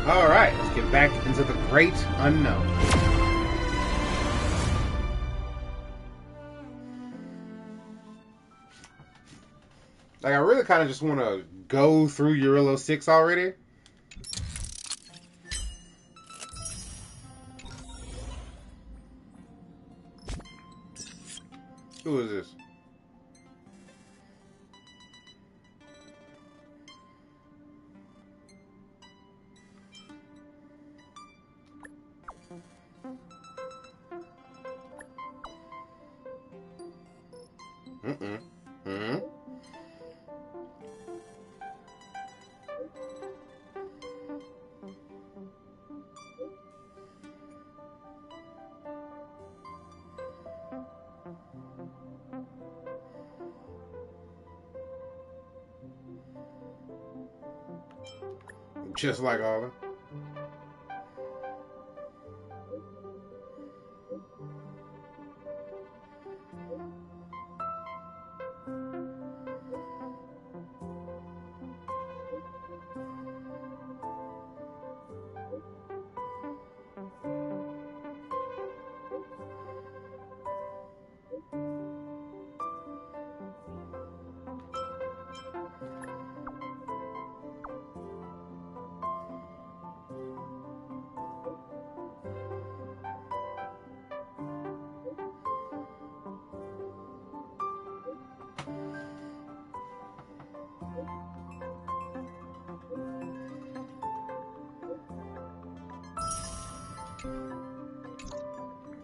Alright, let's get back into the great unknown. Like, I really kind of just want to go through Eurolo 6 already. Who is this? Just like Olive.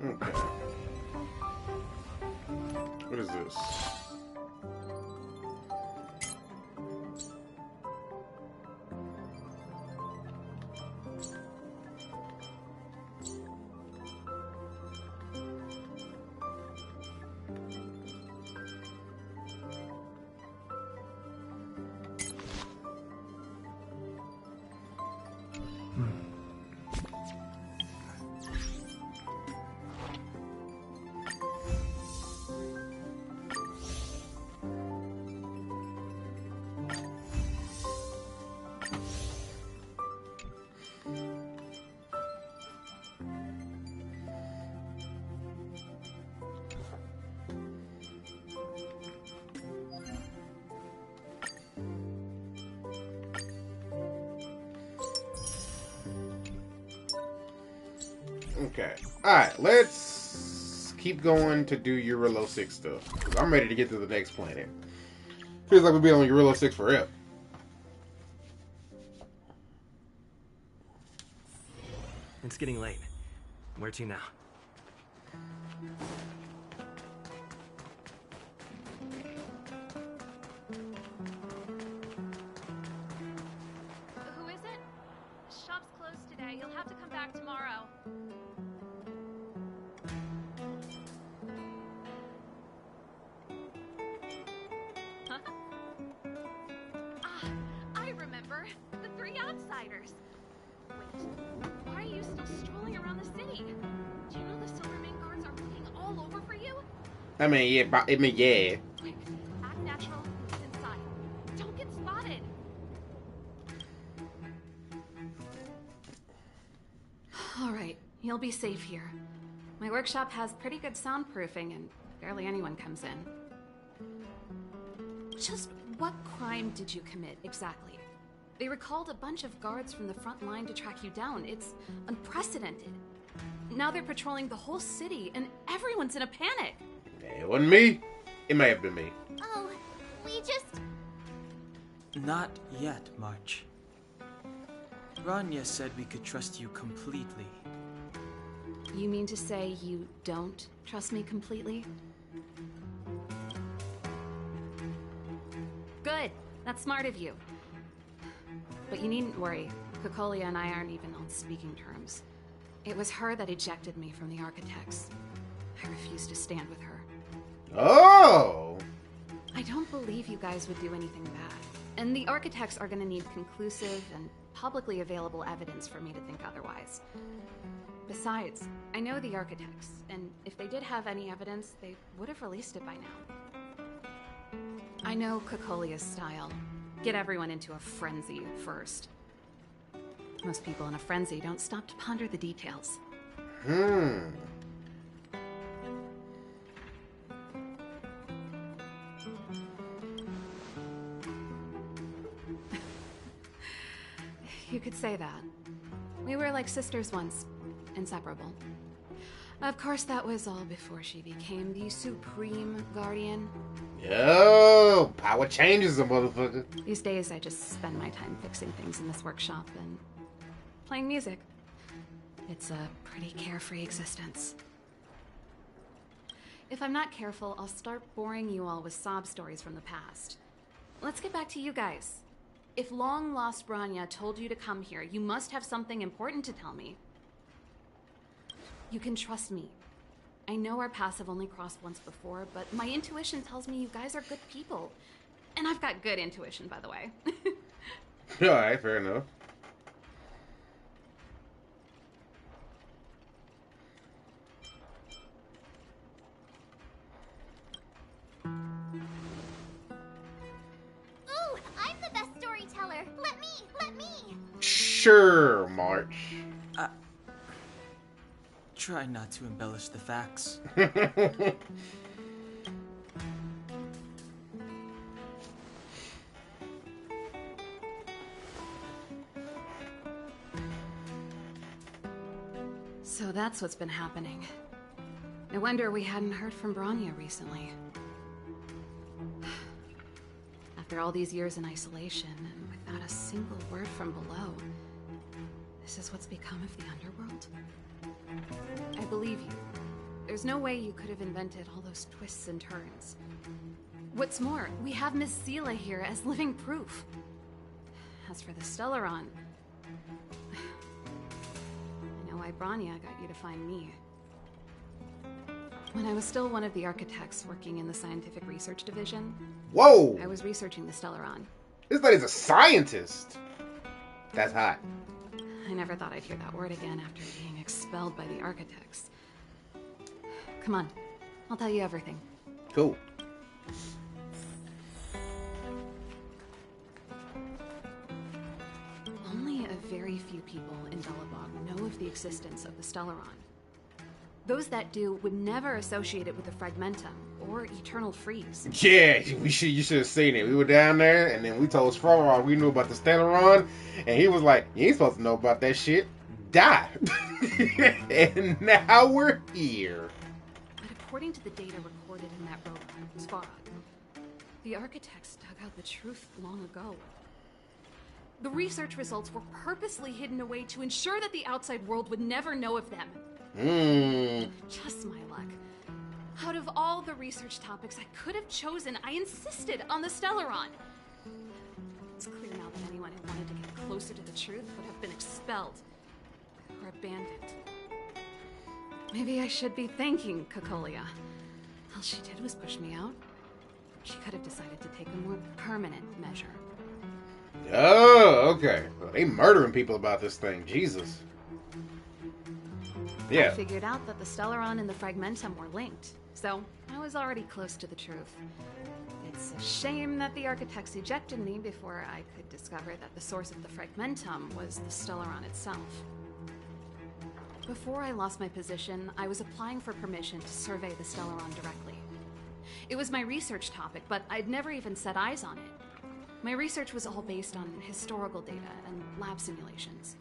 Okay. What is this? Okay. Alright, let's keep going to do Eurolo 6 stuff. I'm ready to get to the next planet. Feels like we've been on Eurolo 6 forever. It's getting late. Where to now? Who is it? Shop's closed today. You'll have to come back tomorrow. Huh? Ah, I remember. The three outsiders. Wait, why are you still strolling around the city? Do you know the Silvermane guards are looking all over for you? Yeah. Quick, act natural, move inside. Don't get spotted. All right, you'll be safe here. My workshop has pretty good soundproofing and barely anyone comes in. Just what crime did you commit, exactly? They recalled a bunch of guards from the front line to track you down. It's unprecedented. Now they're patrolling the whole city, and everyone's in a panic. It wasn't me. It may have been me. Oh, we just... Not yet, March. Rania said we could trust you completely. You mean to say you don't trust me completely? Good. That's smart of you. But you needn't worry. Kokolia and I aren't even on speaking terms. It was her that ejected me from the Architects. I refuse to stand with her. Oh! I don't believe you guys would do anything bad. And the Architects are gonna need conclusive and publicly available evidence for me to think otherwise. Besides, I know the Architects, and if they did have any evidence, they would have released it by now. I know Kokolia's style. Get everyone into a frenzy first. Most people in a frenzy don't stop to ponder the details. You could say that. We were like sisters once, inseparable. Of course, that was all before she became the Supreme Guardian. Yo, power changes a motherfucker. These days, I just spend my time fixing things in this workshop and playing music. It's a pretty carefree existence. If I'm not careful, I'll start boring you all with sob stories from the past. Let's get back to you guys. If long-lost Branya told you to come here, you must have something important to tell me. You can trust me. I know our paths have only crossed once before, but my intuition tells me you guys are good people. And I've got good intuition, by the way. Alright, fair enough. Ooh, I'm the best storyteller. Let me. Sure, March. Try not to embellish the facts. So that's what's been happening. No wonder we hadn't heard from Branya recently. After all these years in isolation, and without a single word from below, this is what's become of the underworld? I believe you. There's no way you could have invented all those twists and turns. What's more, we have Miss Seela here as living proof. As for the Stellaron, I know why Branya got you to find me. When I was still one of the architects working in the scientific research division, Whoa! I was researching the Stellaron. This lady's a scientist. That's hot. I never thought I'd hear that word again after being expelled by the architects. Come on, I'll tell you everything. Cool. Only a very few people in Belobog know of the existence of the Stellaron. Those that do would never associate it with the Fragmentum or Eternal Freeze. Yeah, you should have seen it. We were down there, and then we told Sprower we knew about the Stellaron, and he was like, "You ain't supposed to know about that shit. Die." And now we're here. But according to the data recorded in that robot, Svarog, the architects dug out the truth long ago. The research results were purposely hidden away to ensure that the outside world would never know of them. Just my luck. Out of all the research topics I could have chosen, I insisted on the Stellaron. It's clear now that anyone who wanted to get closer to the truth would have been expelled or abandoned. Maybe I should be thanking Cocolia. All she did was push me out. She could have decided to take a more permanent measure. Oh, okay. Well, they murdering people about this thing. Jesus. Yeah. I figured out that the Stellaron and the Fragmentum were linked, so I was already close to the truth. It's a shame that the architects ejected me before I could discover that the source of the Fragmentum was the Stellaron itself. Before I lost my position, I was applying for permission to survey the Stellaron directly. It was my research topic, but I'd never even set eyes on it. My research was all based on historical data and lab simulations.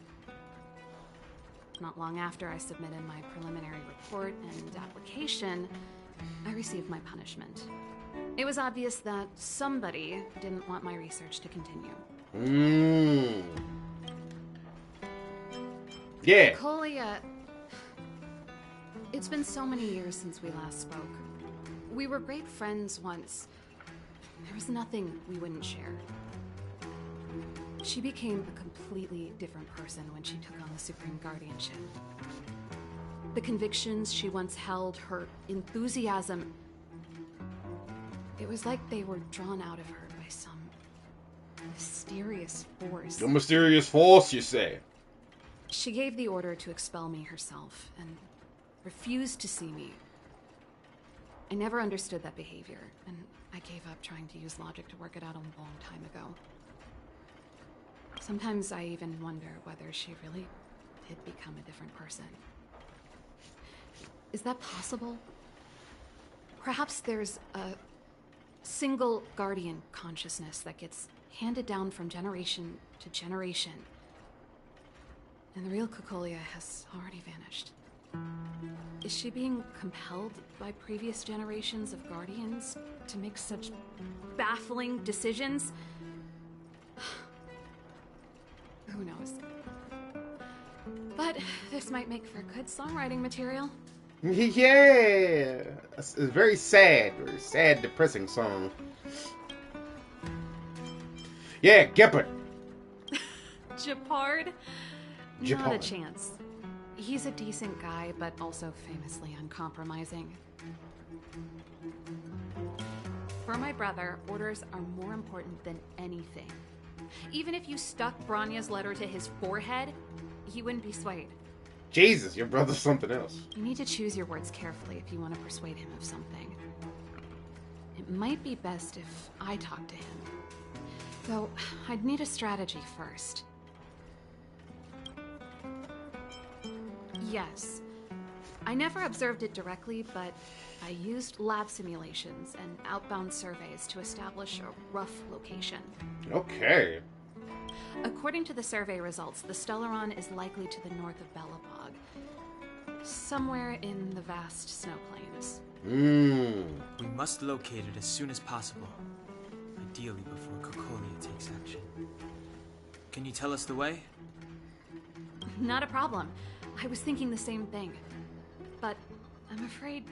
Not long after I submitted my preliminary report and application, I received my punishment. It was obvious that somebody didn't want my research to continue. Yeah. Colia... It's been so many years since we last spoke. We were great friends once. There was nothing we wouldn't share. She became a completely different person when she took on the Supreme Guardianship. The convictions she once held, her enthusiasm, it was like they were drawn out of her by some mysterious force. The mysterious force, you say? She gave the order to expel me herself and refused to see me. I never understood that behavior, and I gave up trying to use logic to work it out a long time ago. Sometimes I even wonder whether she really did become a different person. Is that possible? Perhaps there's a single guardian consciousness that gets handed down from generation to generation. And the real Cocolia has already vanished. Is she being compelled by previous generations of guardians to make such baffling decisions? Who knows? But this might make for good songwriting material. Yeah, it's a very sad, depressing song. Yeah, Gepard. Gepard? Not a Gepard. chance. He's a decent guy, but also famously uncompromising. For my brother, orders are more important than anything. Even if you stuck Branya's letter to his forehead, he wouldn't be swayed. Jesus, your brother's something else. You need to choose your words carefully if you want to persuade him of something. It might be best if I talk to him. Though, I'd need a strategy first. Yes. I never observed it directly, but I used lab simulations and outbound surveys to establish a rough location. Okay. According to the survey results, the Stellaron is likely to the north of Belobog, somewhere in the vast snow plains. We must locate it as soon as possible. Ideally before Cocolia takes action. Can you tell us the way? Not a problem. I was thinking the same thing. But I'm afraid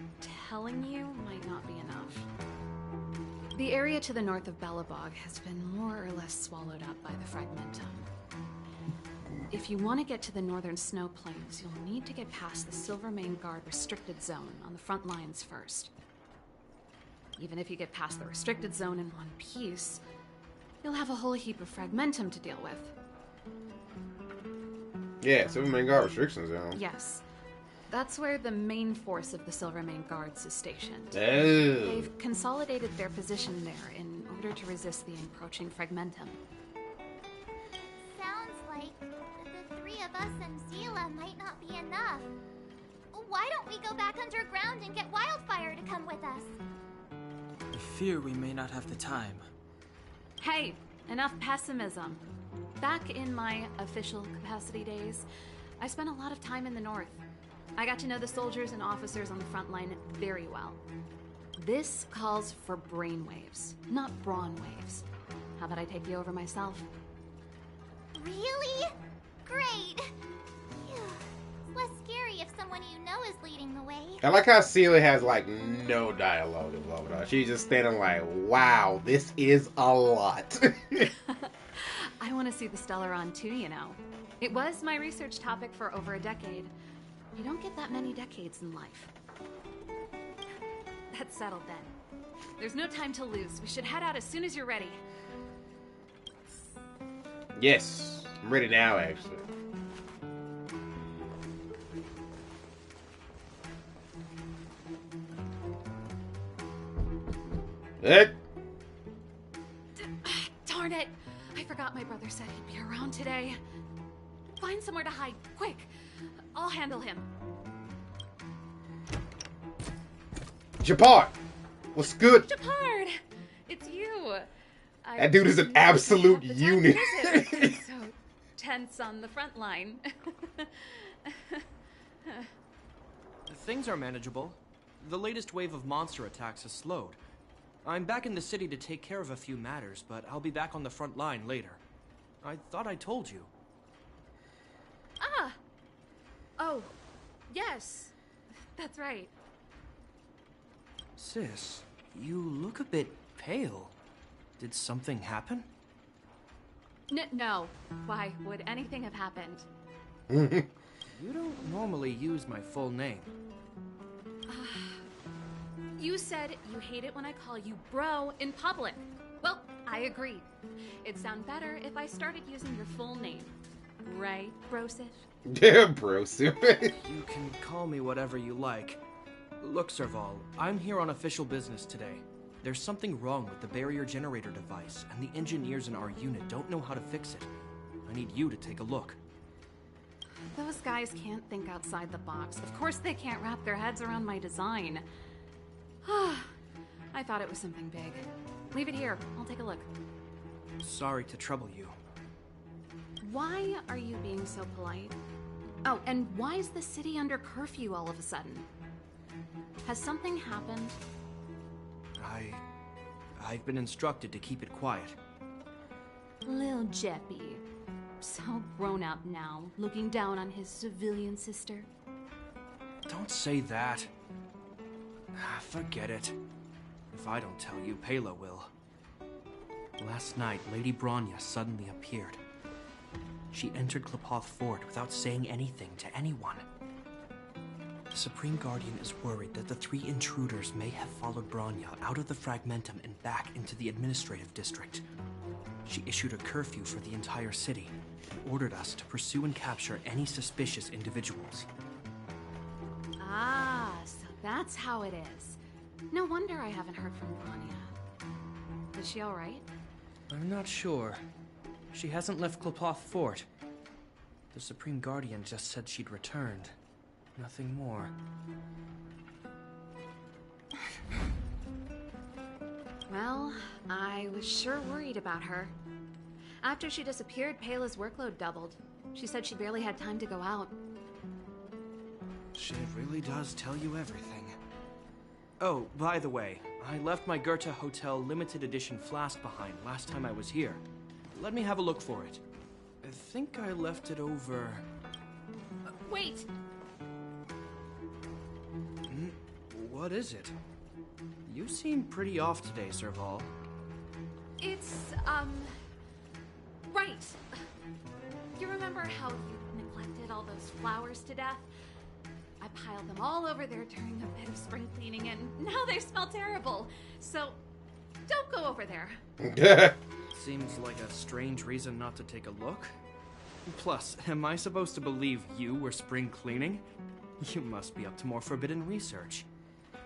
telling you might not be enough. The area to the north of Belobog has been more or less swallowed up by the Fragmentum. If you want to get to the northern snow plains, you'll need to get past the Silvermane Guard restricted zone on the front lines first. Even if you get past the restricted zone in one piece, you'll have a whole heap of Fragmentum to deal with. Yeah, Silvermane Guard restrictions zone. Yes. That's where the main force of the Silvermane Guards is stationed. Oh. They've consolidated their position there in order to resist the encroaching Fragmentum. Sounds like the three of us and Zila might not be enough. Why don't we go back underground and get Wildfire to come with us? I fear we may not have the time. Hey, enough pessimism. Back in my official capacity days, I spent a lot of time in the north. I got to know the soldiers and officers on the front line very well. This calls for brainwaves, not brawn waves. How about I take you over myself? Really? Great! Phew. It's less scary if someone you know is leading the way. I like how Celia has like no dialogue involved with her. She's just standing like, wow, this is a lot. I want to see the Stellaron too, you know. It was my research topic for over a decade. You don't get that many decades in life. That's settled then. There's no time to lose. We should head out as soon as you're ready. Yes, I'm ready now, actually. It. Darn it! I forgot my brother said he'd be around today. Find somewhere to hide, quick! I'll handle him. Gepard, what's good? Gepard! It's you! That dude is an absolute unit. So tense on the front line. Things are manageable. The latest wave of monster attacks has slowed. I'm back in the city to take care of a few matters, but I'll be back on the front line later. I thought I told you. Ah! Oh, yes. That's right. Sis, you look a bit pale. Did something happen? No. Why would anything have happened? You don't normally use my full name. You said you hate it when I call you bro in public. Well, I agree. It'd sound better if I started using your full name. Right, Brosif? Yeah, bro. Seriously. You can call me whatever you like. Look, Serval, I'm here on official business today. There's something wrong with the barrier generator device, and the engineers in our unit don't know how to fix it. I need you to take a look. Those guys can't think outside the box. Of course they can't wrap their heads around my design. I thought it was something big. Leave it here. I'll take a look. Sorry to trouble you. Why are you being so polite? Oh, and why is the city under curfew all of a sudden? Has something happened? I've been instructed to keep it quiet. Lil Jeppy. So grown up now, looking down on his civilian sister. Don't say that. Forget it. If I don't tell you, Pela will. Last night, Lady Bronya suddenly appeared. She entered Klepoth Fort without saying anything to anyone. The Supreme Guardian is worried that the 3 intruders may have followed Bronya out of the Fragmentum and back into the administrative district. She issued a curfew for the entire city and ordered us to pursue and capture any suspicious individuals. Ah, so that's how it is. No wonder I haven't heard from Bronya. Is she alright? I'm not sure. She hasn't left Klepoth Fort. The Supreme Guardian just said she'd returned. Nothing more. Well, I was sure worried about her. After she disappeared, Pela's workload doubled. She said she barely had time to go out. She really does tell you everything. Oh, by the way, I left my Goethe Hotel limited edition flask behind last time I was here. Let me have a look for it. I think I left it over... Wait! What is it? You seem pretty off today, Serval. It's, right. You remember how you neglected all those flowers to death? I piled them all over there during a bit of spring cleaning, and now they smell terrible. So, don't go over there. Seems like a strange reason not to take a look. Plus, am I supposed to believe you were spring cleaning? You must be up to more forbidden research.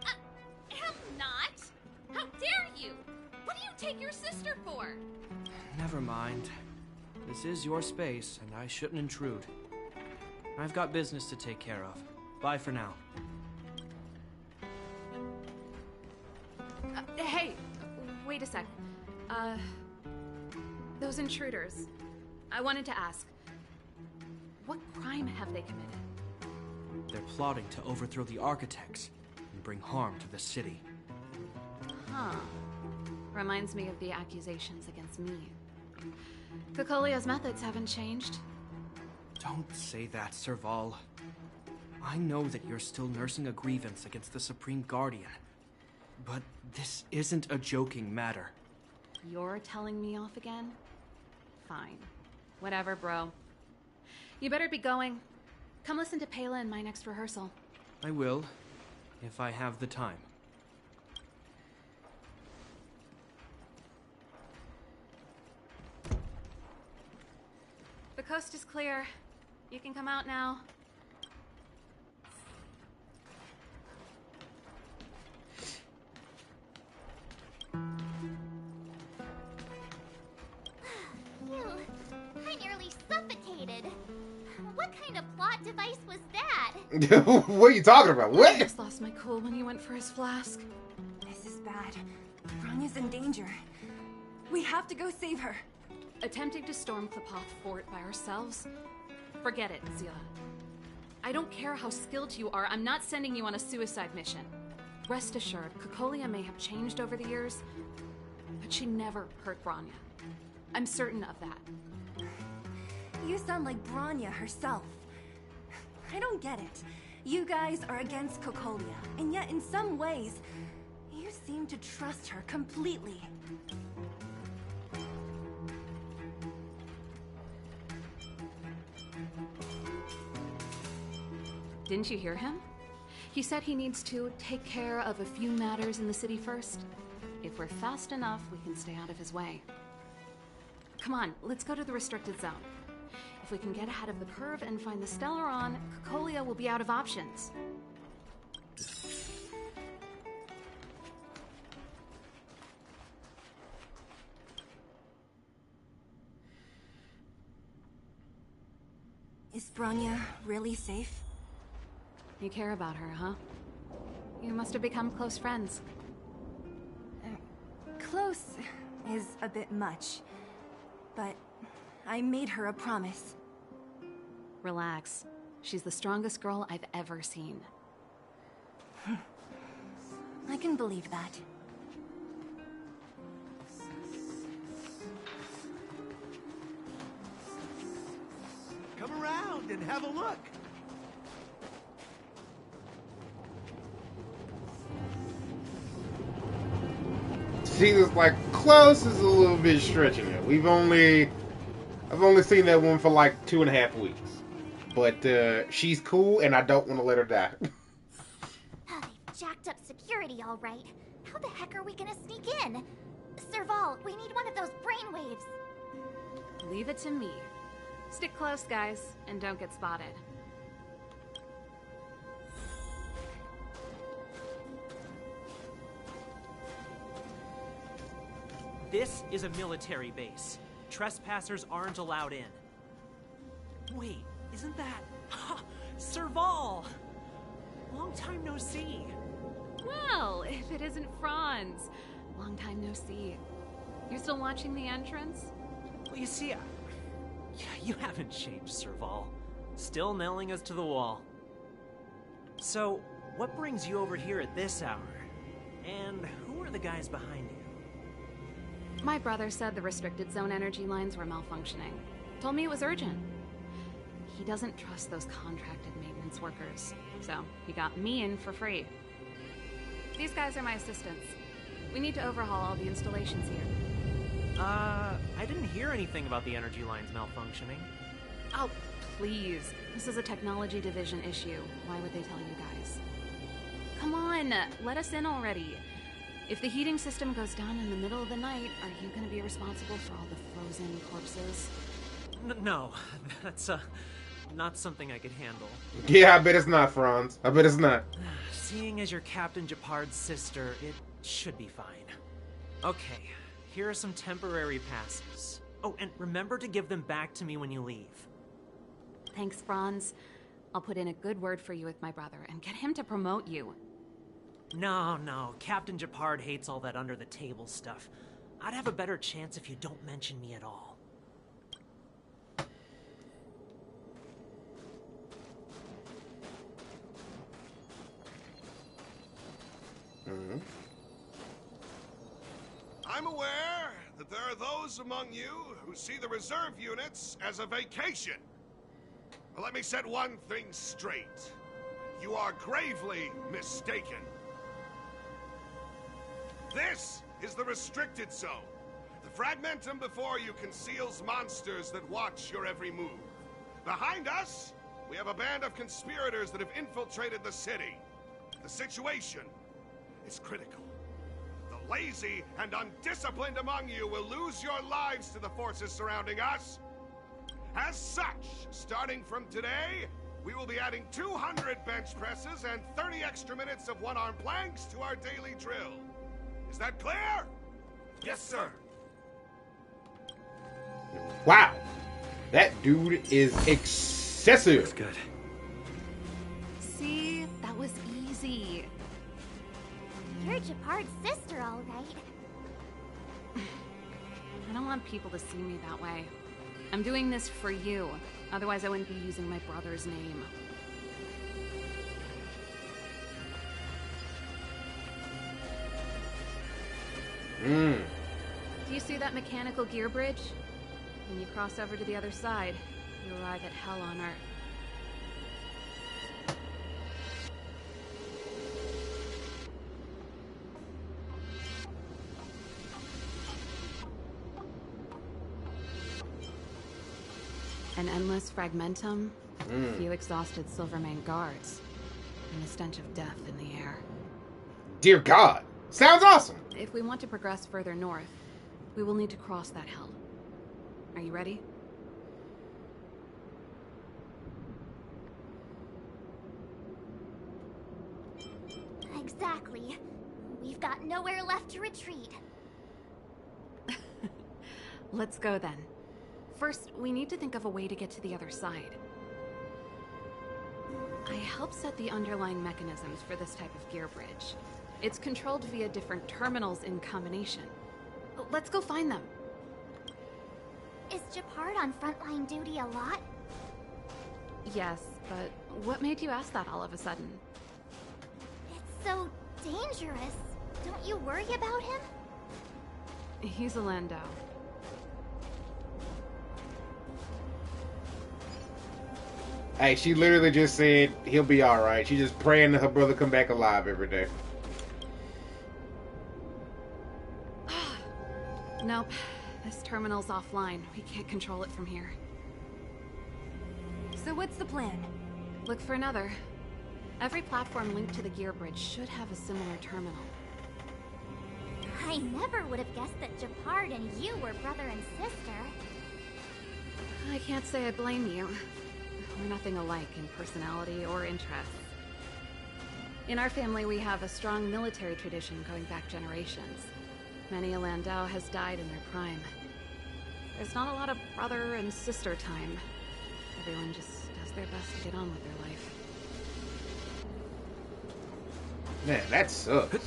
I'm not. How dare you? What do you take your sister for? Never mind. This is your space, and I shouldn't intrude. I've got business to take care of. Bye for now. Hey, wait a sec. Those intruders. I wanted to ask, what crime have they committed? They're plotting to overthrow the architects and bring harm to the city. Huh. Reminds me of the accusations against me. Cocolia's methods haven't changed. Don't say that, Serval. I know that you're still nursing a grievance against the Supreme Guardian. But this isn't a joking matter. You're telling me off again? Fine. Whatever, bro. You better be going. Come listen to Pela in my next rehearsal. I will, if I have the time. The coast is clear. You can come out now. Phew, I nearly suffocated. What kind of plot device was that? What are you talking about? I What? just lost my cool when he went for his flask. This is bad. Bronya's in danger. We have to go save her. Attempting to storm Klepoth Fort by ourselves? Forget it, Zila. I don't care how skilled you are, I'm not sending you on a suicide mission. Rest assured, Cocolia may have changed over the years, but she never hurt Bronya. I'm certain of that. You sound like Bronya herself. I don't get it. You guys are against Cocolia, and yet in some ways, you seem to trust her completely. Didn't you hear him? He said he needs to take care of a few matters in the city first. If we're fast enough, we can stay out of his way. Come on, let's go to the restricted zone. If we can get ahead of the curve and find the Stellaron, Cocolia will be out of options. Is Bronya really safe? You care about her, huh? You must have become close friends. Close is a bit much, but I made her a promise. Relax. She's the strongest girl I've ever seen. I can believe that. Come around and have a look. See, this like close is a little bit stretching it. I've only seen that one for like 2.5 weeks, but she's cool, and I don't want to let her die. They've jacked up security, all right. How the heck are we gonna sneak in? Serval, we need one of those brainwaves. Leave it to me. Stick close, guys, and don't get spotted. This is a military base. Trespassers aren't allowed in. Wait, isn't that... Serval! Long time no see. Well, if it isn't Franz. Long time no see. You're still watching the entrance? Well, you see, you haven't changed, Serval. Still nailing us to the wall. So, what brings you over here at this hour? And who are the guys behind you? My brother said the restricted zone energy lines were malfunctioning. Told me it was urgent. He doesn't trust those contracted maintenance workers, so he got me in for free. These guys are my assistants. We need to overhaul all the installations here. I didn't hear anything about the energy lines malfunctioning. Oh, please. This is a technology division issue. Why would they tell you guys? Come on, let us in already. If the heating system goes down in the middle of the night, are you going to be responsible for all the frozen corpses? No, that's not something I could handle. Yeah, I bet it's not, Franz. I bet it's not. Seeing as you're Captain Japard's sister, it should be fine. Okay, here are some temporary passes. Oh, and remember to give them back to me when you leave. Thanks, Franz. I'll put in a good word for you with my brother and get him to promote you. No, Captain Japard hates all that under-the-table stuff. I'd have a better chance if you don't mention me at all. I'm aware that there are those among you who see the reserve units as a vacation. But let me set one thing straight. You are gravely mistaken. This is the restricted zone. The fragmentum before you conceals monsters that watch your every move. Behind us, we have a band of conspirators that have infiltrated the city. The situation is critical. The lazy and undisciplined among you will lose your lives to the forces surrounding us. As such, starting from today, we will be adding 200 bench presses and 30 extra minutes of one-arm planks to our daily drill. Is that clear? Yes, sir. Wow. That dude is excessive. That's good. See? That was easy. You're Japard's sister, all right. I don't want people to see me that way. I'm doing this for you. Otherwise, I wouldn't be using my brother's name. Do you see that mechanical gear bridge? When you cross over to the other side, you arrive at hell on Earth. An endless fragmentum, a few exhausted Silvermane guards, and the stench of death in the air. Dear God. Sounds awesome. If we want to progress further north, we will need to cross that hell. Are you ready? Exactly. We've got nowhere left to retreat. Let's go then. First, we need to think of a way to get to the other side. I helped set the underlying mechanisms for this type of gear bridge. It's controlled via different terminals in combination. Let's go find them. Is Japard on frontline duty a lot? Yes, but what made you ask that all of a sudden? It's so dangerous. Don't you worry about him? He's a Landau. Hey, she literally just said he'll be alright. She's just praying that her brother come back alive every day. Nope. This terminal's offline. We can't control it from here. So what's the plan? Look for another. Every platform linked to the gear bridge should have a similar terminal. I never would have guessed that Japard and you were brother and sister. I can't say I blame you. We're nothing alike in personality or interests. In our family, we have a strong military tradition going back generations. Many a Landau has died in their prime. There's not a lot of brother and sister time. Everyone just does their best to get on with their life. Man, that sucks.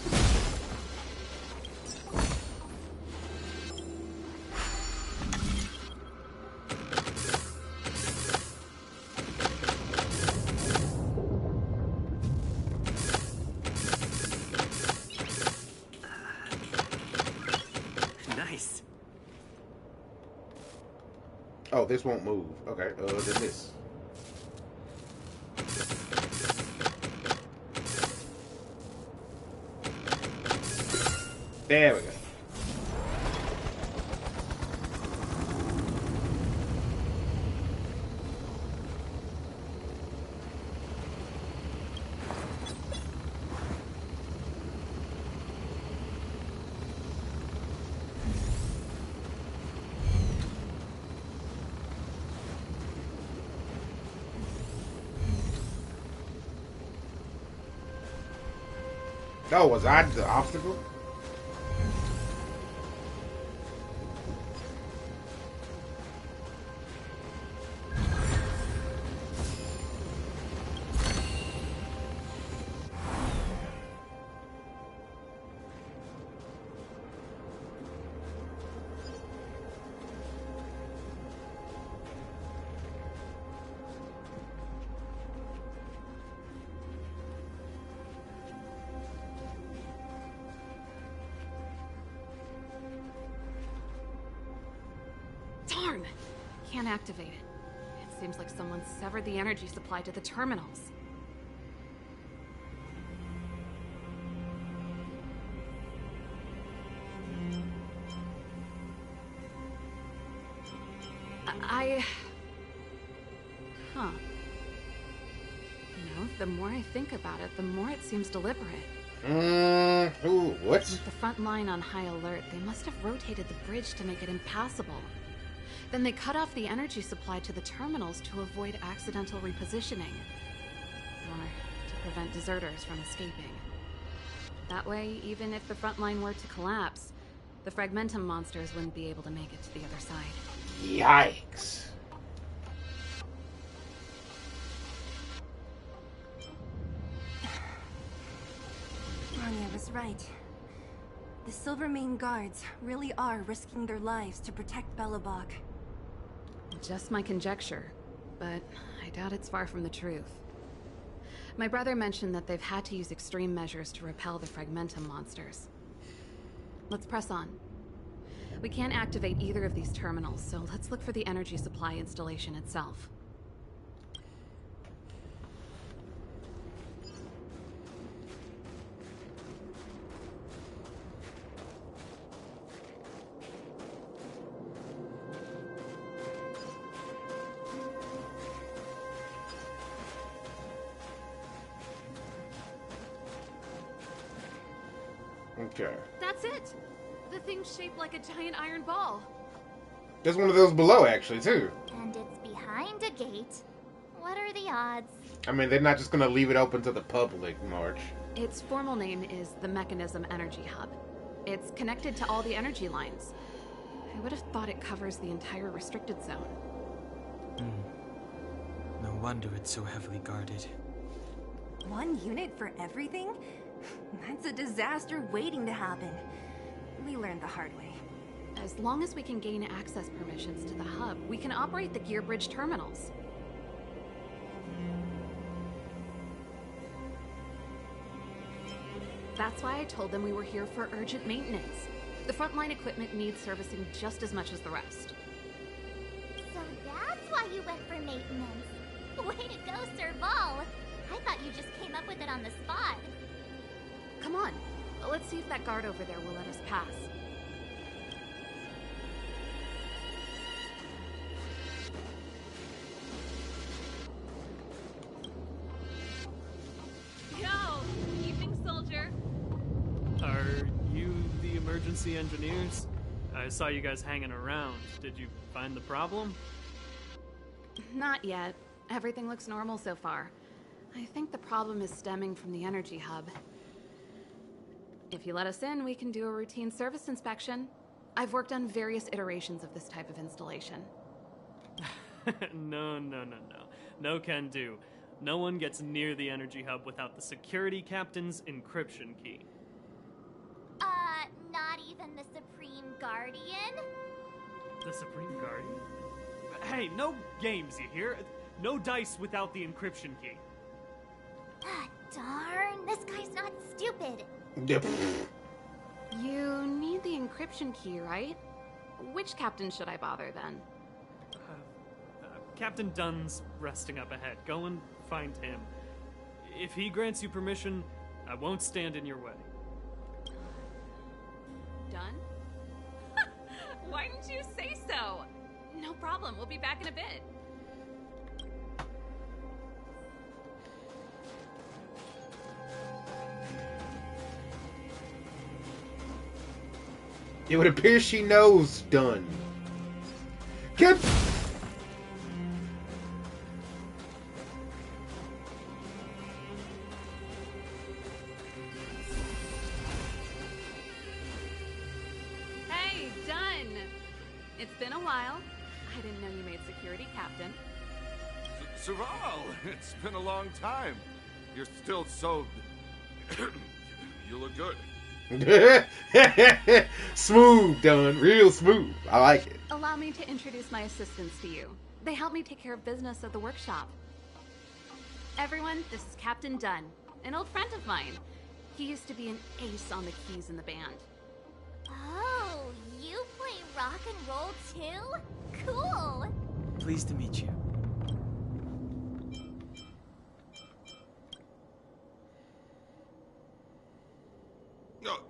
Nice. Oh, this won't move. Okay, then this. There we go. Oh, was I the obstacle? Darn! Can't activate it. It seems like someone severed the energy supply to the terminals. Huh. You know, the more I think about it, the more it seems deliberate. What? With the front line on high alert, they must have rotated the bridge to make it impassable. Then they cut off the energy supply to the terminals to avoid accidental repositioning. Or to prevent deserters from escaping. That way, even if the front line were to collapse, the Fragmentum monsters wouldn't be able to make it to the other side. Yikes. Bronya was right. The Silvermane guards really are risking their lives to protect Belobog. Just my conjecture, but I doubt it's far from the truth. My brother mentioned that they've had to use extreme measures to repel the Fragmentum monsters. Let's press on. We can't activate either of these terminals, so let's look for the energy supply installation itself. Okay. That's it! The thing's shaped like a giant iron ball. There's one of those below, actually, too. And it's behind a gate. What are the odds? I mean, they're not just gonna leave it open to the public, March. Its formal name is the Mechanism Energy Hub. It's connected to all the energy lines. I would have thought it covers the entire restricted zone. No wonder it's so heavily guarded. One unit for everything? That's a disaster waiting to happen. We learned the hard way. As long as we can gain access permissions to the hub, we can operate the gear bridge terminals. That's why I told them we were here for urgent maintenance. The frontline equipment needs servicing just as much as the rest. So that's why you went for maintenance. Way to go, Serval. I thought you just came up with it on the spot. Come on, let's see if that guard over there will let us pass. Yo, evening, soldier. Are you the emergency engineers? I saw you guys hanging around. Did you find the problem? Not yet. Everything looks normal so far. I think the problem is stemming from the energy hub. If you let us in, we can do a routine service inspection. I've worked on various iterations of this type of installation. No. No can do. No one gets near the energy hub without the security captain's encryption key. Not even the Supreme Guardian? The Supreme Guardian? Hey, no games, you hear? No dice without the encryption key. Ah, darn, this guy's not stupid. Yep. You need the encryption key, right? Which captain should I bother then? Captain Dunn's resting up ahead. Go and find him. If he grants you permission, I won't stand in your way. Done? Why didn't you say so? No problem, we'll be back in a bit. It would appear she knows Dunn. Get. Hey, Dunn! It's been a while. I didn't know you made security captain. Serval, it's been a long time. You're still so... You look good. Smooth, Dunn. Real smooth. I like it. Allow me to introduce my assistants to you. They help me take care of business at the workshop. Everyone, this is Captain Dunn, an old friend of mine. He used to be an ace on the keys in the band. Oh, you play rock and roll too? Cool. Pleased to meet you. Oh,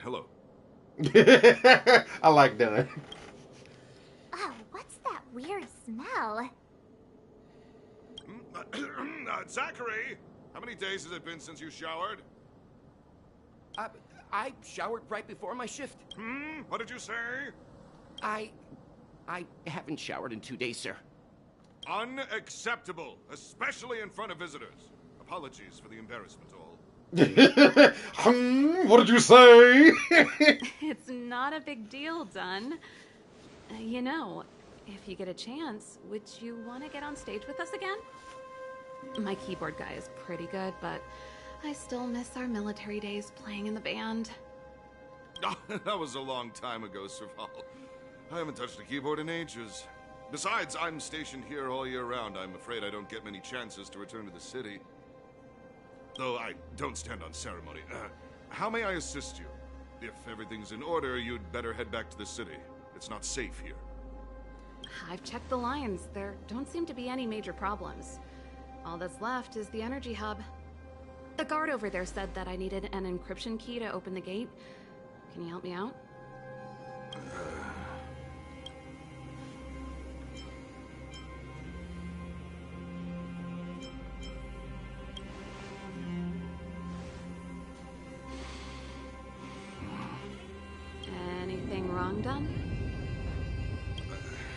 hello. I like Dunn. Oh, what's that weird smell? Zachary, how many days has it been since you showered? I showered right before my shift. What did you say? I haven't showered in 2 days, sir. Unacceptable, especially in front of visitors. Apologies for the embarrassment, all. What did you say? It's not a big deal, Dunn. You know, if you get a chance, would you want to get on stage with us again? My keyboard guy is pretty good, but I still miss our military days playing in the band. That was a long time ago, Serval. I haven't touched a keyboard in ages. Besides, I'm stationed here all year round. I'm afraid I don't get many chances to return to the city. Though I don't stand on ceremony. How may I assist you? If everything's in order, you'd better head back to the city. It's not safe here. I've checked the lines. There don't seem to be any major problems. All that's left is the energy hub. The guard over there said that I needed an encryption key to open the gate. Can you help me out? Anything wrong, Dunn?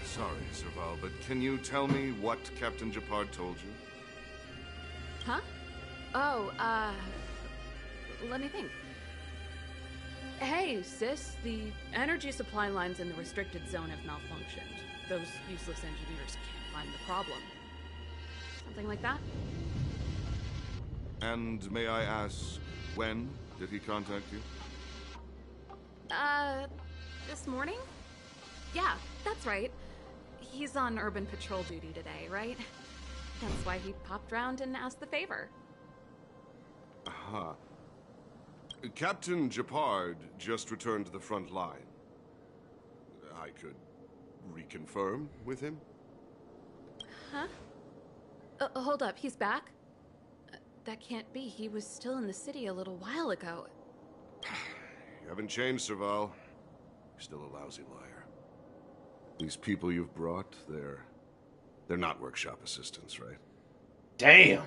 Sorry, Serval, but can you tell me what Captain Japard told you? Huh? Oh, let me think. Hey, sis, the energy supply lines in the restricted zone have malfunctioned. Those useless engineers can't find the problem. Something like that? And may I ask, when did he contact you? This morning? Yeah, that's right. He's on urban patrol duty today, right? That's why he popped round and asked the favor. Aha. Captain Japard just returned to the front line. I could reconfirm with him? Huh? Hold up, he's back? That can't be. He was still in the city a little while ago. You haven't changed, Serval. You're still a lousy liar. These people you've brought, they're not workshop assistants, right? Damn.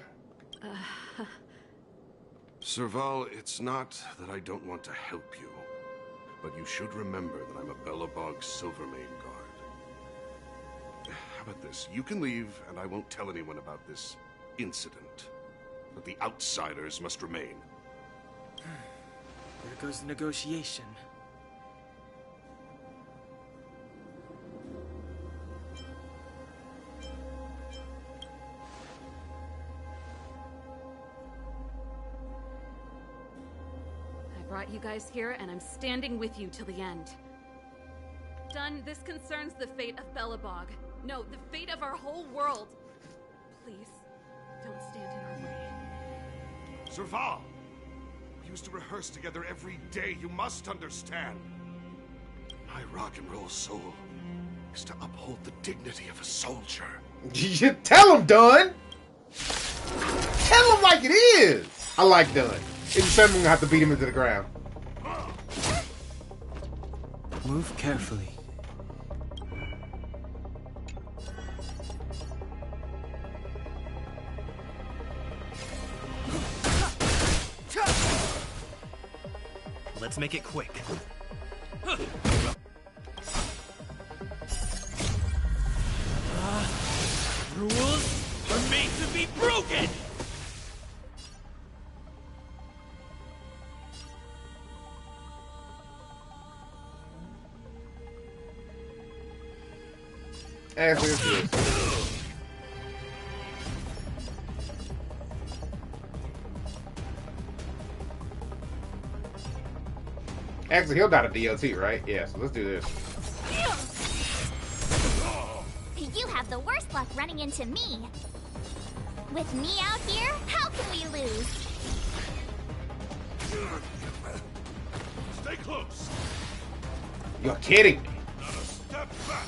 Serval, it's not that I don't want to help you, but you should remember that I'm a Belobog Silvermane guard. How about this? You can leave, and I won't tell anyone about this incident. But the outsiders must remain. There goes the negotiation. I brought you guys here, and I'm standing with you till the end. Done. This concerns the fate of Belobog. No, the fate of our whole world. Please, don't stand in our way. Serval! We used to rehearse together every day, you must understand. My rock and roll soul is to uphold the dignity of a soldier. You tell him, Dunn! Tell him like it is! I like Dunn. If you tell him, I'm gonna have to beat him into the ground. Move carefully. Let's make it quick. Rules are made to be broken! Actually, it's this. Actually, he'll die to DLT, right? Yeah, so let's do this. You have the worst luck running into me. With me out here, how can we lose? Stay close. You're kidding me. Not a step back.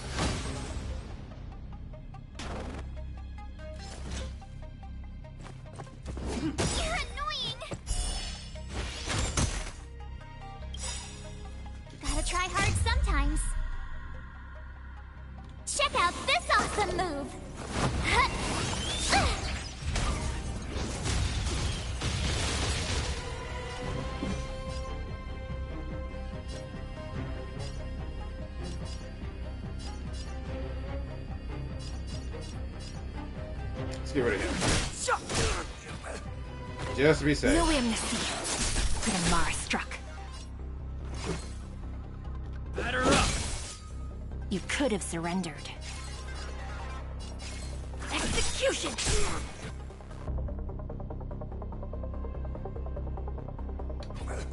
You're annoying. You gotta try hard sometimes. Check out this awesome move. Let's get rid of him. Just to be safe. No amnesty. For the Mara struck. Batter up! You could have surrendered. Execution!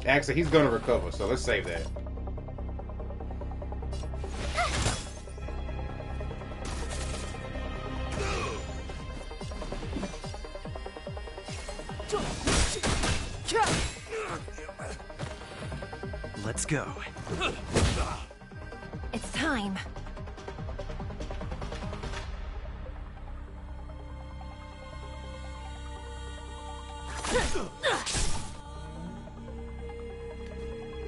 Actually, he's gonna recover, so let's save that. Let's go. It's time.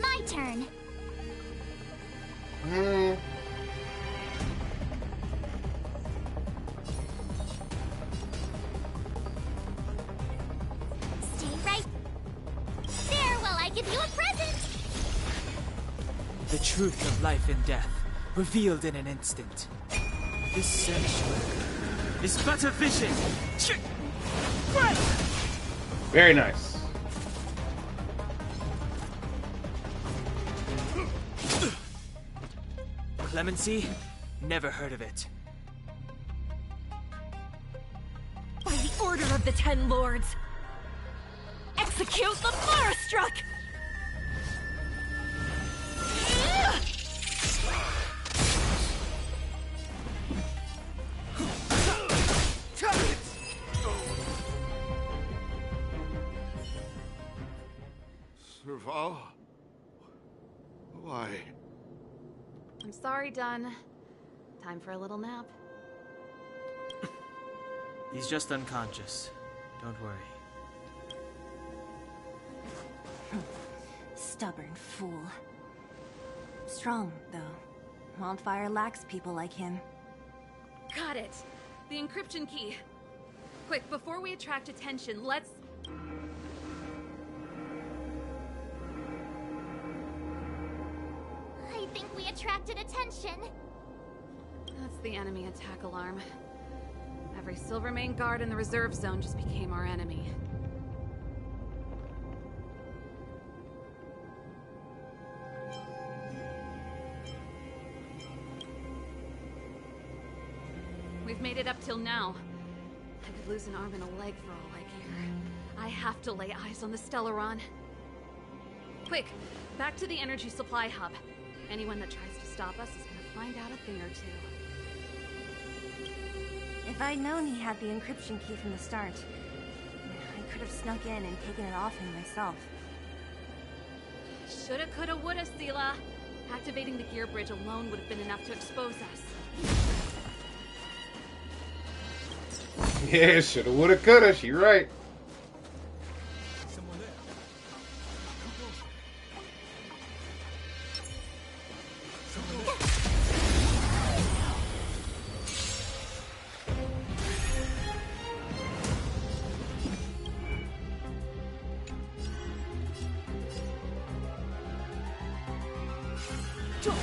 My turn. Stay right there while I give you a present. The truth of life and death, revealed in an instant. This sanctuary is but a vision. Very nice. Clemency? Never heard of it. By the order of the Ten Lords. Execute the Firestruck! Serval? Why? I'm sorry, Dunn. Time for a little nap. He's just unconscious. Don't worry. Stubborn fool. Strong, though. Wildfire lacks people like him. Got it. The encryption key. Quick, before we attract attention, let's... I think we attracted attention. That's the enemy attack alarm. Every Silvermane guard in the reserve zone just became our enemy. We've made it up till now. I could lose an arm and a leg for all I care. I have to lay eyes on the Stellaron. Quick, back to the energy supply hub. Anyone that tries to stop us is gonna find out a thing or two. If I'd known he had the encryption key from the start, I could have snuck in and taken it off him myself. Shoulda, coulda, woulda, Sela. Activating the gear bridge alone would have been enough to expose us. Yeah, shoulda, woulda, coulda. She right. Someone there. Someone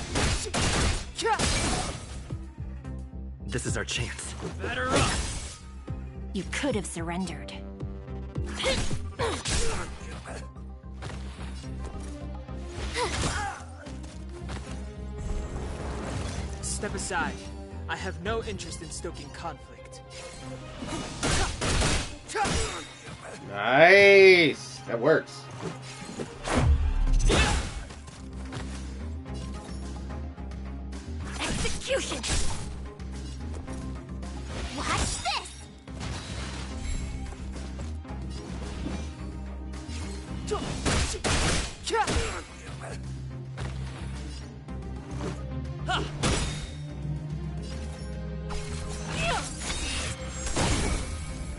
there. This is our chance. Better up! You could have surrendered. Step aside. I have no interest in stoking conflict. Nice. That works. Execution! Watch this!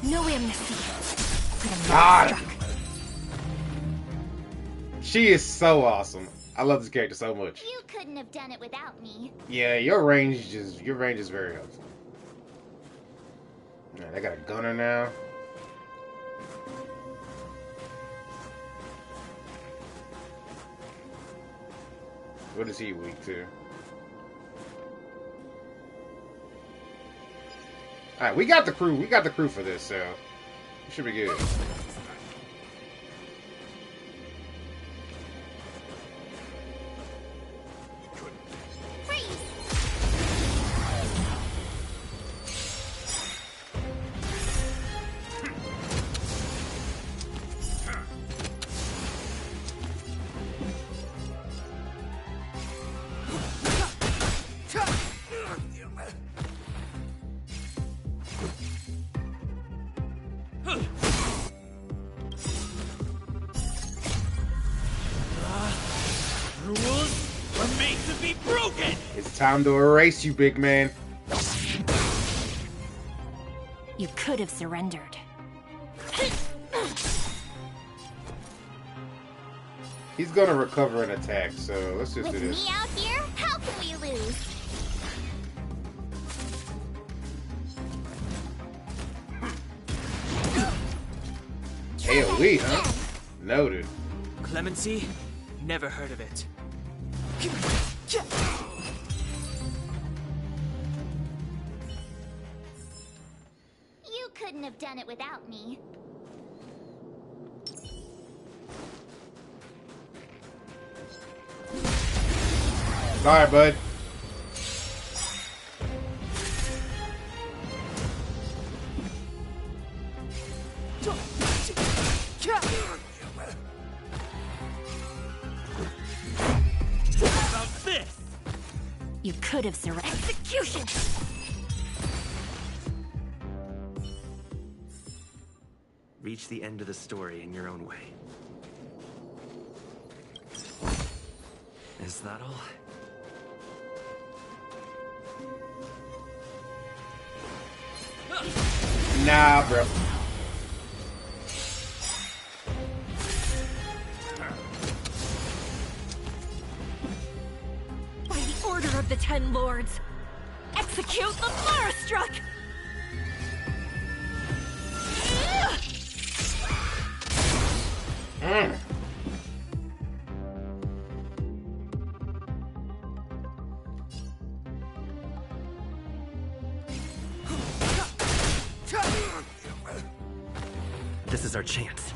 No amnesty. God. She is so awesome. I love this character so much. You couldn't have done it without me. Yeah, your range is very helpful. Man, they got a gunner now. What is he weak to? Alright, we got the crew. We got the crew for this, so it should be good. Rules are made to be broken! It's time to erase you, big man. You could have surrendered. He's gonna recover an attack, so let's just do With this. me out here, how can we lose? AoE, huh? Noted. Clemency? Never heard of it. You couldn't have done it without me. Sorry, bud. You could have surrendered. Execution! Reach the end of the story in your own way. Is that all? Nah, bro. By the order of the Ten Lords, execute the Marastruck! This is our chance.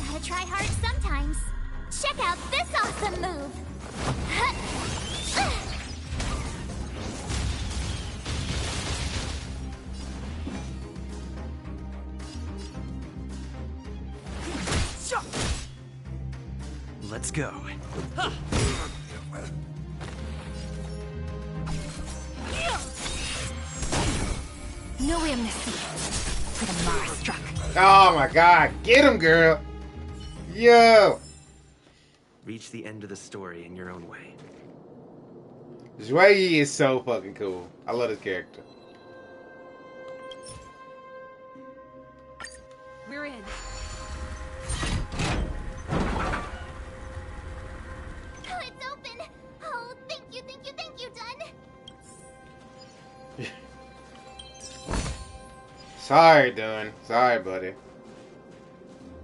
Gotta try hard sometimes. Check out this awesome move! Let's go. No amnesty for the Marastruck. Oh my god, get him, girl. Yo. Reach the end of the story in your own way. Zhuai Yi is so fucking cool. I love his character. We're in. Oh, it's open! Oh, thank you, Dun! Sorry, Dun. Sorry, buddy.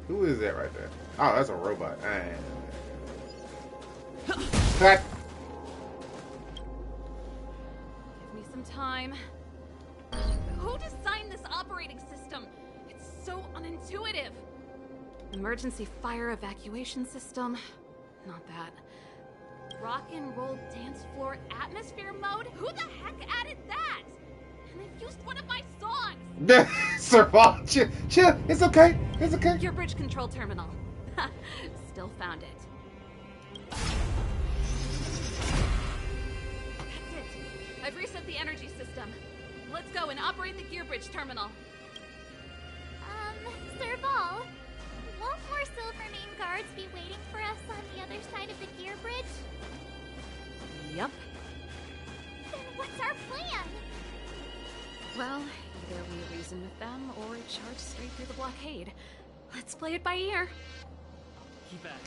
Who is that right there? Oh, that's a robot. Cut. Give me some time. Who designed this operating system? It's so unintuitive. Emergency fire evacuation system? Not that. Rock and roll dance floor atmosphere mode? Who the heck added that? And they've used one of my songs! Serval, chill, chill. It's okay. It's okay. Your bridge control terminal. Still found it. That's it. I've reset the energy system. Let's go and operate the gear bridge terminal. Serval, won't more Silvermane guards be waiting for us on the other side of the gear bridge? Yep. Then what's our plan? Well, either we reason with them or charge straight through the blockade. Let's play it by ear. Keep back.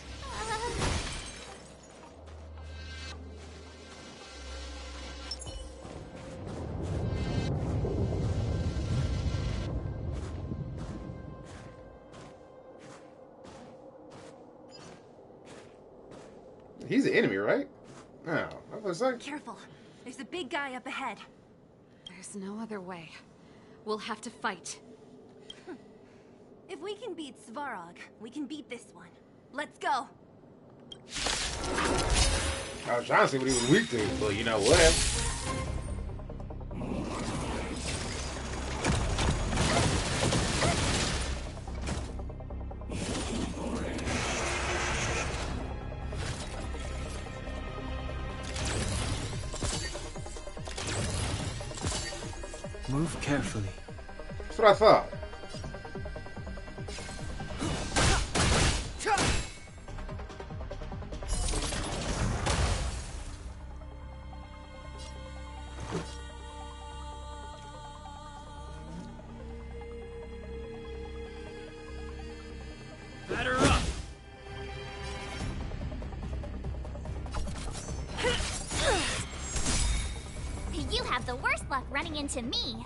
He's an enemy, right? Oh, I was like, Careful. There's a big guy up ahead. There's no other way. We'll have to fight. If we can beat Svarog, we can beat this one. Let's go. I was trying to see what he was weak to, but you know, whatever. Move carefully. That's what I thought. Batter up! You have the worst luck running into me.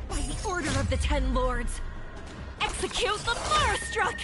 By the order of the Ten Lords, execute the Marastruck!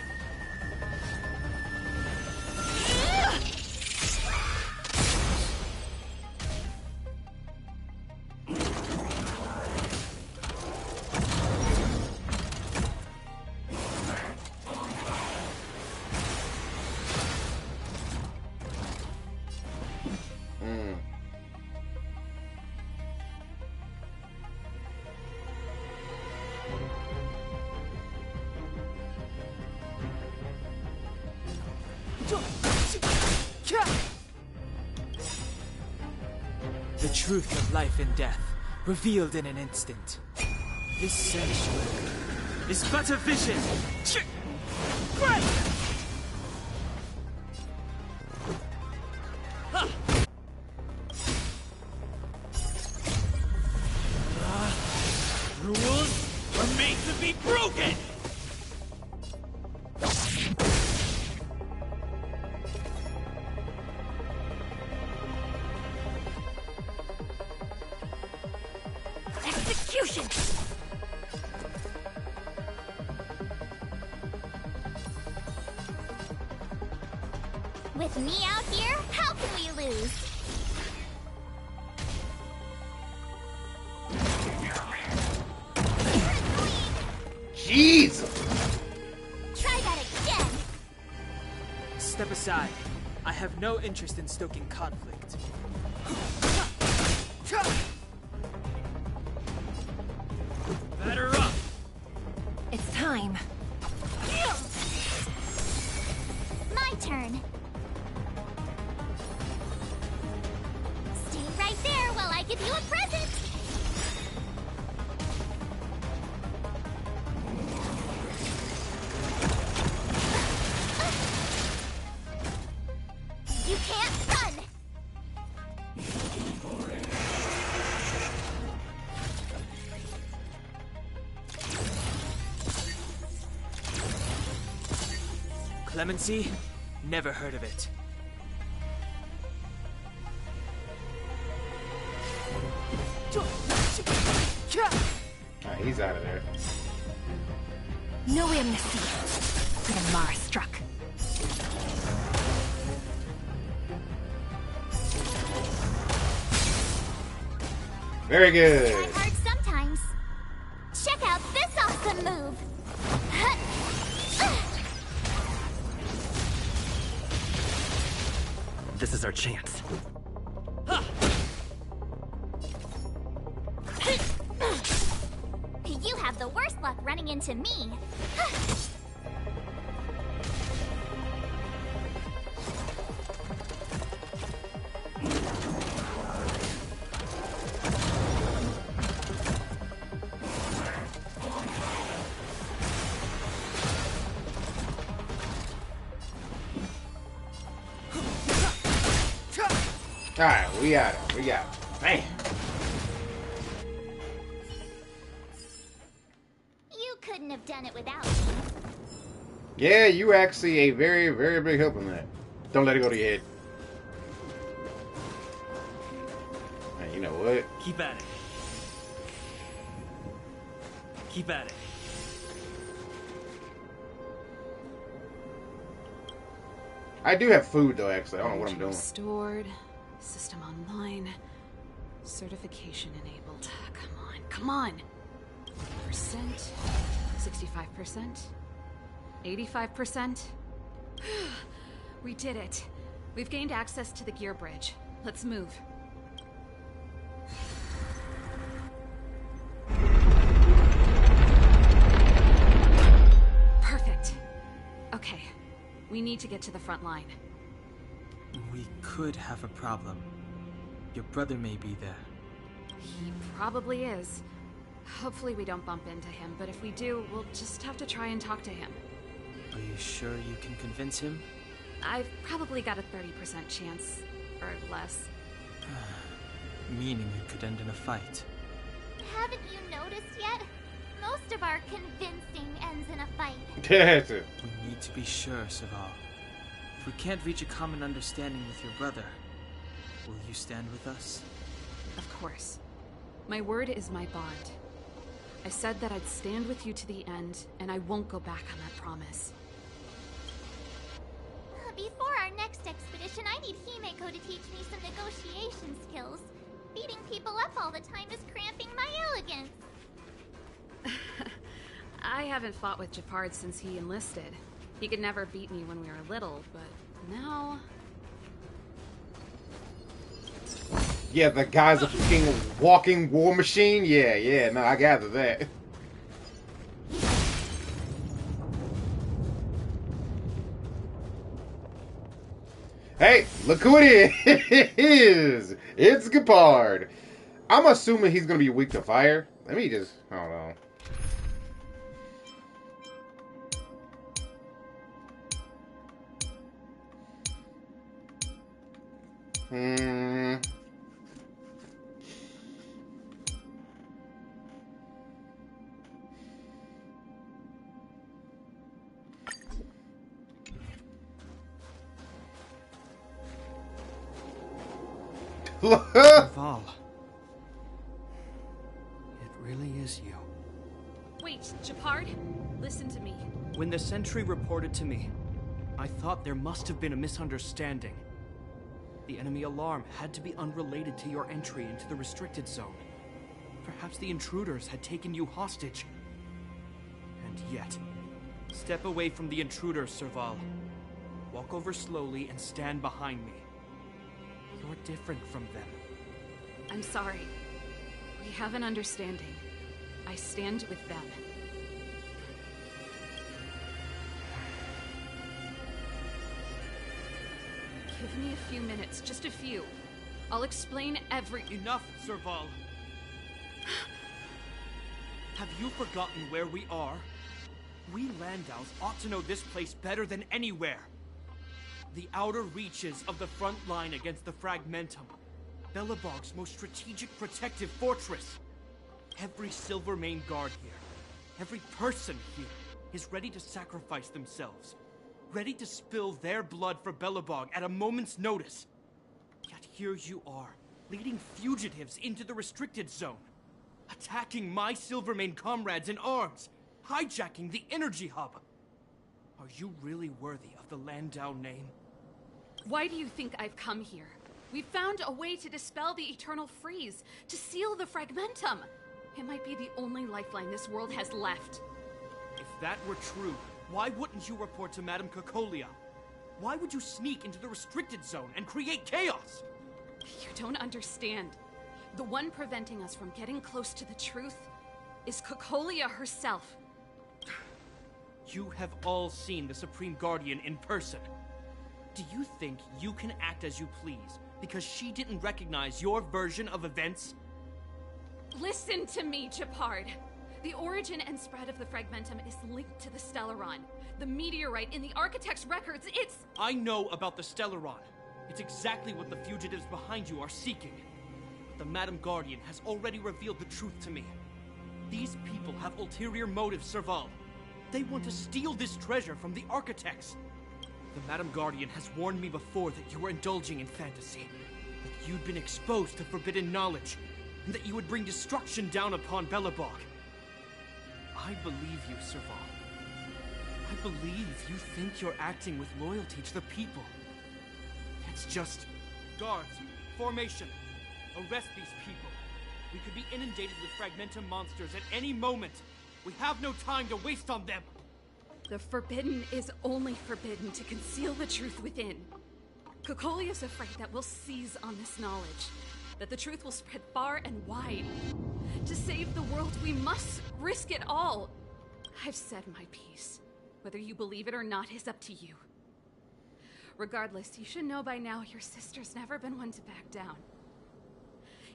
truth of life and death, revealed in an instant. This sanctuary is but a vision. Great! Rules are made to be broken! Execution! With me out here, how can we lose? Jesus! Try that again! Step aside. I have no interest in stoking conflict. Batter up! It's time. My turn. Stay right there while I give you a present! You can't run! Clemency? Never heard of it. Alright, he's out of there. No amnesty. Even Mara struck. Very good. Try hard sometimes. Check out this awesome move! This is our chance. You have the worst luck running into me. Alright, we got it. We got it. Man. You couldn't have done it without me. Yeah, you actually a very, very big help in that. Don't let it go to your head. Man, you know what? Keep at it. Keep at it. I do have food though, actually. I don't know what I'm doing. Stored. System online. Certification enabled. Come on, come on. 1%. 65%. 85%. We did it. We've gained access to the gear bridge. Let's move. Perfect. Okay. We need to get to the front line. We could have a problem. Your brother may be there. He probably is. Hopefully we don't bump into him, but if we do, we'll just have to try and talk to him. Are you sure you can convince him? I've probably got a 30% chance, or less. Meaning it could end in a fight. Haven't you noticed yet? Most of our convincing ends in a fight. That's it. We need to be sure, Saval. If we can't reach a common understanding with your brother, will you stand with us? Of course. My word is my bond. I said that I'd stand with you to the end, and I won't go back on that promise. Before our next expedition, I need Himeko to teach me some negotiation skills. Beating people up all the time is cramping my elegance. I haven't fought with Japard since he enlisted. He could never beat me when we were little, but now... Yeah, the guy's a fucking walking war machine? Yeah, no, I gather that. Hey, look who it is! It's Japard! I'm assuming he's gonna be weak to fire. Let me just hold on. Val. It really is you. Wait, Japard, listen to me. When the sentry reported to me, I thought there must have been a misunderstanding. The enemy alarm had to be unrelated to your entry into the restricted zone. Perhaps the intruders had taken you hostage. And yet, step away from the intruders, Serval. Walk over slowly and stand behind me. You're different from them. I'm sorry. We have an understanding. I stand with them. Give me a few minutes, just a few. I'll explain Enough, Serval! Have you forgotten where we are? We Landows ought to know this place better than anywhere. The outer reaches of the front line against the Fragmentum. Belobog's most strategic protective fortress. Every Silvermane guard here, every person here, is ready to sacrifice themselves. Ready to spill their blood for Belobog at a moment's notice. Yet here you are, leading fugitives into the restricted zone. Attacking my Silvermane comrades in arms. Hijacking the energy hub. Are you really worthy of the Landau name? Why do you think I've come here? We found a way to dispel the eternal freeze, to seal the Fragmentum. It might be the only lifeline this world has left. If that were true, why wouldn't you report to Madame Cocolia? Why would you sneak into the restricted zone and create chaos? You don't understand. The one preventing us from getting close to the truth is Cocolia herself. You have all seen the Supreme Guardian in person. Do you think you can act as you please because she didn't recognize your version of events? Listen to me, Japard. The origin and spread of the Fragmentum is linked to the Stellaron. The meteorite in the Architect's records, it's... I know about the Stellaron. It's exactly what the fugitives behind you are seeking. But the Madam Guardian has already revealed the truth to me. These people have ulterior motives, Serval. They want to steal this treasure from the Architects. The Madam Guardian has warned me before that you were indulging in fantasy. That you'd been exposed to forbidden knowledge. And that you would bring destruction down upon Belobog. I believe you, Serval. I believe you think you're acting with loyalty to the people. It's just... Guards, formation. Arrest these people. We could be inundated with Fragmentum monsters at any moment. We have no time to waste on them. The forbidden is only forbidden to conceal the truth within. Cocolia's afraid that we'll seize on this knowledge. That the truth will spread far and wide. To save the world, we must risk it all. I've said my piece. Whether you believe it or not is up to you. Regardless, you should know by now your sister's never been one to back down.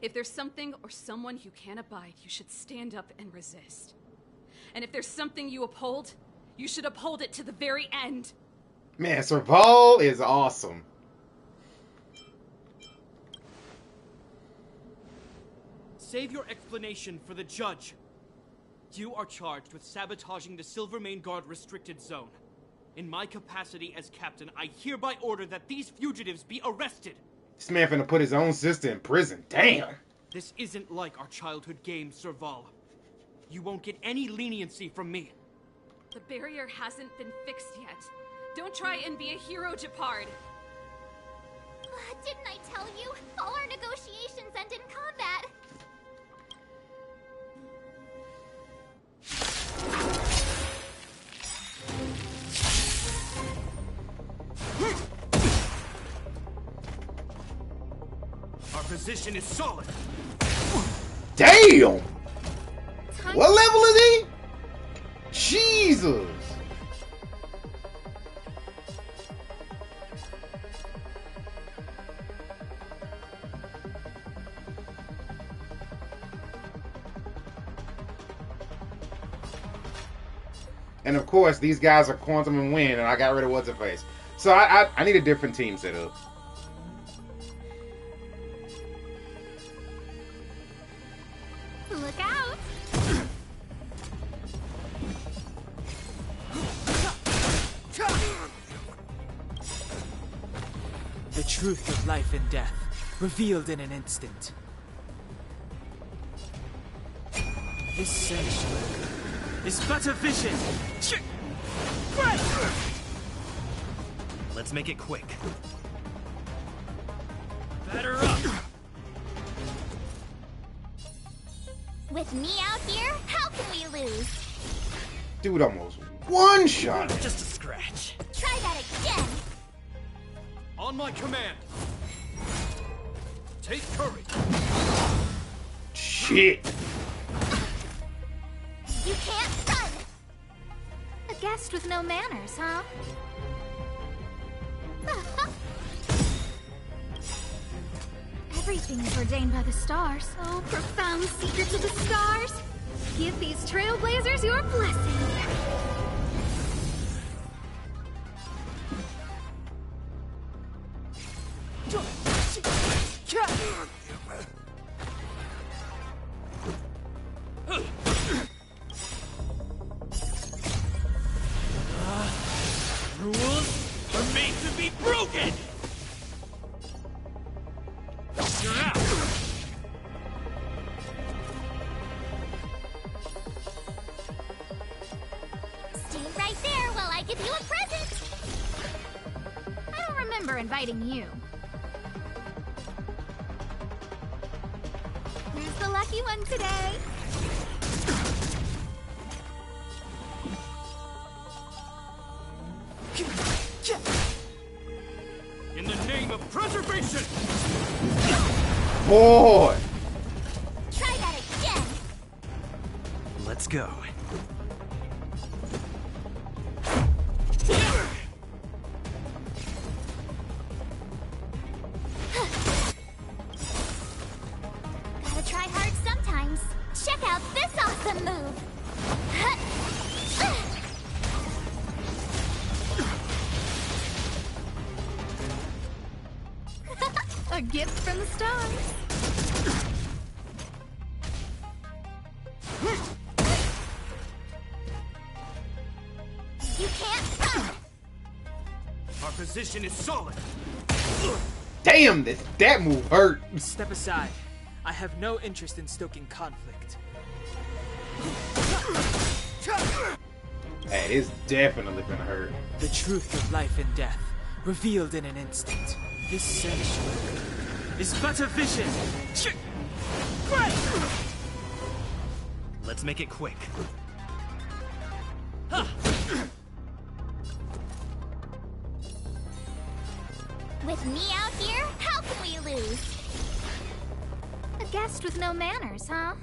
If there's something or someone you can't abide, you should stand up and resist. And if there's something you uphold, you should uphold it to the very end. Man, Serval is awesome. Save your explanation for the judge. You are charged with sabotaging the Silvermane Guard restricted zone. In my capacity as captain, I hereby order that these fugitives be arrested. This man finna put his own sister in prison. Damn. This isn't like our childhood game, Serval. You won't get any leniency from me. The barrier hasn't been fixed yet. Don't try and be a hero, Japard. Didn't I tell you? All our negotiations end in combat. Our position is solid. Damn! What level is he? Jesus! and of course these guys are Quantum and Win, and I got rid of what's her face. So I need a different team set up. Look out! The truth of life and death, revealed in an instant. This sanctuary is but a vision. Let's make it quick. Batter up! With me out here, how can we lose? Dude almost one shot. Just a scratch. Try that again. On my command. Take courage. Shit. You can't run. A guest with no manners, huh? Everything is ordained by the stars. Oh, profound secrets of the stars. Give these trailblazers your blessing. Rules are made to be broken! You're out! Stay right there while I give you a present. I don't remember inviting you. Who's the lucky one today? In the name of preservation! Boy. Try that again. Let's go. Gotta try hard sometimes. Check out this awesome move. A gift from the stars. You can't run. Our position is solid. Damn, that move hurt. Step aside. I have no interest in stoking conflict. Hey, it's definitely gonna hurt. The truth of life and death, revealed in an instant. This sanctuary is but a vision. Let's make it quick. With me out here, how can we lose? A guest with no manners, huh?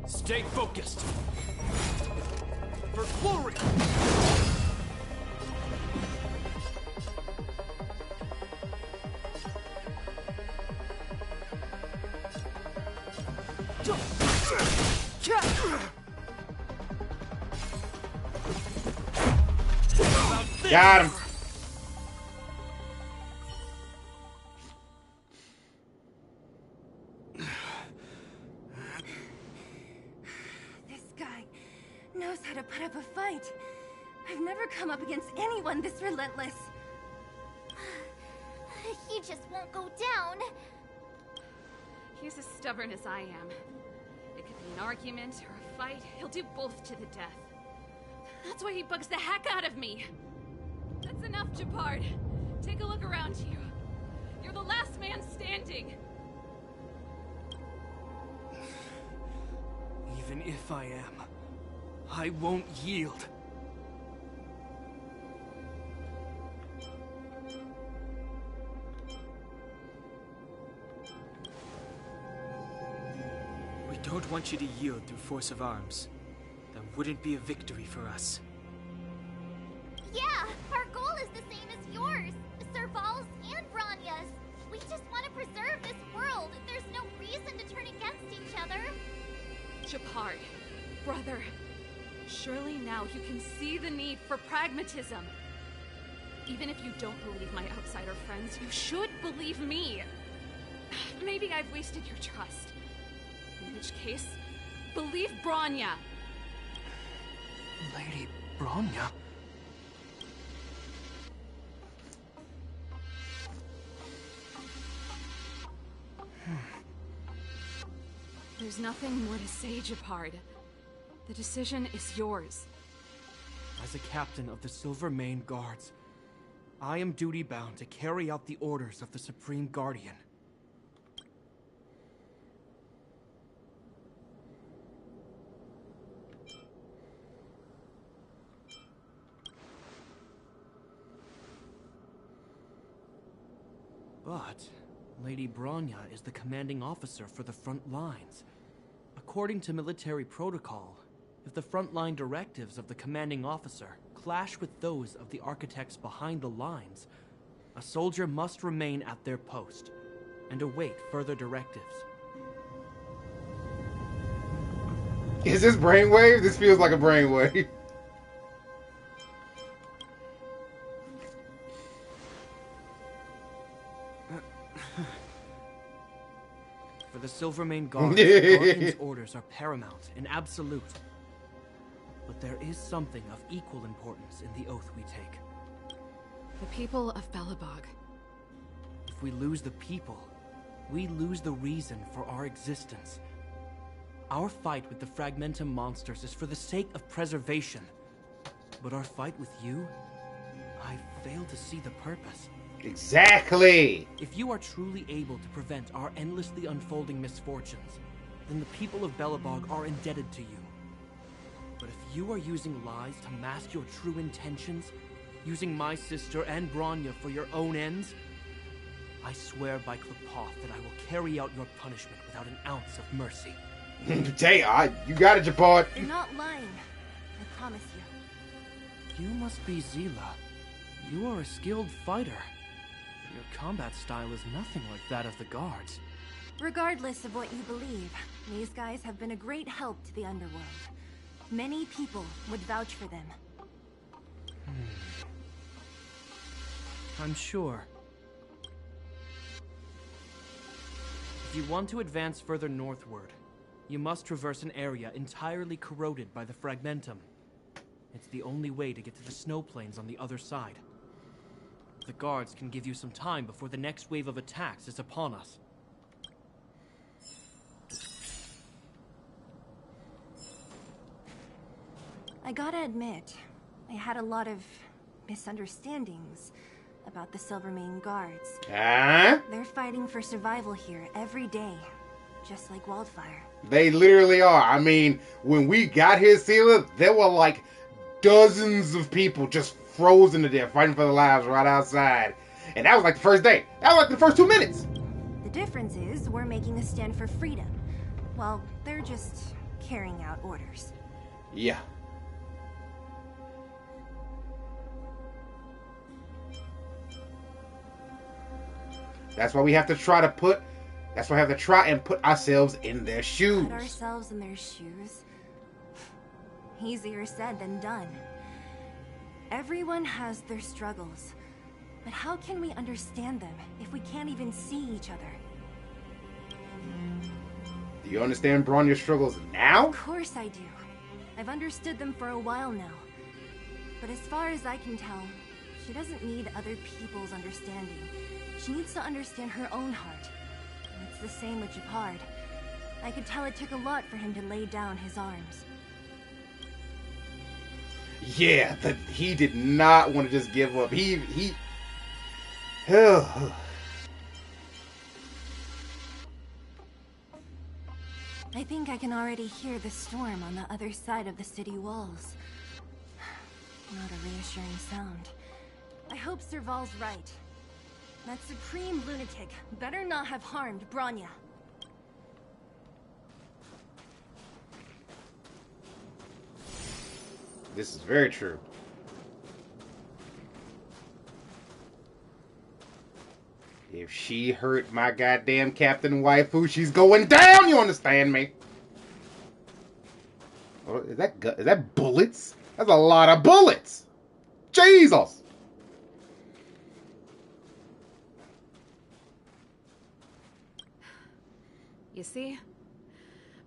Stay focused. For glory! Got him. This guy knows how to put up a fight. I've never come up against anyone this relentless. He just won't go down. He's as stubborn as I am. It could be an argument or a fight. He'll do both to the death. That's why he bugs the heck out of me. That's enough, Japard. Take a look around you. You're the last man standing. Even if I am, I won't yield. We don't want you to yield through force of arms. That wouldn't be a victory for us. Yeah, our goal is the same as yours. Serval's and Branya's. We just want to preserve this world. There's no reason to turn against each other. hard. Brother, surely now you can see the need for pragmatism. Even if you don't believe my outsider friends, you should believe me. Maybe I've wasted your trust. In which case, believe Bronya. Lady Bronya? There's nothing more to say, Japard. The decision is yours. As a captain of the Silvermane Guards, I am duty-bound to carry out the orders of the Supreme Guardian. But Lady Bronya is the commanding officer for the front lines. According to military protocol, if the frontline directives of the commanding officer clash with those of the architects behind the lines, a soldier must remain at their post and await further directives. Is this brainwave? This feels like a brainwave. For the Silvermane Guards, the Guardian's orders are paramount and absolute. But there is something of equal importance in the oath we take. The people of Belobog. If we lose the people, we lose the reason for our existence. Our fight with the Fragmentum monsters is for the sake of preservation. But our fight with you, I fail to see the purpose. Exactly! If you are truly able to prevent our endlessly unfolding misfortunes, then the people of Belobog are indebted to you. But if you are using lies to mask your true intentions, using my sister and Bronya for your own ends, I swear by Klepoth that I will carry out your punishment without an ounce of mercy. Damn, you got it, Japard. They're not lying. I promise you. You must be Zila. You are a skilled fighter. Your combat style is nothing like that of the guards. Regardless of what you believe, these guys have been a great help to the underworld. Many people would vouch for them. I'm sure. If you want to advance further northward, you must traverse an area entirely corroded by the Fragmentum. It's the only way to get to the snow plains on the other side. The guards can give you some time before the next wave of attacks is upon us. I gotta admit, I had a lot of misunderstandings about the Silvermane Guards. Huh? They're fighting for survival here every day, just like Wildfire. They literally are. I mean, when we got here, Sela, there were like dozens of people just frozen to death, fighting for their lives right outside. And that was like the first day. That was like the first 2 minutes. The difference is we're making a stand for freedom, while they're just carrying out orders. Yeah. That's why we have to try to put... That's why we have to try and put ourselves in their shoes. Put ourselves in their shoes? Easier said than done. Everyone has their struggles. But how can we understand them if we can't even see each other? Do you understand Bronya's struggles now? Of course I do. I've understood them for a while now. But as far as I can tell, she doesn't need other people's understanding. She needs to understand her own heart. And it's the same with Japard. I could tell it took a lot for him to lay down his arms. Yeah, he did not want to just give up. He I think I can already hear the storm on the other side of the city walls. Not a reassuring sound. I hope Serval's right. That supreme lunatic better not have harmed Bronya. This is very true. If she hurt my goddamn Captain Waifu, she's going down, you understand me? Is that bullets? That's a lot of bullets. Jesus. You see?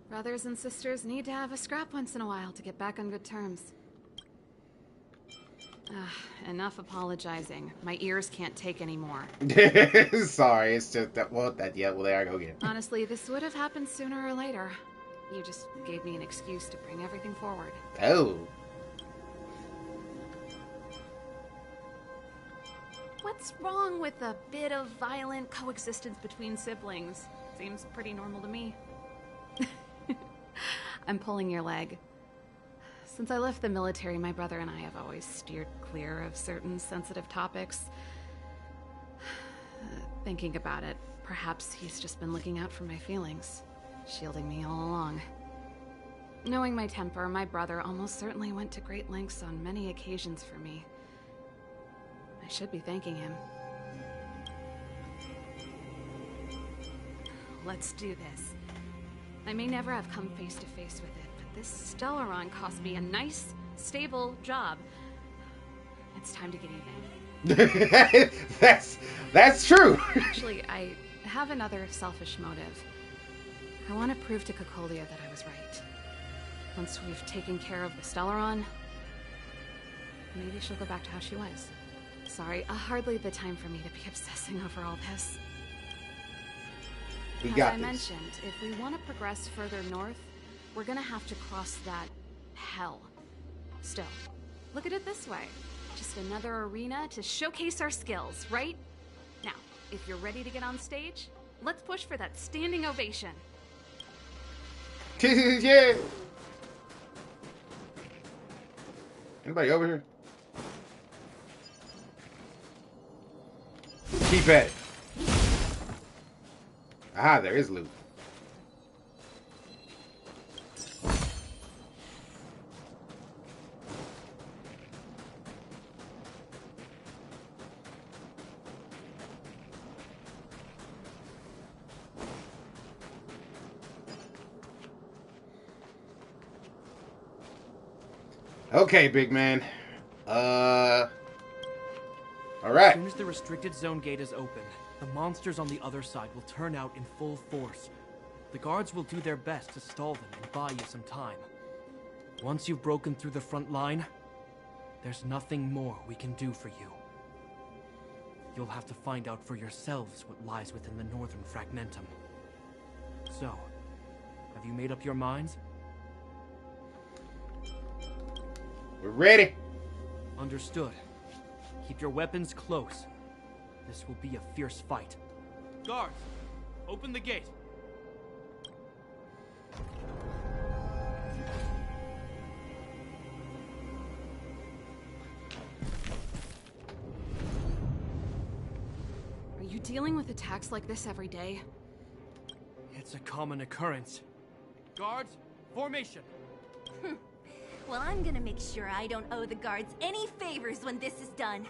Brothers and sisters need to have a scrap once in a while to get back on good terms. Enough apologizing. My ears can't take anymore. Sorry, it's just that. Well, there I go again. Honestly, this would have happened sooner or later. You just gave me an excuse to bring everything forward. Oh. What's wrong with a bit of violent coexistence between siblings? Seems pretty normal to me. I'm pulling your leg. Since I left the military, my brother and I have always steered clear of certain sensitive topics. Thinking about it, perhaps he's just been looking out for my feelings, shielding me all along. Knowing my temper, my brother almost certainly went to great lengths on many occasions for me. I should be thanking him. Let's do this. I may never have come face to face with it, but this Stellaron cost me a nice, stable job. It's time to get even. That's true. Actually, I have another selfish motive. I want to prove to Cocolia that I was right. Once we've taken care of the Stellaron, maybe she'll go back to how she was. Sorry, hardly the time for me to be obsessing over all this. We got As I this. mentioned, if we want to progress further north, we're gonna have to cross that hell. Still, look at it this way. Just another arena to showcase our skills, right? Now, if you're ready to get on stage, let's push for that standing ovation. Yeah. Anybody over here? Keep at it. Ah, there is loot. Okay, big man. All right. As soon as the restricted zone gate is open, the monsters on the other side will turn out in full force. The guards will do their best to stall them and buy you some time. Once you've broken through the front line, there's nothing more we can do for you. You'll have to find out for yourselves what lies within the northern fragmentum. So, have you made up your minds? We're ready. Understood. Keep your weapons close. This will be a fierce fight. Guards, open the gate. Are you dealing with attacks like this every day? It's a common occurrence. Guards, formation. Well, I'm gonna make sure I don't owe the guards any favors when this is done.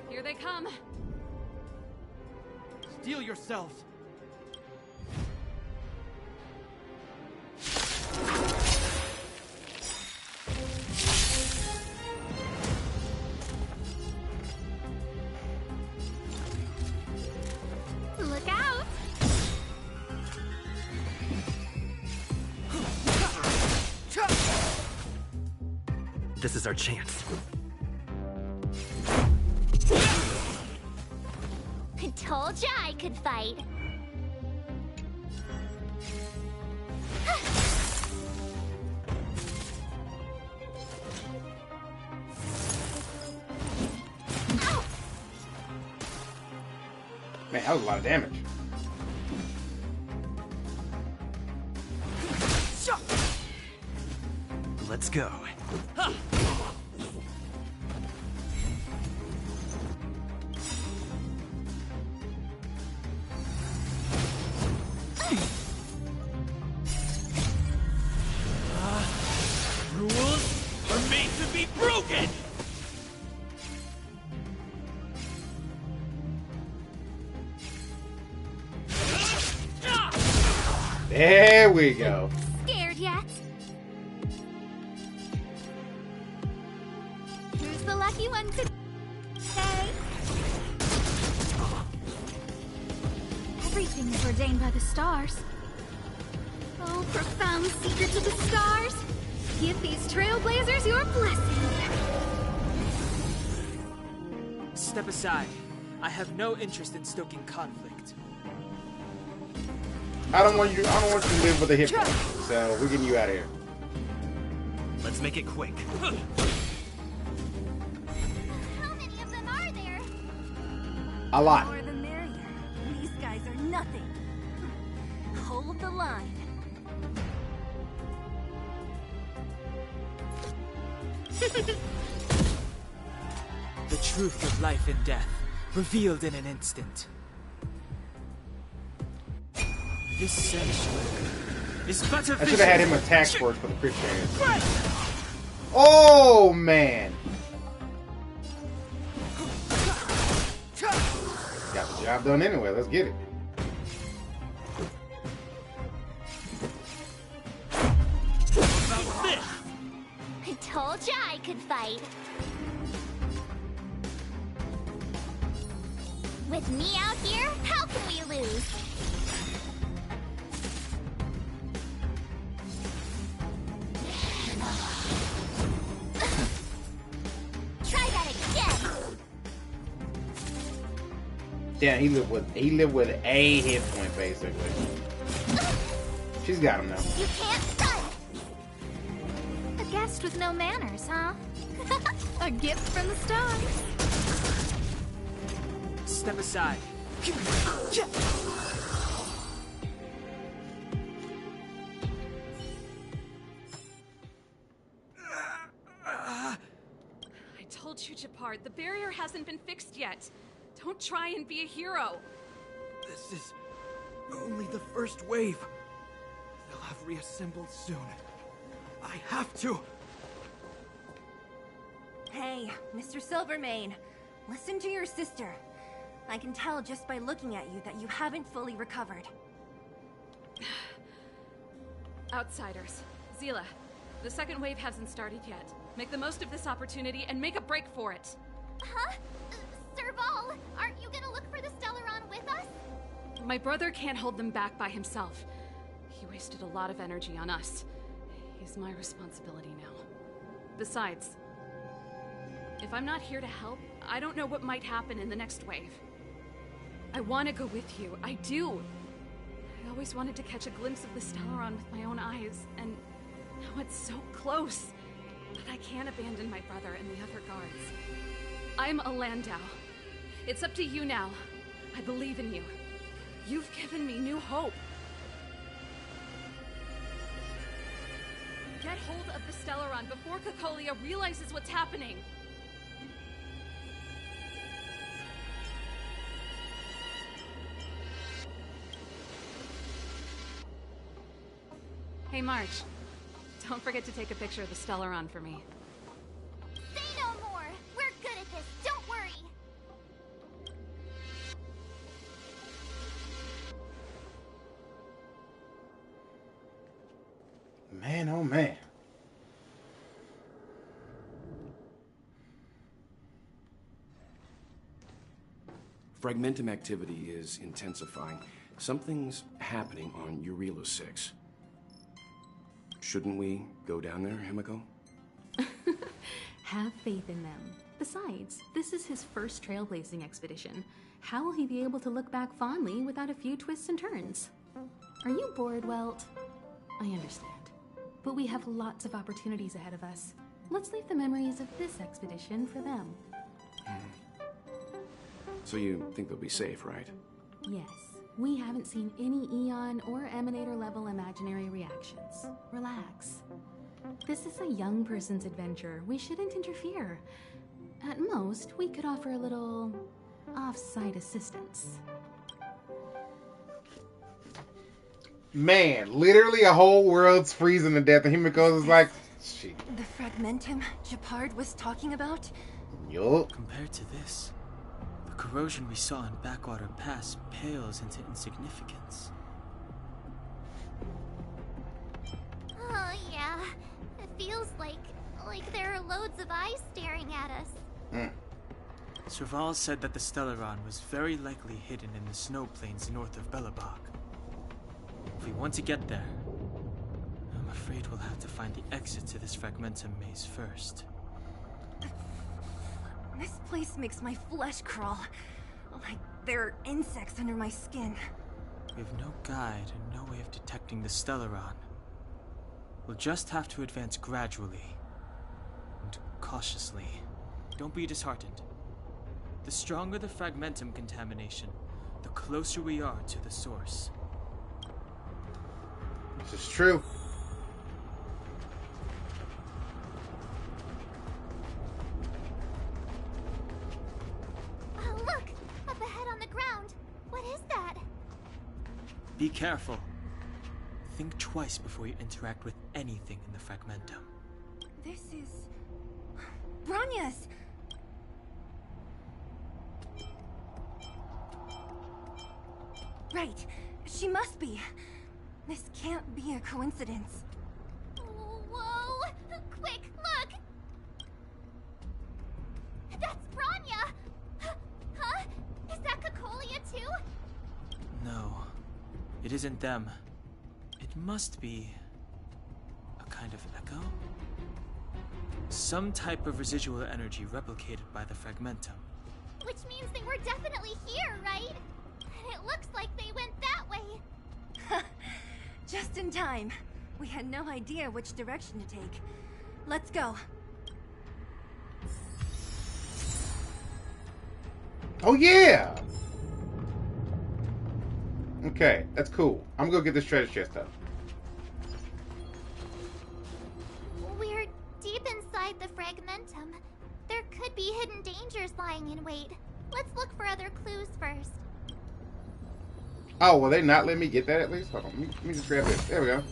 Here they come. Steel yourselves. Look out! This is our chance. Told ya I could fight. Man, that was a lot of damage. Let's go. Rules are made to be broken! There we go. Scared yet? Who's the lucky one today? Everything is ordained by the stars. Oh, profound secrets of the stars. Give these trailblazers your blessing. Step aside. I have no interest in stoking conflict. I don't want you to live with a hit point, so we're getting you out of here. Let's make it quick. How many of them are there? A lot. More the merrier. These guys are nothing. Hold the line. The truth of life and death, revealed in an instant. This sanctuary is but a I should have had him vision. attack first for the quick chance. Oh man! Got the job done anyway. Let's get it. I told ya I could fight. With me out here, how can we lose? Try that again. Yeah, he lived with a hit point basically. She's got him now. You can't run. A guest with no manners, huh? A gift from the stars. Step aside. I told you, Japard, the barrier hasn't been fixed yet. Don't try and be a hero. This is only the first wave. They'll have reassembled soon. I have to. Hey, Mr. Silvermane, listen to your sister. I can tell just by looking at you that you haven't fully recovered. Outsiders. Zila, the second wave hasn't started yet. Make the most of this opportunity and make a break for it. Huh? Serval, aren't you gonna look for the Stellaron with us? My brother can't hold them back by himself. He wasted a lot of energy on us. He's my responsibility now. Besides, if I'm not here to help, I don't know what might happen in the next wave. I want to go with you. I do. I always wanted to catch a glimpse of the Stellaron with my own eyes, and now it's so close. But I can't abandon my brother and the other guards. I'm a Landau. It's up to you now. I believe in you. You've given me new hope. Get hold of the Stellaron before Cocolia realizes what's happening. Hey, March. Don't forget to take a picture of the Stellaron for me. Say no more. We're good at this. Don't worry. Man, oh man. Fragmentum activity is intensifying. Something's happening on Eurilo 6. Shouldn't we go down there, Himiko? Have faith in them. Besides, this is his first trailblazing expedition. How will he be able to look back fondly without a few twists and turns? Are you bored, Welt? I understand. But we have lots of opportunities ahead of us. Let's leave the memories of this expedition for them. So you think they'll be safe, right? Yes. We haven't seen any Eon or Emanator level imaginary reactions. Relax. This is a young person's adventure. We shouldn't interfere. At most, we could offer a little off-site assistance. Man, literally a whole world's freezing to death, and Himiko is like, shit. The fragmentum Japard was talking about? Yup. Compared to this, the corrosion we saw in Backwater Pass pales into insignificance. feels like there are loads of eyes staring at us. Serval said that the Stellaron was very likely hidden in the snow plains north of Belobog. If we want to get there, I'm afraid we'll have to find the exit to this Fragmentum maze first. This place makes my flesh crawl. Like there are insects under my skin. We have no guide and no way of detecting the Stellaron. We'll just have to advance gradually and cautiously. Don't be disheartened. The stronger the Fragmentum contamination, the closer we are to the source. This is true. Oh, look! Up ahead on the ground. What is that? Be careful. Think twice before you interact with anything in the Fragmentum. This is... Bronya's! Right. She must be. This can't be a coincidence. Whoa! Quick, look! That's Bronya! Huh? Is that Cocolia too? No, it isn't them. It must be a kind of echo? Some type of residual energy replicated by the Fragmentum. Which means they were definitely here, right? And it looks like they went that way. Just in time. We had no idea which direction to take. Let's go. Oh yeah! Okay, that's cool. I'm gonna go get this treasure chest though. We're deep inside the Fragmentum. There could be hidden dangers lying in wait. Let's look for other clues first. Oh, will they not let me get that at least? Hold on, let me just grab this. There we go.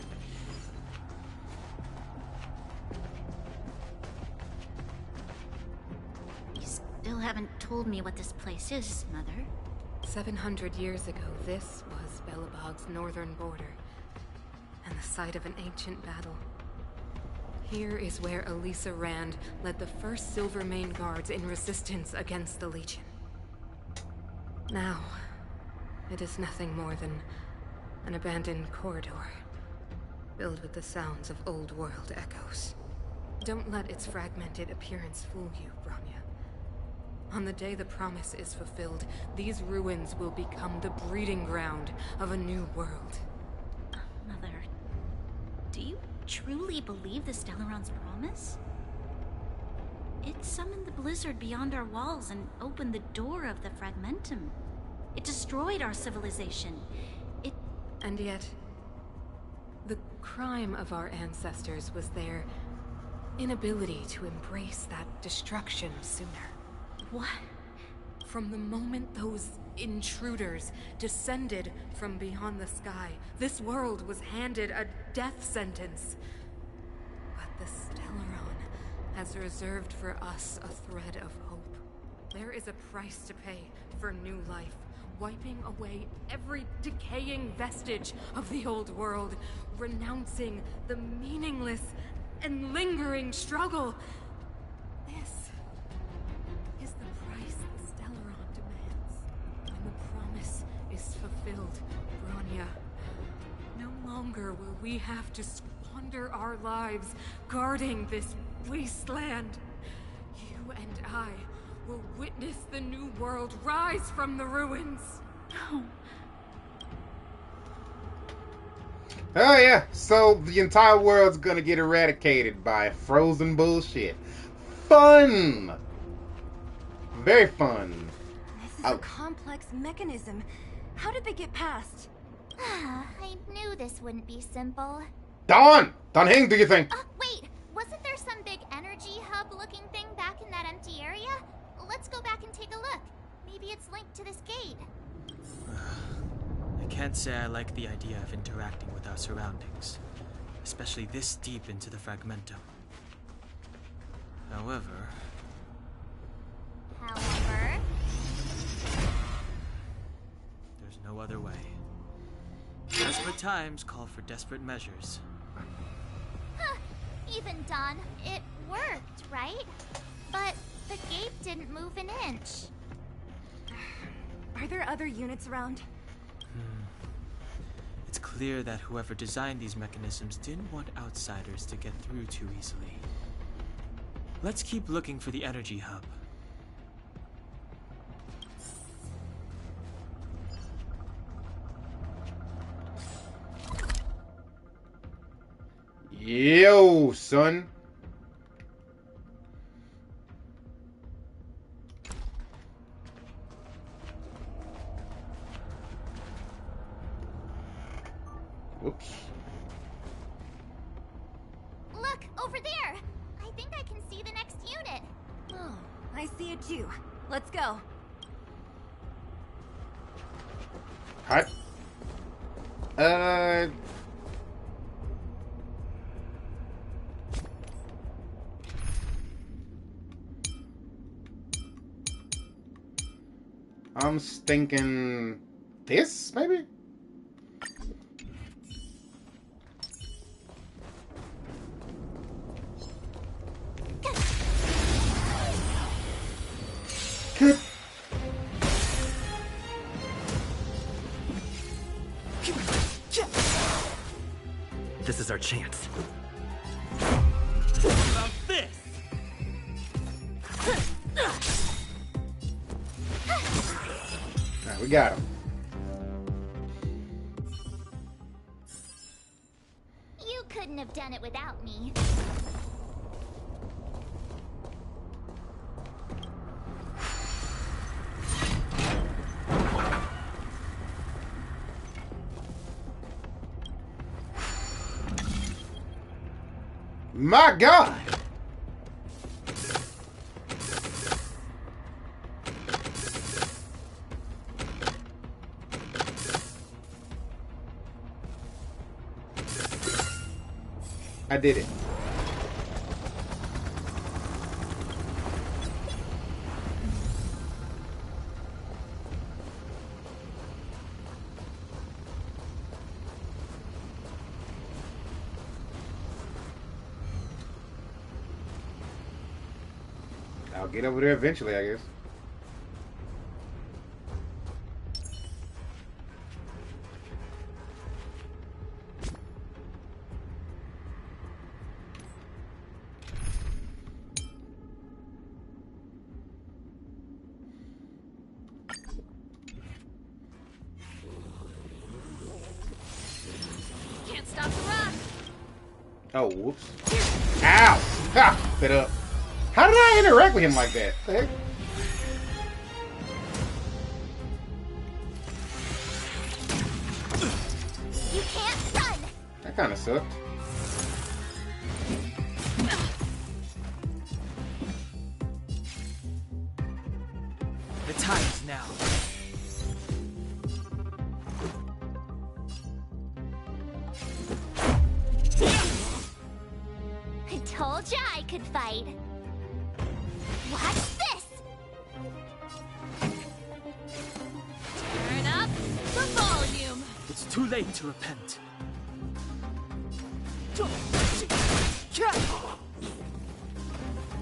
You still haven't told me what this place is, Mother. 700 years ago, this was Belobog's northern border, and the site of an ancient battle. Here is where Elisa Rand led the first Silvermane Guards in resistance against the Legion. Now, it is nothing more than an abandoned corridor, filled with the sounds of old-world echoes. Don't let its fragmented appearance fool you, Bronya. On the day the promise is fulfilled, these ruins will become the breeding ground of a new world. Mother, do you truly believe the Stellaron's promise? It summoned the blizzard beyond our walls and opened the door of the Fragmentum. It destroyed our civilization. And yet, the crime of our ancestors was their inability to embrace that destruction sooner. What? From the moment those intruders descended from beyond the sky, this world was handed a death sentence. But the Stellaron has reserved for us a thread of hope. There is a price to pay for new life, wiping away every decaying vestige of the old world, renouncing the meaningless and lingering struggle. This is the price the Stellaron demands. When the promise is fulfilled, Bronya, no longer will we have to squander our lives guarding this wasteland. You and I will witness the new world rise from the ruins. No. Oh yeah, so the entire world's gonna get eradicated by frozen bullshit. Fun! Very fun. This is a complex mechanism. How did they get past? I knew this wouldn't be simple. Dawn! Dawn Hing, do you think? Wait, wasn't there some big energy hub-looking thing back in that empty area? Let's go back and take a look. Maybe it's linked to this gate. I can't say I like the idea of interacting with our surroundings, especially this deep into the Fragmentum. However, there's no other way. Desperate times call for desperate measures. Huh. even done. It worked, right? But the gate didn't move an inch. Are there other units around? It's clear that whoever designed these mechanisms didn't want outsiders to get through too easily. Let's keep looking for the energy hub. Yo, son. Whoops. Look, over there! I think I can see the next unit. Oh, I see it too. Let's go. Hot. I'm thinking this, maybe? Good. This is our chance. About this! Alright, we got him. You couldn't have done it without me. My God! I did it. I'll get over there eventually, I guess. Can't stop the rock. Oh, whoops. Ow! Ha! Spit up. How did I interact with him like that? The heck? You can't run. That kind of sucked. The time is now. I told ya I could fight. Watch this. Turn up the volume. It's too late to repent.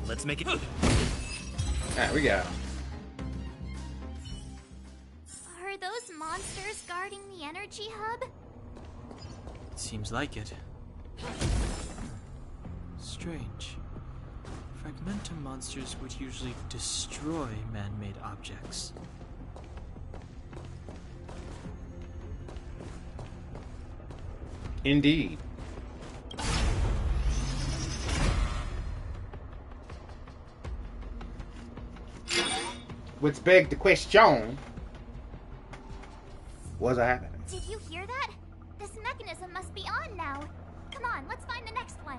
Let's make it. Alright, we got him. Are those monsters guarding the energy hub? It seems like it. Strange. Fragmentum monsters would usually destroy man-made objects. Indeed. Which begs the question, what's happening? Did you hear that? This mechanism must be on now. Come on, let's find the next one.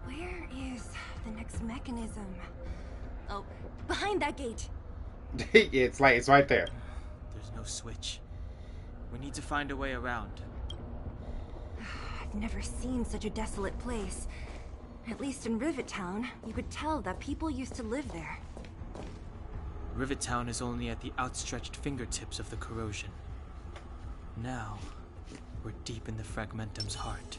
Where is the next mechanism? Oh, behind that gate. It's right there. There's no switch. We need to find a way around. I've never seen such a desolate place. At least in Rivet Town, you could tell that people used to live there. Rivet Town is only at the outstretched fingertips of the corrosion. Now, we're deep in the Fragmentum's heart.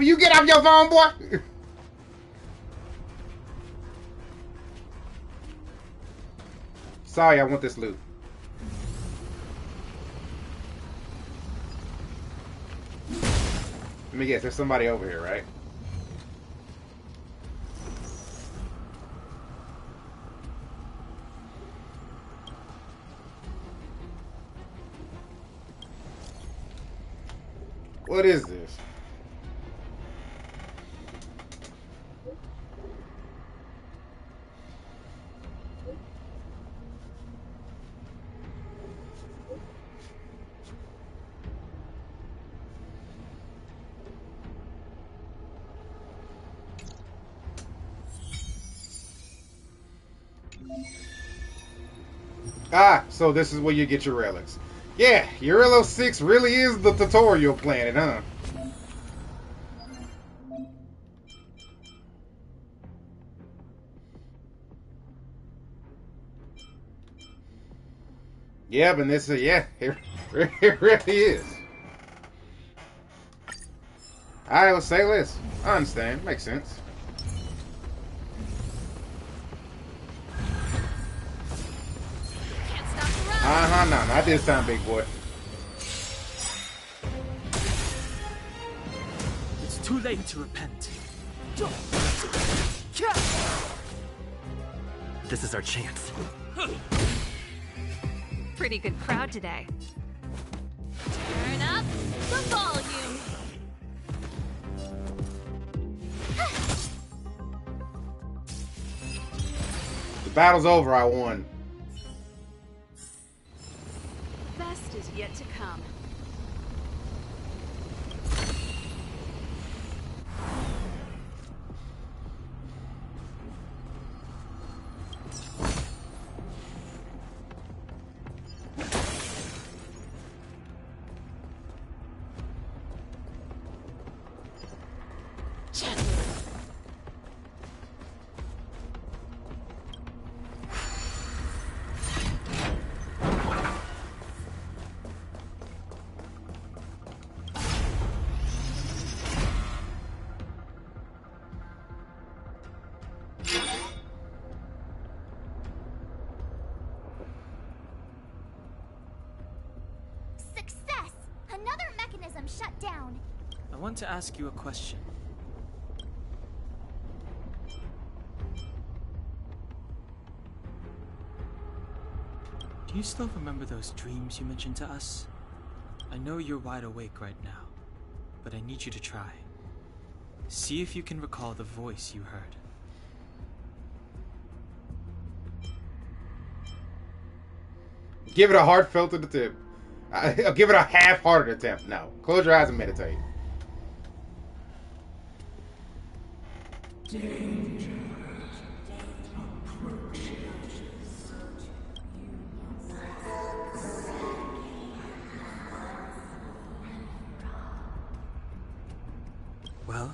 Will you get off your phone, boy? Sorry, I want this loot. Let me guess, there's somebody over here, right? What is this? Ah, so this is where you get your relics. Yeah, Euro 6 really is the tutorial planet, huh? Yeah, but this is, yeah, it really is. Alright, let's say this. I understand. Makes sense. No, not this time, big boy. It's too late to repent. This is our chance. Pretty good crowd today. Turn up the volume. The battle's over, I won. Best is yet to come. Success! Another mechanism shut down. I want to ask you a question. Do you still remember those dreams you mentioned to us? I know you're wide awake right now, but I need you to try. See if you can recall the voice you heard. Give it a heartfelt attempt. I'll give it a half-hearted attempt. No. Close your eyes and meditate. Well?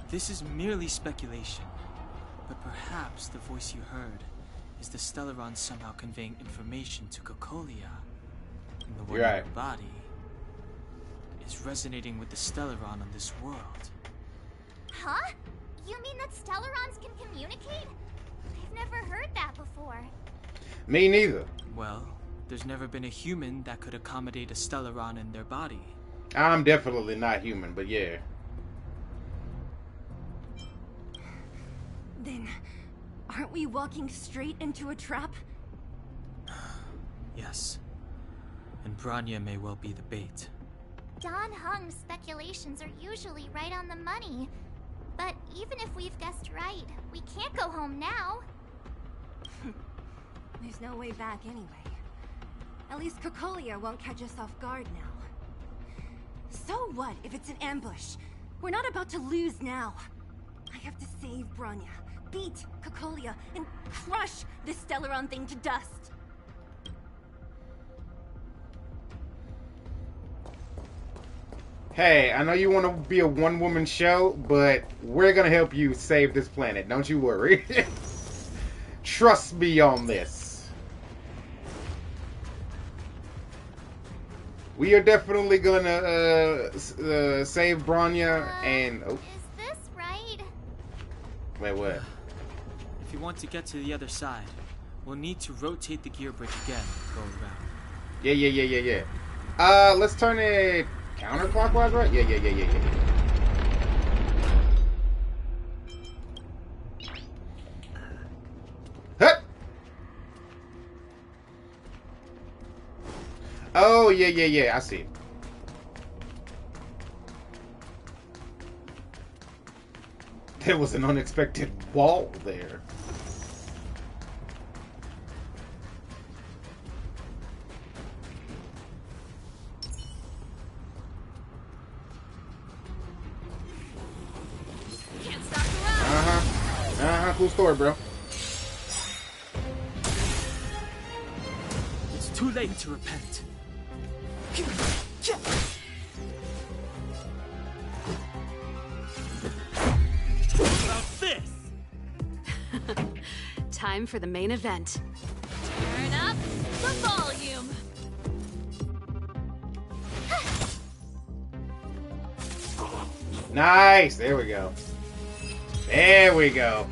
This is merely speculation, but perhaps the voice you heard is the Stellaron somehow conveying information to Cocolia, and the one in your body is resonating with the Stellaron on this world. Huh? You mean that Stellarons can communicate? I've never heard that before. Me neither. Well, there's never been a human that could accommodate a Stellaron in their body. I'm definitely not human, but yeah. Then, aren't we walking straight into a trap? Yes. And Branya may well be the bait. Don Hung's speculations are usually right on the money. But even if we've guessed right, we can't go home now. There's no way back anyway. At least Cocolia won't catch us off guard now. So what if it's an ambush? We're not about to lose now. I have to save Branya, beat Cocolia, and crush this Stellaron thing to dust. Hey, I know you want to be a one-woman show, but we're gonna help you save this planet. Don't you worry. Trust me on this. We are definitely gonna save Bronya and... Oh. Is this right? Wait, what? If you want to get to the other side, we'll need to rotate the gear bridge again and go around. Yeah. Let's turn it counterclockwise, right? Yeah. Huh! Oh, yeah, I see. There was an unexpected wall there. Can't stop around. Cool story, bro. It's too late to repent. About this! Time for the main event. Turn up the volume. Nice! There we go. There we go.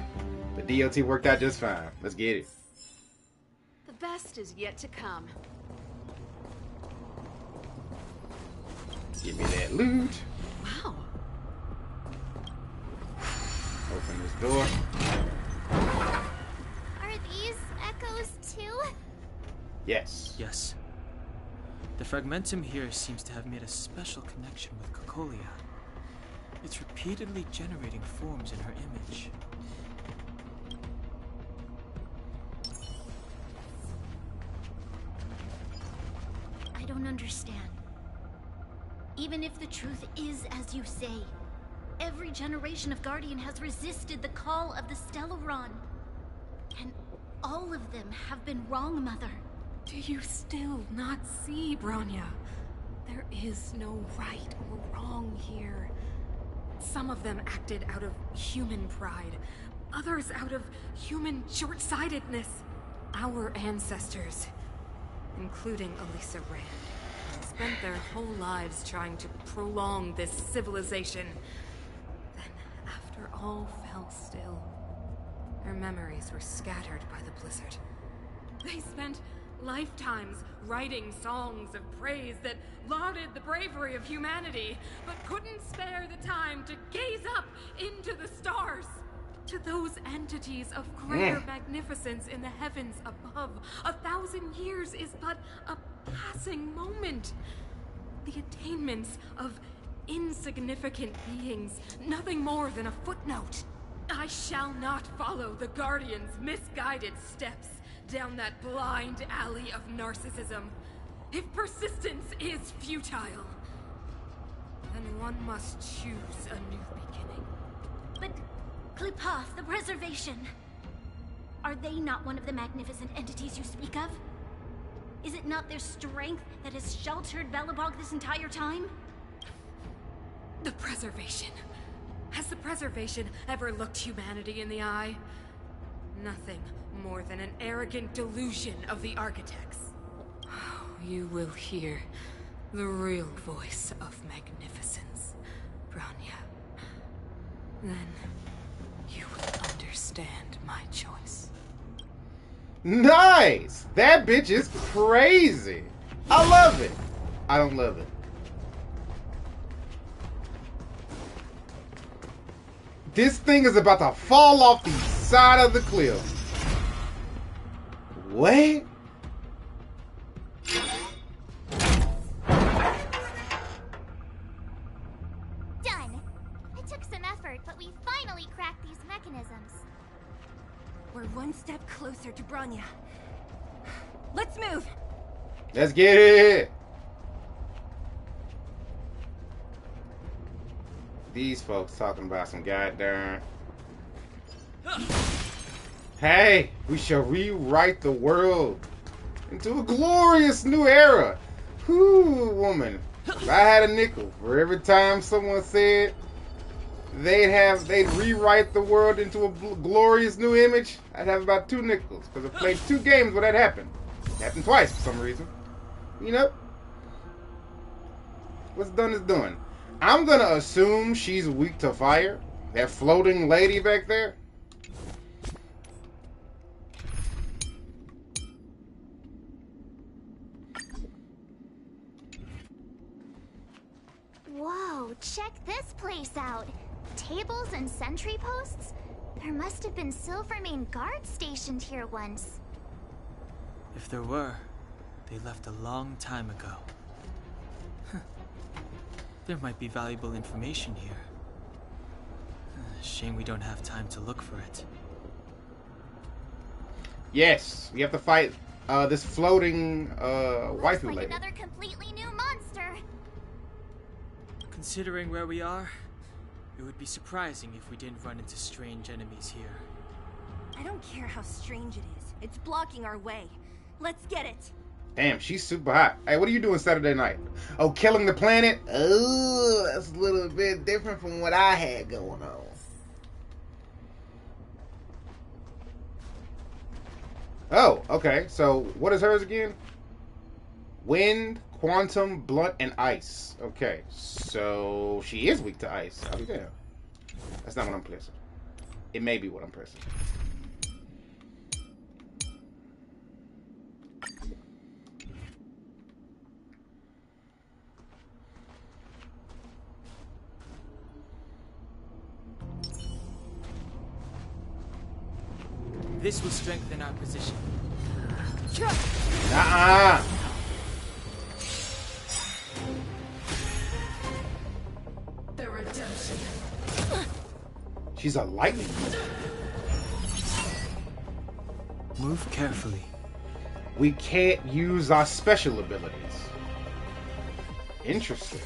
The DOT worked out just fine. Let's get it. The best is yet to come. Give me that loot. Wow. Open this door. Are these echoes too? Yes. Yes. The fragmentum here seems to have made a special connection with Cocolia. It's repeatedly generating forms in her image. I don't understand. Even if the truth is as you say, every generation of Guardian has resisted the call of the Stellaron. And all of them have been wrong, Mother. Do you still not see, Bronya? There is no right or wrong here. Some of them acted out of human pride, others out of human short-sightedness. Our ancestors, including Elisa Rand, spent their whole lives trying to prolong this civilization. Then, after all fell still, their memories were scattered by the blizzard. They spent lifetimes writing songs of praise that lauded the bravery of humanity, but couldn't spare the time to gaze up into the stars. To those entities of greater magnificence in the heavens above, 1,000 years is but a passing moment. The attainments of insignificant beings, nothing more than a footnote. I shall not follow the Guardian's misguided steps down that blind alley of narcissism. If persistence is futile, then one must choose a new beginning. But Klipoth, the Preservation, are they not one of the magnificent entities you speak of? Is it not their strength that has sheltered Belobog this entire time? The Preservation. Has the Preservation ever looked humanity in the eye? Nothing more than an arrogant delusion of the Architects. You will hear the real voice of magnificence, Bronya. Then you will understand my choice. Nice! That bitch is crazy. I love it. I don't love it. This thing is about to fall off the side of the cliff. What? Done. It took some effort, but we finally cracked these mechanisms. We're one step closer to Bronya. Let's move! Let's get it! These folks talking about some goddamn... Hey, we shall rewrite the world into a glorious new era. Whoo, woman. If I had a nickel for every time someone said they'd rewrite the world into a glorious new image, I'd have about 2 nickels, because I played 2 games where that happened. It happened twice for some reason. You know? What's done is done. I'm gonna assume she's weak to fire. That floating lady back there. Whoa, check this place out. Tables and sentry posts? There must have been Silvermane guards stationed here once. If there were, they left a long time ago. There might be valuable information here. Shame we don't have time to look for it. Yes, we have to fight this floating waifu Looks like lady. another completely new monster. Considering where we are, it would be surprising if we didn't run into strange enemies here. I don't care how strange it is. It's blocking our way. Let's get it. Damn, she's super hot. Hey, what are you doing Saturday night? Oh, killing the planet? Oh, that's a little bit different from what I had going on. Oh, okay. So, what is hers again? Wind, quantum, blunt, and ice. Okay, so she is weak to ice. Oh, yeah. That's not what I'm pressing. It may be what I'm pressing. This will strengthen our position. Uh-uh. The redemption. She's a lightning. Move carefully. We can't use our special abilities. Interesting.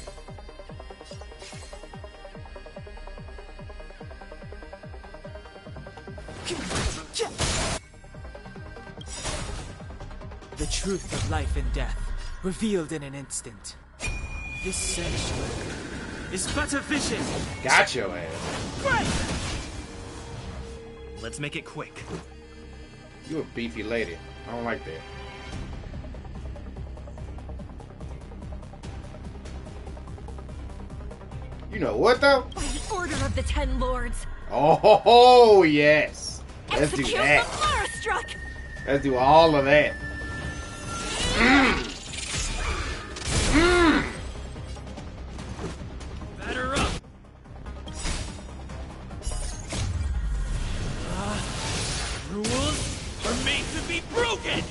The truth of life and death, revealed in an instant. This sanctuary is but a vision. Got your ass. Let's make it quick. You a beefy lady. I don't like that. You know what though? By the order of the 10 lords. Oh yes. Let's do Execute that. the Marastruck. Let's do all of that. Batter up. Rules are made to be broken.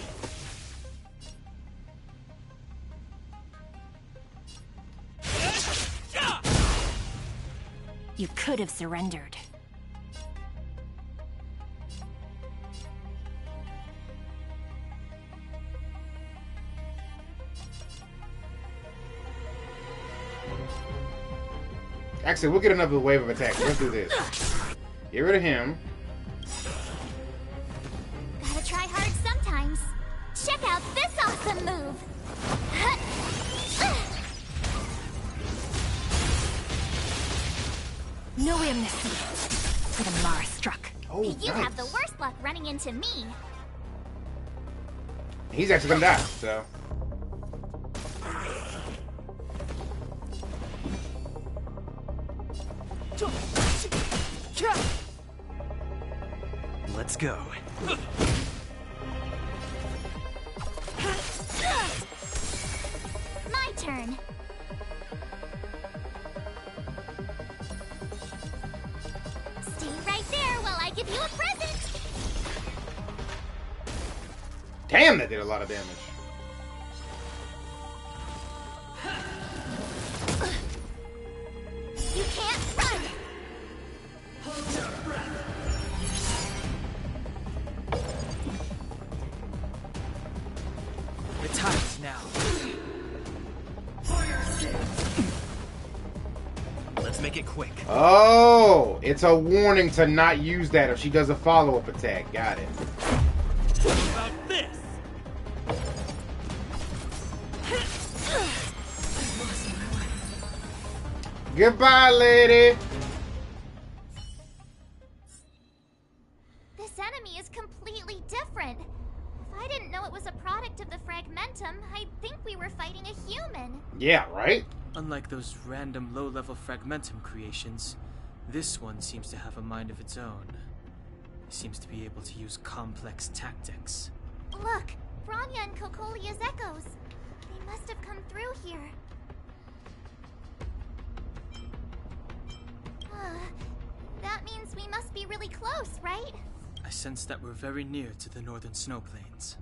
You could have surrendered. Actually, we'll get another wave of attacks. Let's do this. Get rid of him. Gotta try hard sometimes. Check out this awesome move. No amnesty for the Marastruck. Oh, You nice. have the worst luck running into me. He's actually gonna die, so. Let's go. My turn. Stay right there while I give you a present. Damn, that did a lot of damage. You can't run. Hold your breath. The time is now. For your sake. Let's make it quick. Oh, it's a warning to not use that if she does a follow-up attack. Got it. What about this? I must Goodbye, lady. This enemy is completely different. If I didn't know it was a product of the Fragmentum, I'd think we were fighting a human. Yeah, right? Unlike those random low-level Fragmentum creations, this one seems to have a mind of its own. It seems to be able to use complex tactics. Look, Bronya and Kokolia's echoes. They must have come through here. That means we must be really close, right? I sense that we're very near to the northern snow plains.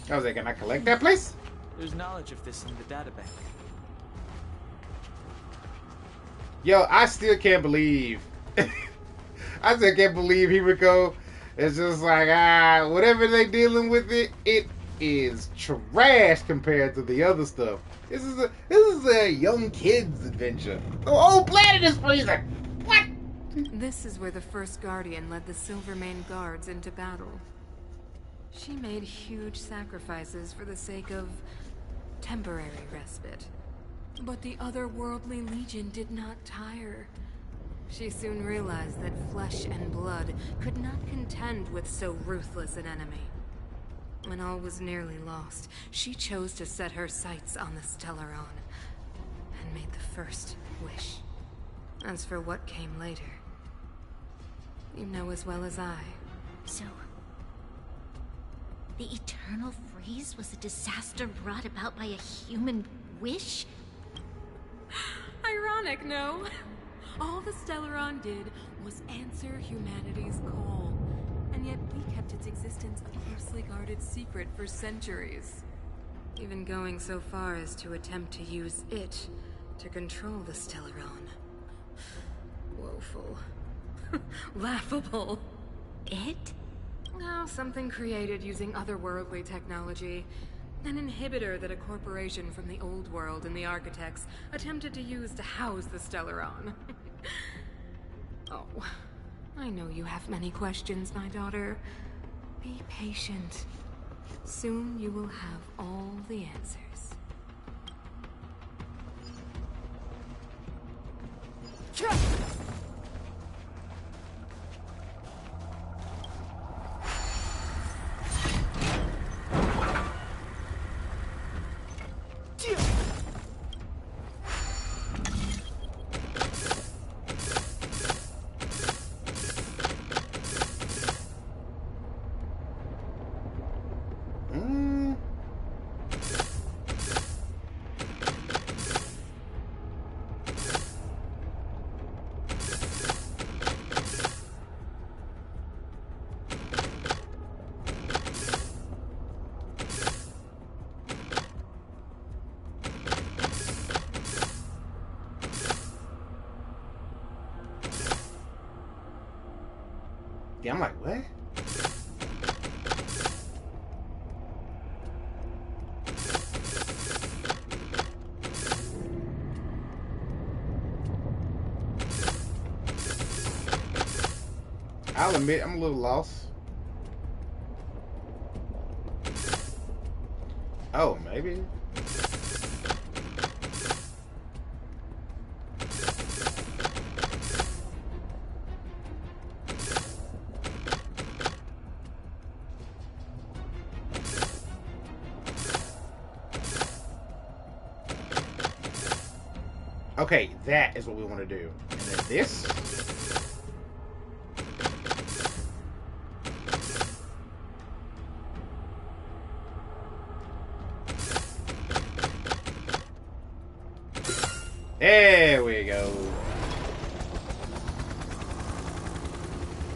I was like, can I collect that place? There's knowledge of this in the databank. Yo, I still can't believe. I still can't believe Himiko is just like, whatever they dealing with it is trash compared to the other stuff. This is a young kid's adventure. The whole planet is freezing. What? This is where the first Guardian led the Silvermane Guards into battle. She made huge sacrifices for the sake of temporary respite. But the otherworldly Legion did not tire. She soon realized that flesh and blood could not contend with so ruthless an enemy. When all was nearly lost, she chose to set her sights on the Stellaron and made the first wish. As for what came later, you know as well as I. So, the eternal freeze was a disaster brought about by a human wish? Ironic, no? All the Stellaron did was answer humanity's call, and yet we kept its existence a closely guarded secret for centuries. Even going so far as to attempt to use it to control the Stellaron. Woeful. Laughable. It? No, something created using otherworldly technology. An inhibitor that a corporation from the old world and the Architects attempted to use to house the Stellaron. Oh, I know you have many questions, my daughter. Be patient. Soon you will have all the answers. Yeah, I'm like, what? I'll admit, I'm a little lost. Oh, maybe. Okay, that is what we want to do. And then this. There we go.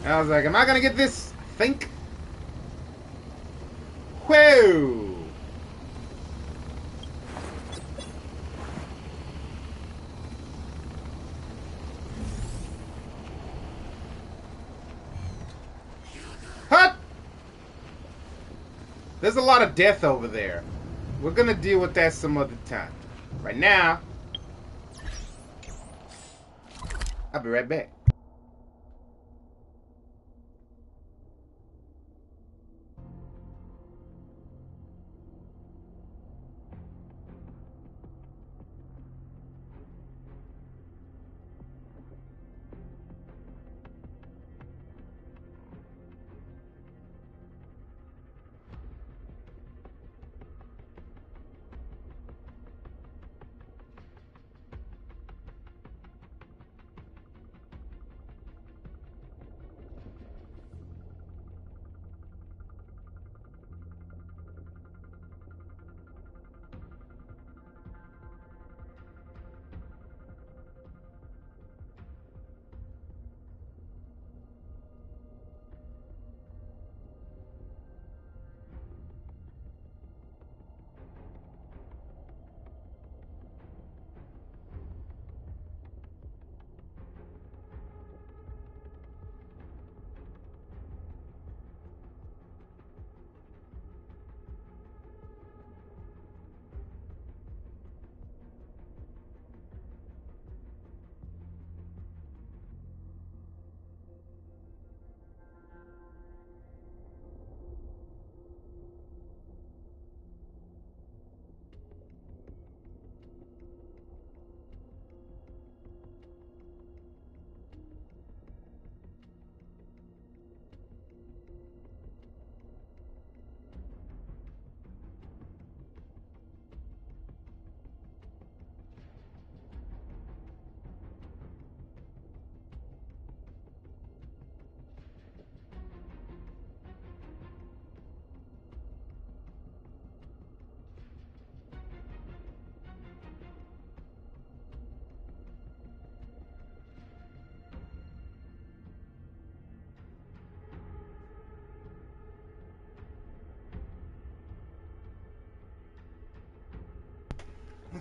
I was like, am I gonna get this? Think. Whoa. There's a lot of death over there. We're gonna deal with that some other time. Right now, I'll be right back.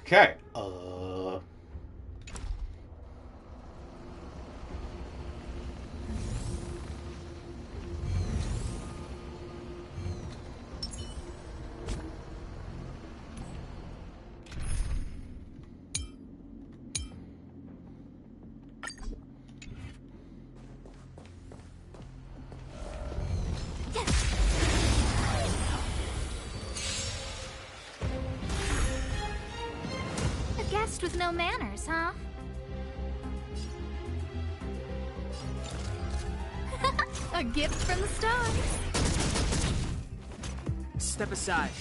Okay. A guest with no manners, huh? A gift from the stars. Step aside.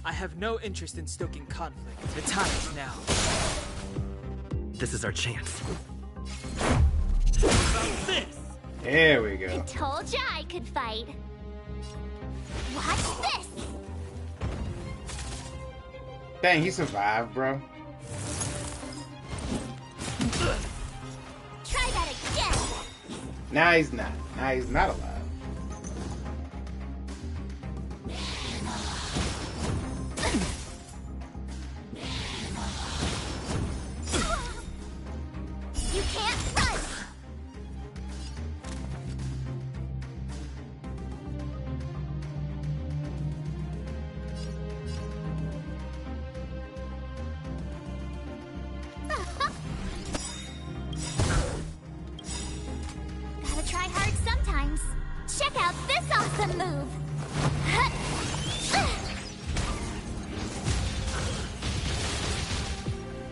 I have no interest in stoking conflict. The time is now. This is our chance. There we go. I told ya I could fight. Watch this. Dang, he survived, bro. Try that again. Now he's not. Now he's not alive. You can't run. Gotta try hard sometimes. Check out this awesome move.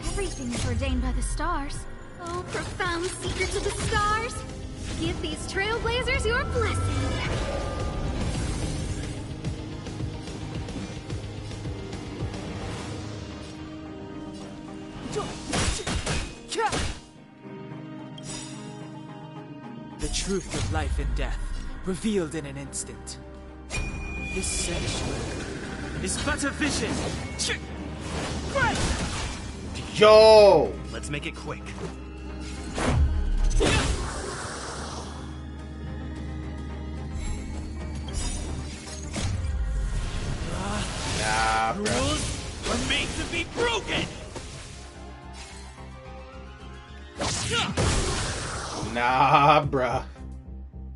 Everything's ordained by the stars. Oh, profound secret to the stars. Give these trailblazers your blessing. The truth of life and death, revealed in an instant. This sanctuary is but a vision. Yo! Let's make it quick. Nah, bro. Rules are made to be broken! Nah, bruh.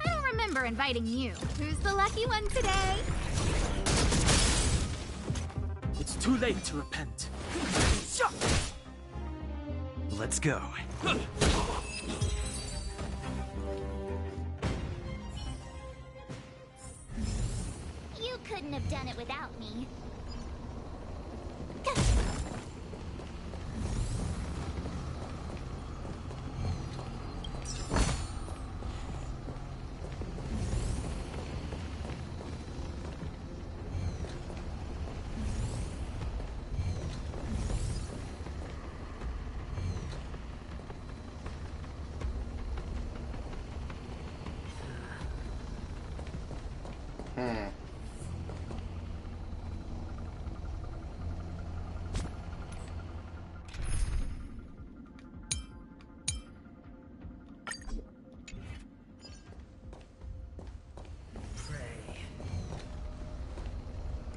I don't remember inviting you. Who's the lucky one today? too late to repent. Let's go. You couldn't have done it without me.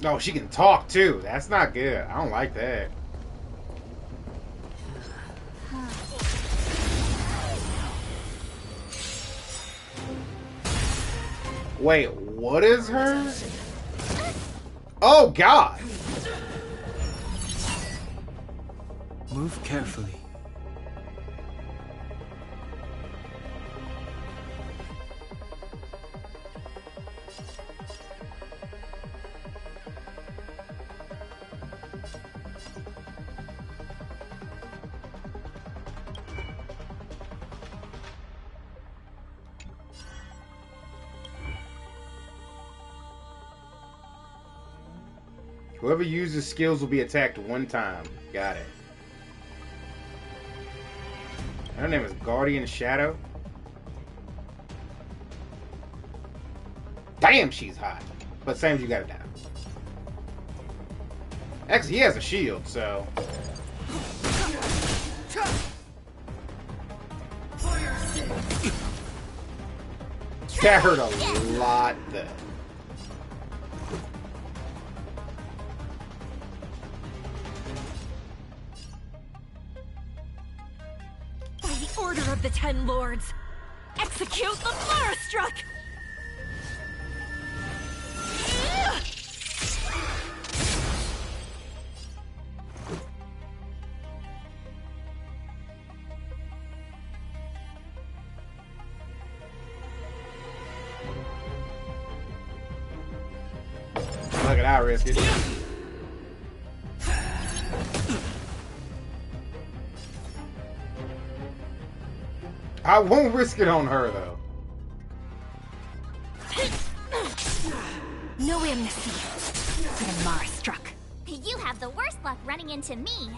Oh, she can talk too. That's not good. I don't like that. Wait, what is her? Oh, God. Move carefully. Whoever uses skills will be attacked one time. Got it. Her name is Guardian Shadow. Damn, she's hot. But same as you got it down. Actually, he has a shield, so... That hurt a lot, though. Order of the Ten Lords! Execute the Marastruck! Look at I risk it. I won't risk it on her, though. No amnesty for the Marastruck. You have the worst luck running into me.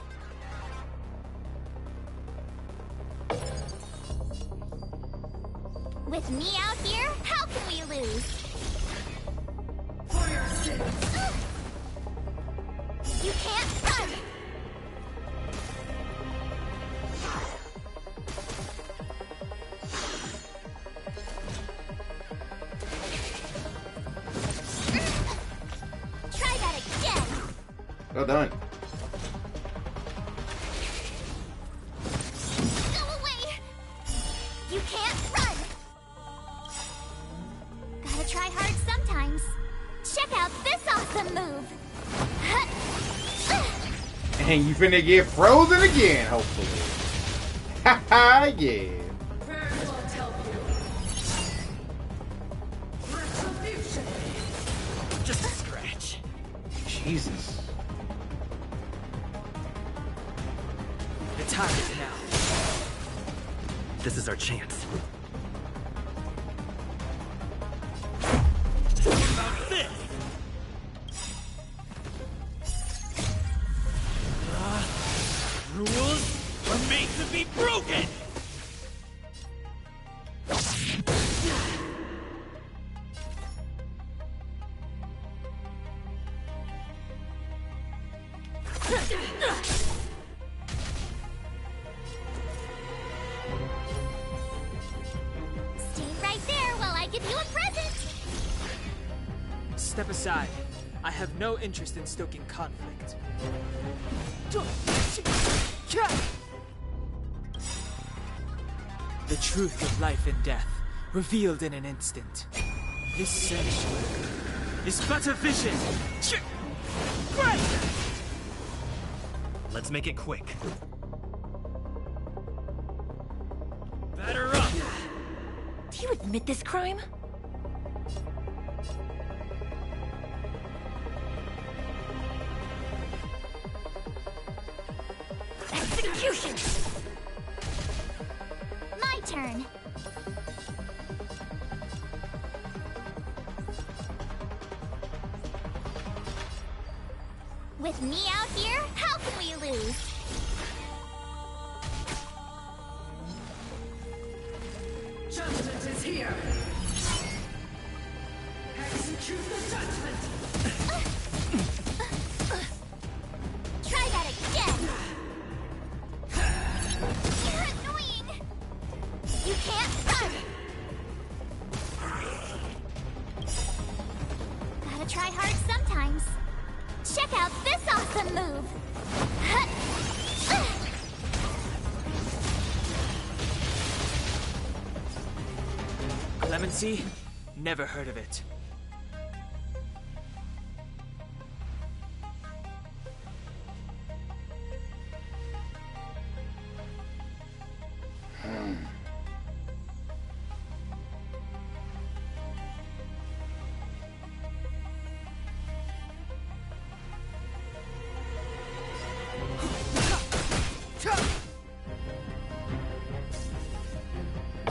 With me out here, how can we lose? You can't run! Try that again! Well done. Go away! You can't run! Gotta try hard sometimes. Check out this awesome move! And you finna get frozen again, hopefully. Haha, yeah. Just a scratch. Jesus. The time is now. This is our chance. What about this? Rules are made to be broken! Stay right there while I give you a present! Step aside. I have no interest in stoking conflict. The truth of life and death, revealed in an instant. This sanctuary is but a vision. Let's make it quick. Batter up! Do you admit this crime? Execution! My turn. With me out here, how can we lose? Judgment is here! Execute the judgment! Try that again! You're annoying! You can't run! Gotta try hard sometimes. Check out this awesome move! Clemency? Never heard of it.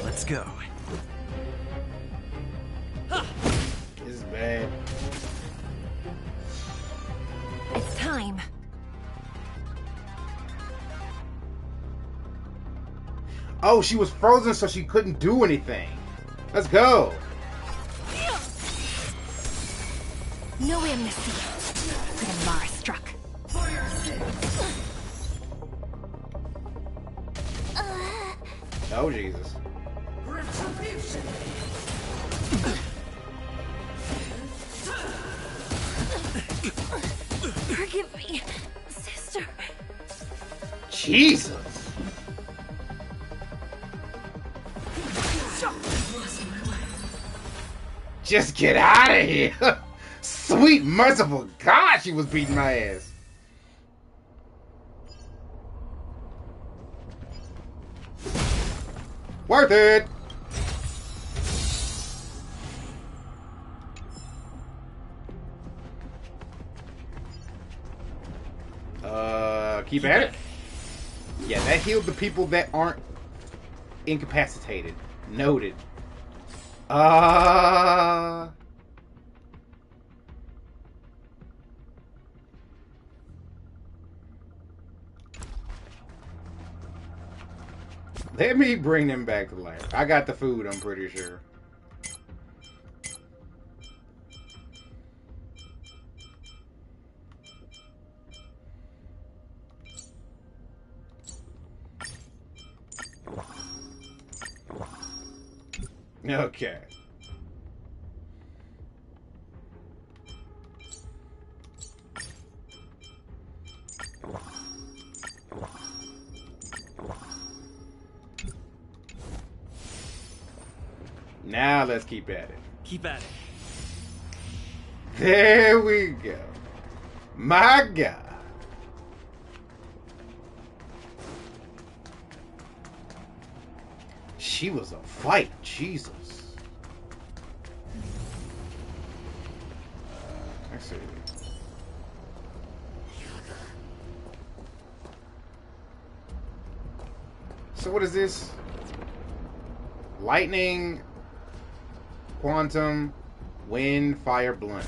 Let's go. This is bad. It's time. Oh, she was frozen so she couldn't do anything. Let's go. No amnesty. For the Mara struck. Oh, Jesus. Retribution! Forgive me, sister. Jesus. Just get out of here. Sweet, merciful God, she was beating my ass. Worth it. Keep at it. Yeah, that healed the people that aren't incapacitated. Noted. Let me bring them back to life. I got the food, I'm pretty sure. Okay. Now let's keep at it. Keep at it. There we go. My God. She was a fight. Jesus. Let's see. So what is this? Lightning, quantum, wind, fire, blunt.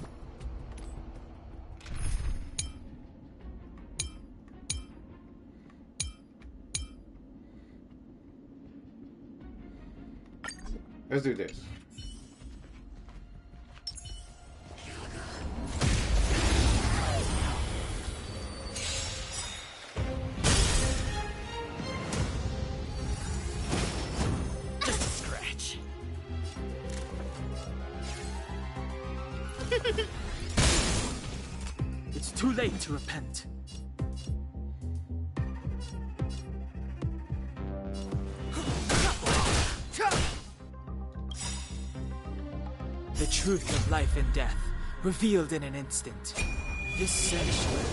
Let's do this. Just a scratch. It's too late to repent. The truth of life and death, revealed in an instant. This sanctuary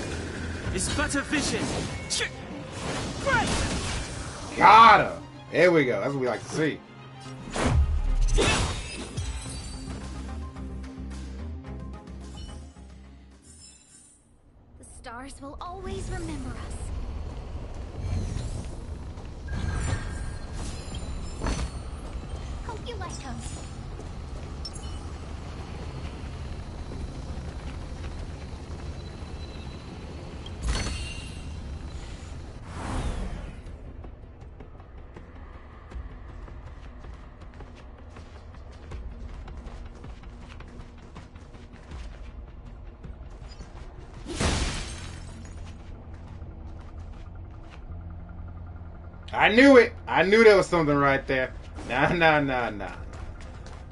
is but a vision. Got her. There we go. That's what we like to see. The stars will always remember us. Hope you like them. I knew it. I knew there was something right there. Nah.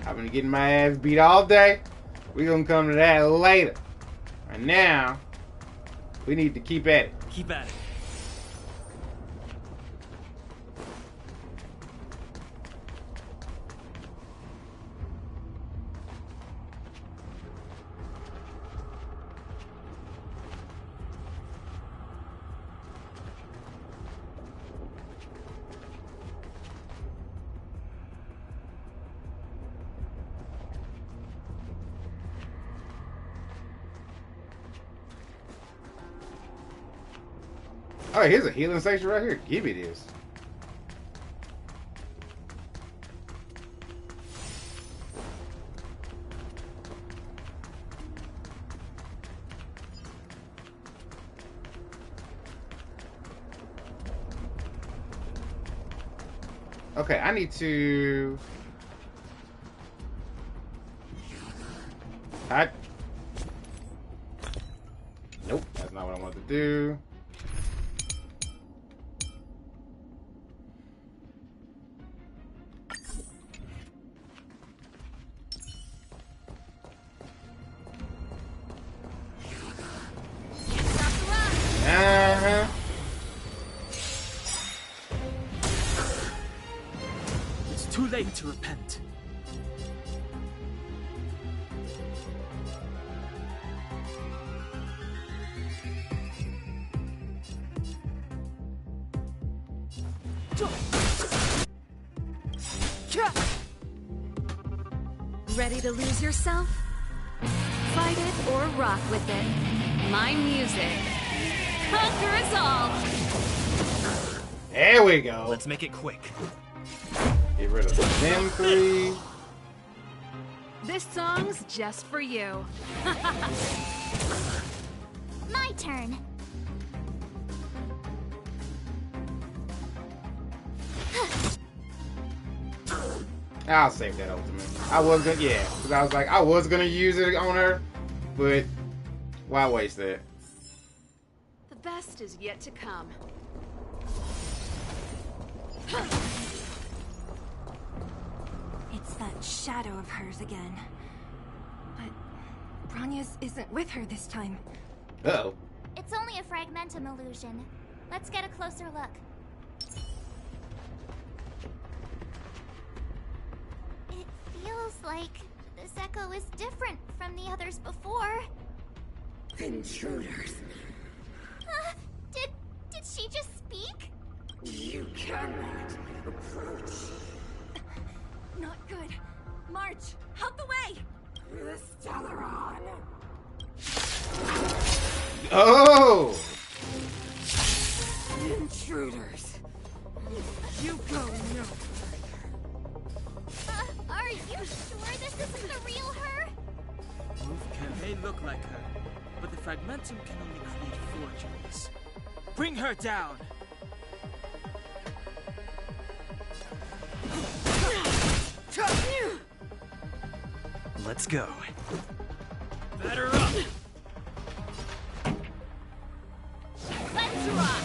I've been getting my ass beat all day. We're gonna come to that later. And now, we need to keep at it. Keep at it. Oh, here's a healing station right here. Give me this. Okay, I need to... Nope, that's not what I wanted to do. It's too late to repent. Ready to lose yourself? Fight it or rock with it. My music. Conquer us all! There we go. Let's make it quick. Get rid of them three. This song's just for you. My turn. I'll save that ultimate. I was gonna, yeah, because I was like, I was gonna use it on her, but why waste that? The best is yet to come. It's that shadow of hers again. But Branya's isn't with her this time. Uh-oh. It's only a fragmentum illusion. Let's get a closer look. It feels like this echo is different from the others before. Intruders. Did she just speak? You cannot approach Not good. March, out the way! the Stellaron. Oh! Intruders. You go no. Are you sure this isn't the real her? Wolfkin may look like her, but the fragmentum can only create forgeries. Bring her down! Let's go. Batter up! Let's rock!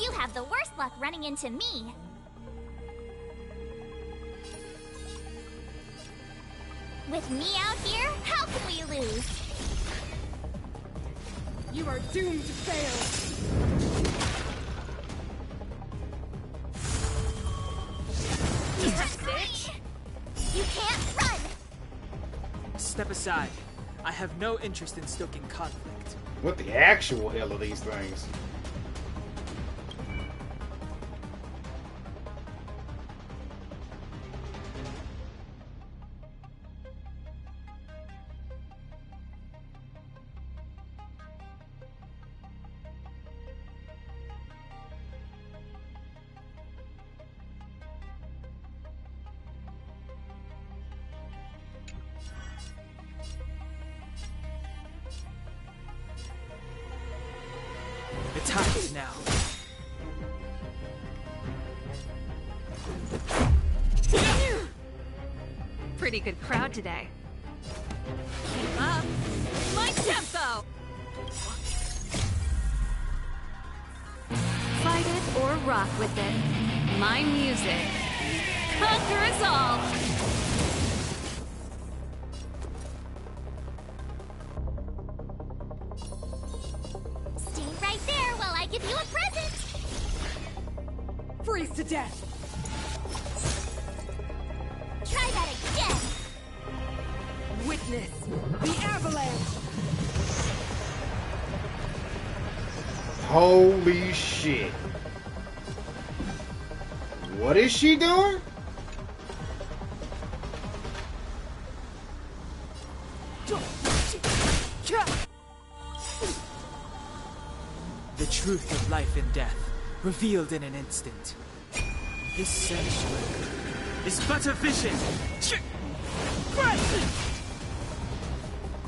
You have the worst luck running into me. With me out here, how can we lose? You are doomed to fail. You can't run! Step aside. I have no interest in stoking conflict. What the actual hell are these things? It's hot now. Pretty good crowd today. Keep up. My tempo! Fight it or rock with it. My music. Conquer us all! Stay right there while I give you a present! Freeze to death! Try that again! Witness the avalanche! Holy shit. What is she doing? The truth of life and death, revealed in an instant. This sanctuary is but a vision.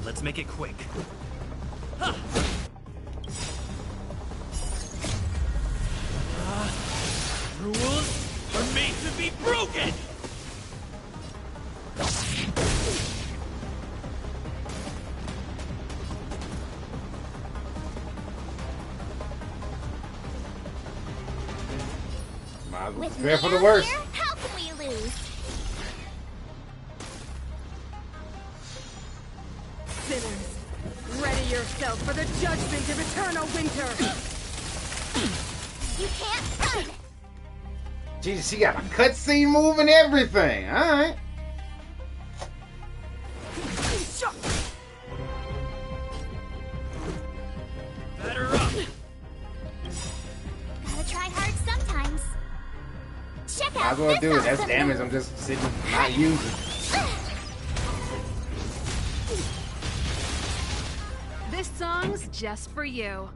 Let's make it quick. Rules are made to be broken! Might as well With prepare me for the out worst. here, how can we lose? Sinners, ready yourself for the judgment of eternal winter! You can't run! Jesus, she got a cutscene move and everything. Alright. Batter up! Gotta try hard sometimes. Check Might out as well this do it. That's awesome damage move. I'm just sitting not using. This song's just for you.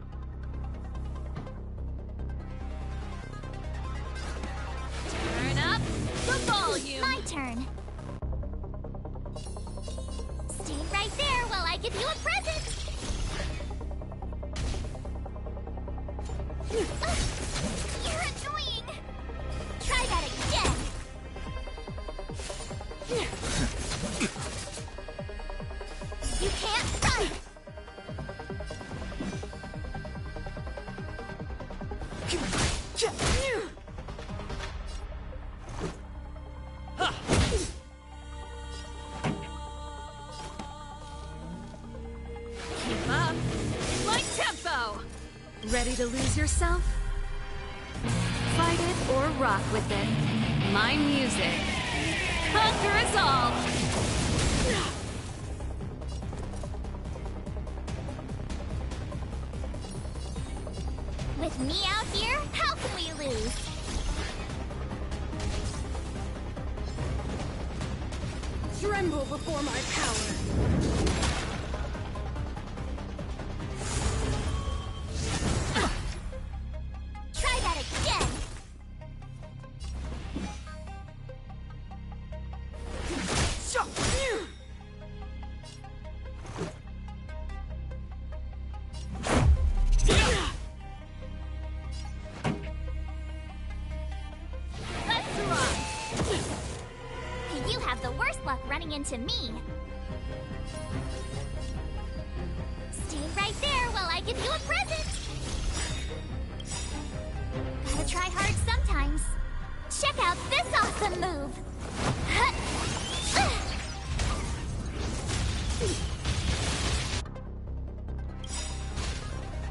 Turn up the volume. My turn. Stay right there while I give you a present. You're annoying. Try that again. You can't run. Keep up. My tempo. Ready to lose yourself? Fight it or rock with it. My music. Conquer us all. With me out here, how can we lose? Tremble before my power! Try that again. Let's rock. You have the worst luck running into me. Stay right there while I give you a present. Gotta try hard sometimes. Check out this awesome move.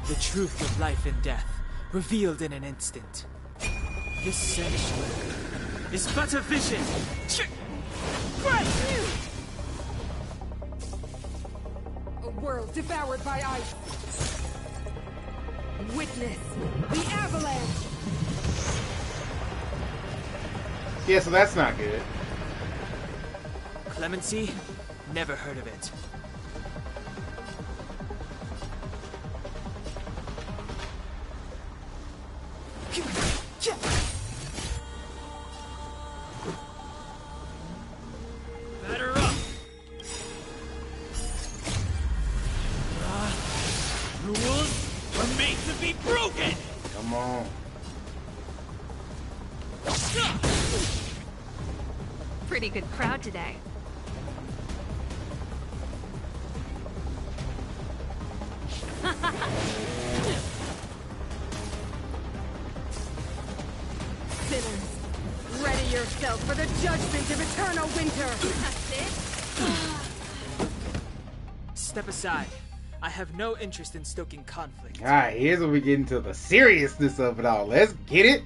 The truth of life and death, revealed in an instant. This sanctuary is but a vision. A world devoured by ice! Witness the avalanche. Yeah, so that's not good. Clemency? Never heard of it. Batter up! Rules are made to be broken! Come on. Pretty good crowd today. Sinners, ready yourself for the judgment of eternal winter. That's it? Step aside. I have no interest in stoking conflict. Alright, here's where we get into the seriousness of it all. Let's get it.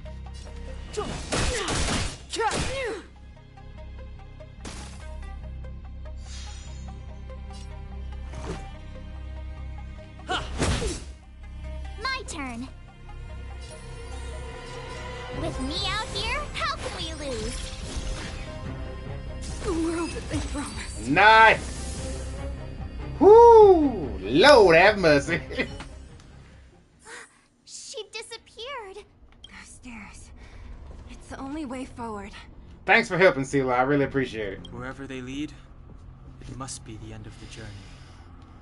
My turn. With me out here, how can we lose? The world that they promised. Nice. Whoo! Lord have mercy. She disappeared. Those stairs. It's the only way forward. Thanks for helping, Sela. I really appreciate it. Wherever they lead, it must be the end of the journey.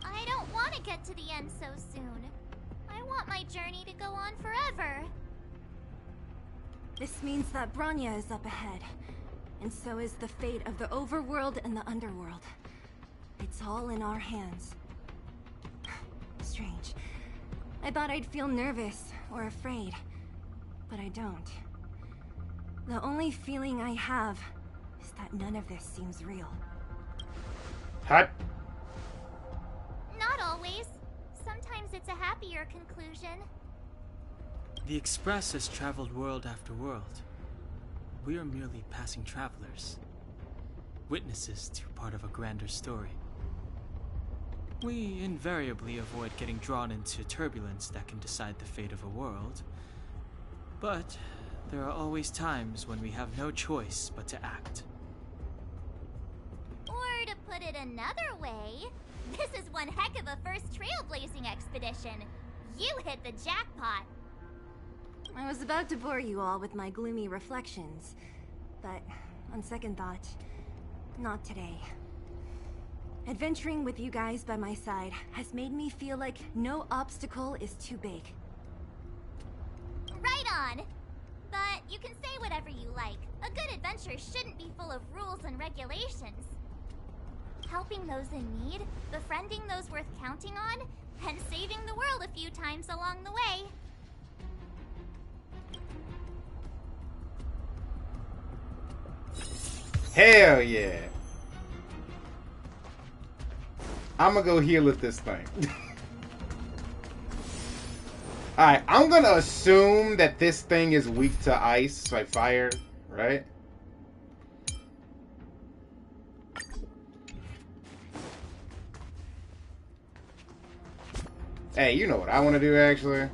I don't want to get to the end so soon. I want my journey to go on forever. This means that Bronya is up ahead. And so is the fate of the overworld and the underworld. It's all in our hands. Strange. I thought I'd feel nervous or afraid, but I don't. The only feeling I have is that none of this seems real. Hot. Not always. Sometimes it's a happier conclusion. The Express has traveled world after world. We are merely passing travelers. Witnesses to part of a grander story. We invariably avoid getting drawn into turbulence that can decide the fate of a world. But there are always times when we have no choice but to act. Or to put it another way, this is one heck of a first trailblazing expedition. You hit the jackpot. I was about to bore you all with my gloomy reflections, but on second thought, not today. Adventuring with you guys by my side has made me feel like no obstacle is too big. Right on. But you can say whatever you like. A good adventure shouldn't be full of rules and regulations. Helping those in need, befriending those worth counting on, and saving the world a few times along the way. Hell yeah. I'm gonna go heal at this thing. Alright, I'm gonna assume that this thing is weak to ice, like fire, right? Hey, you know what I want to do, actually?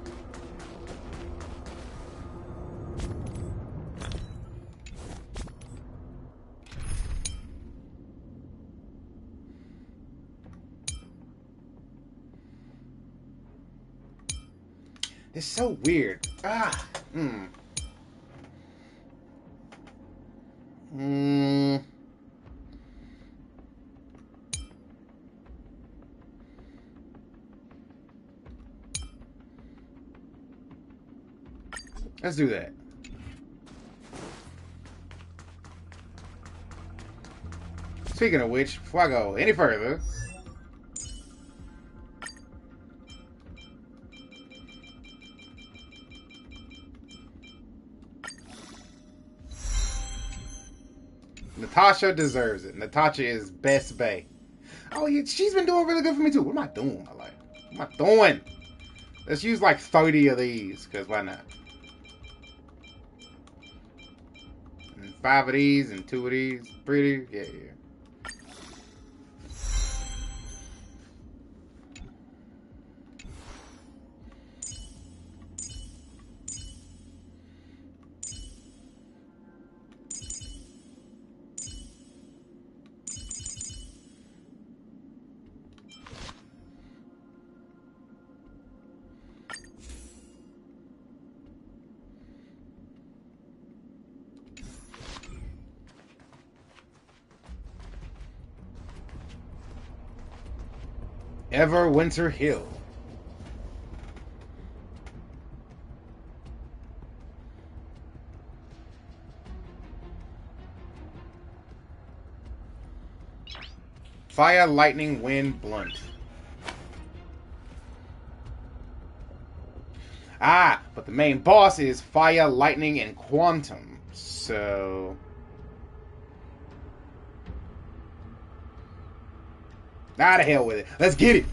It's so weird. Ah. Let's do that. Speaking of which, before I go any further, Natasha deserves it. Natasha is best bae. Oh, yeah, she's been doing really good for me too. What am I doing in my life? What am I doing? Let's use like 30 of these, because why not? And 5 of these and 2 of these. Pretty? Yeah, yeah. Neverwinter Hill. Fire, lightning, wind, blunt. Ah, but the main boss is fire, lightning, and quantum. So... Nah, the hell with it. Let's get it.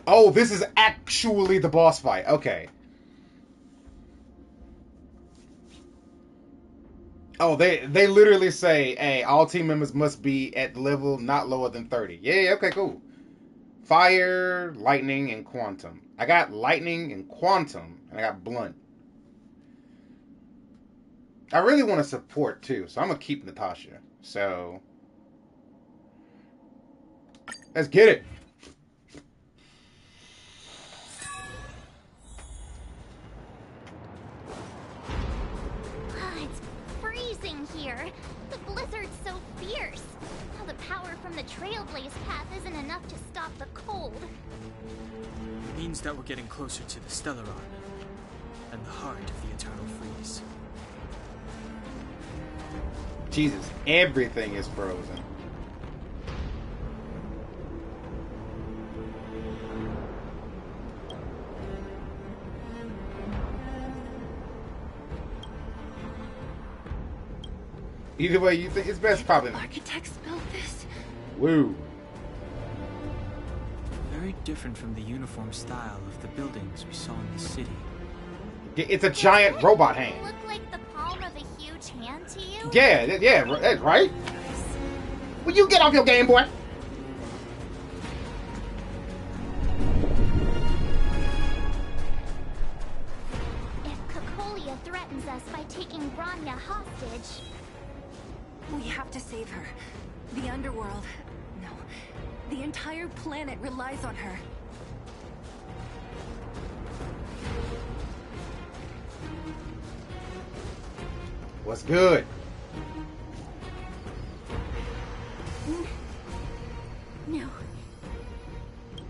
Oh, this is actually the boss fight. Okay. Oh, they literally say, hey, all team members must be at level not lower than 30. Yeah, okay, cool. Fire, lightning, and quantum. I got lightning and quantum, and I got blunt. I really want to support, too, so I'm going to keep Natasha. So, let's get it. It's freezing here. The blizzard's so fierce. All the power from the Trailblaze path isn't enough to stop the cold. It means that we're getting closer to the Stellaron and the heart of the Eternal Freeze. Jesus, everything is frozen. Either way, you think it's best probably. Architects built this. Woo. Very different from the uniform style of the buildings we saw in the city. It's a giant robot hand. Look like the palm of a huge hand to you? Yeah, right? Will you get off your Game Boy? If Cocolia threatens us by taking Bronya hostage... We have to save her. The underworld. No. The entire planet relies on her. What's good? No.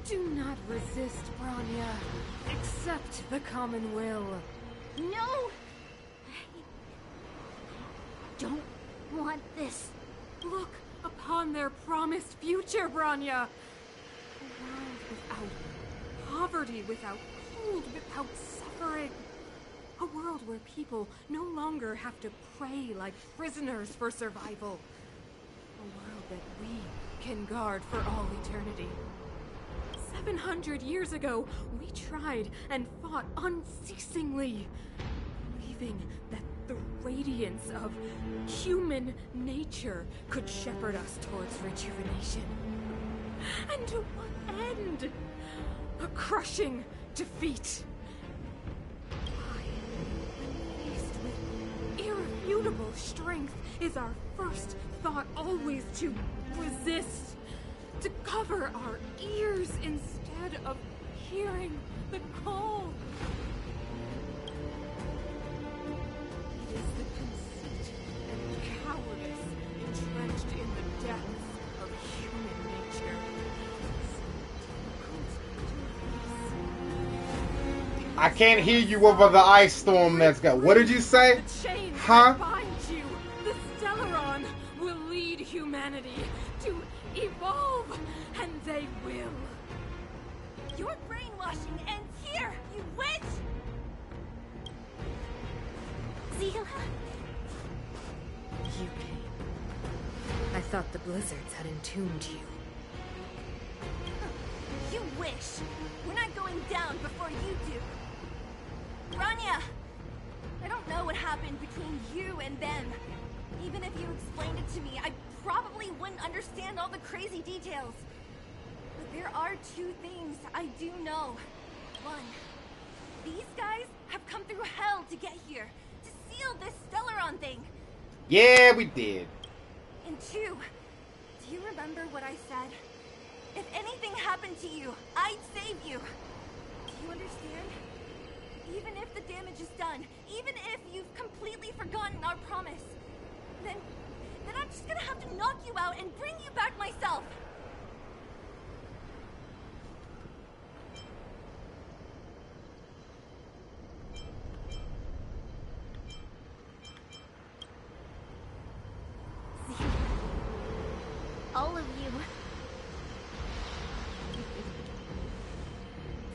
Do not resist, Bronya. Accept the common will. No! Don't want this. Look upon their promised future, Bronya. A world without poverty, without cold, without suffering. A world where people no longer have to pray like prisoners for survival. A world that we can guard for all eternity. 700 years ago, we tried and fought unceasingly, believing that the radiance of human nature could shepherd us towards rejuvenation. And to what end? A crushing defeat. Faced with irrefutable strength, is our first thought always to resist, to cover our ears instead of hearing the call. It is the conceit and cowardice entrenched in the depths of human nature. I can't hear you over the ice storm that's got. What did you say? The chain Huh? that binds you, the Stellaron, will lead humanity to evolve, and they will. Your brainwashing ends here, you witch! Zila? You came. I thought the blizzards had entombed you. You wish! We're not going down before you do! Bronya! I don't know what happened between you and them. Even if you explained it to me, I probably wouldn't understand all the crazy details. But there are two things I do know. One, these guys have come through hell to get here, to seal this Stellaron thing. Yeah, we did. And two, do you remember what I said? If anything happened to you, I'd save you. Do you understand? Even if the damage is done, even if you've completely forgotten our promise, then I'm just gonna have to knock you out and bring you back myself. all of you.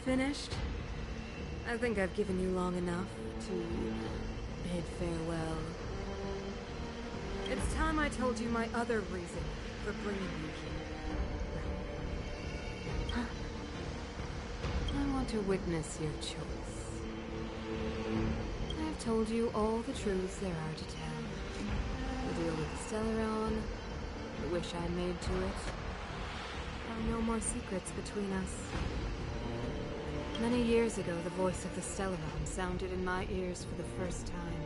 Finished? I think I've given you long enough to bid farewell. It's time I told you my other reason for bringing you here. I want to witness your choice. I've told you all the truths there are to tell. The deal with the Stellaron, the wish I made to it. There are no more secrets between us. Many years ago, the voice of the Stellaron sounded in my ears for the first time.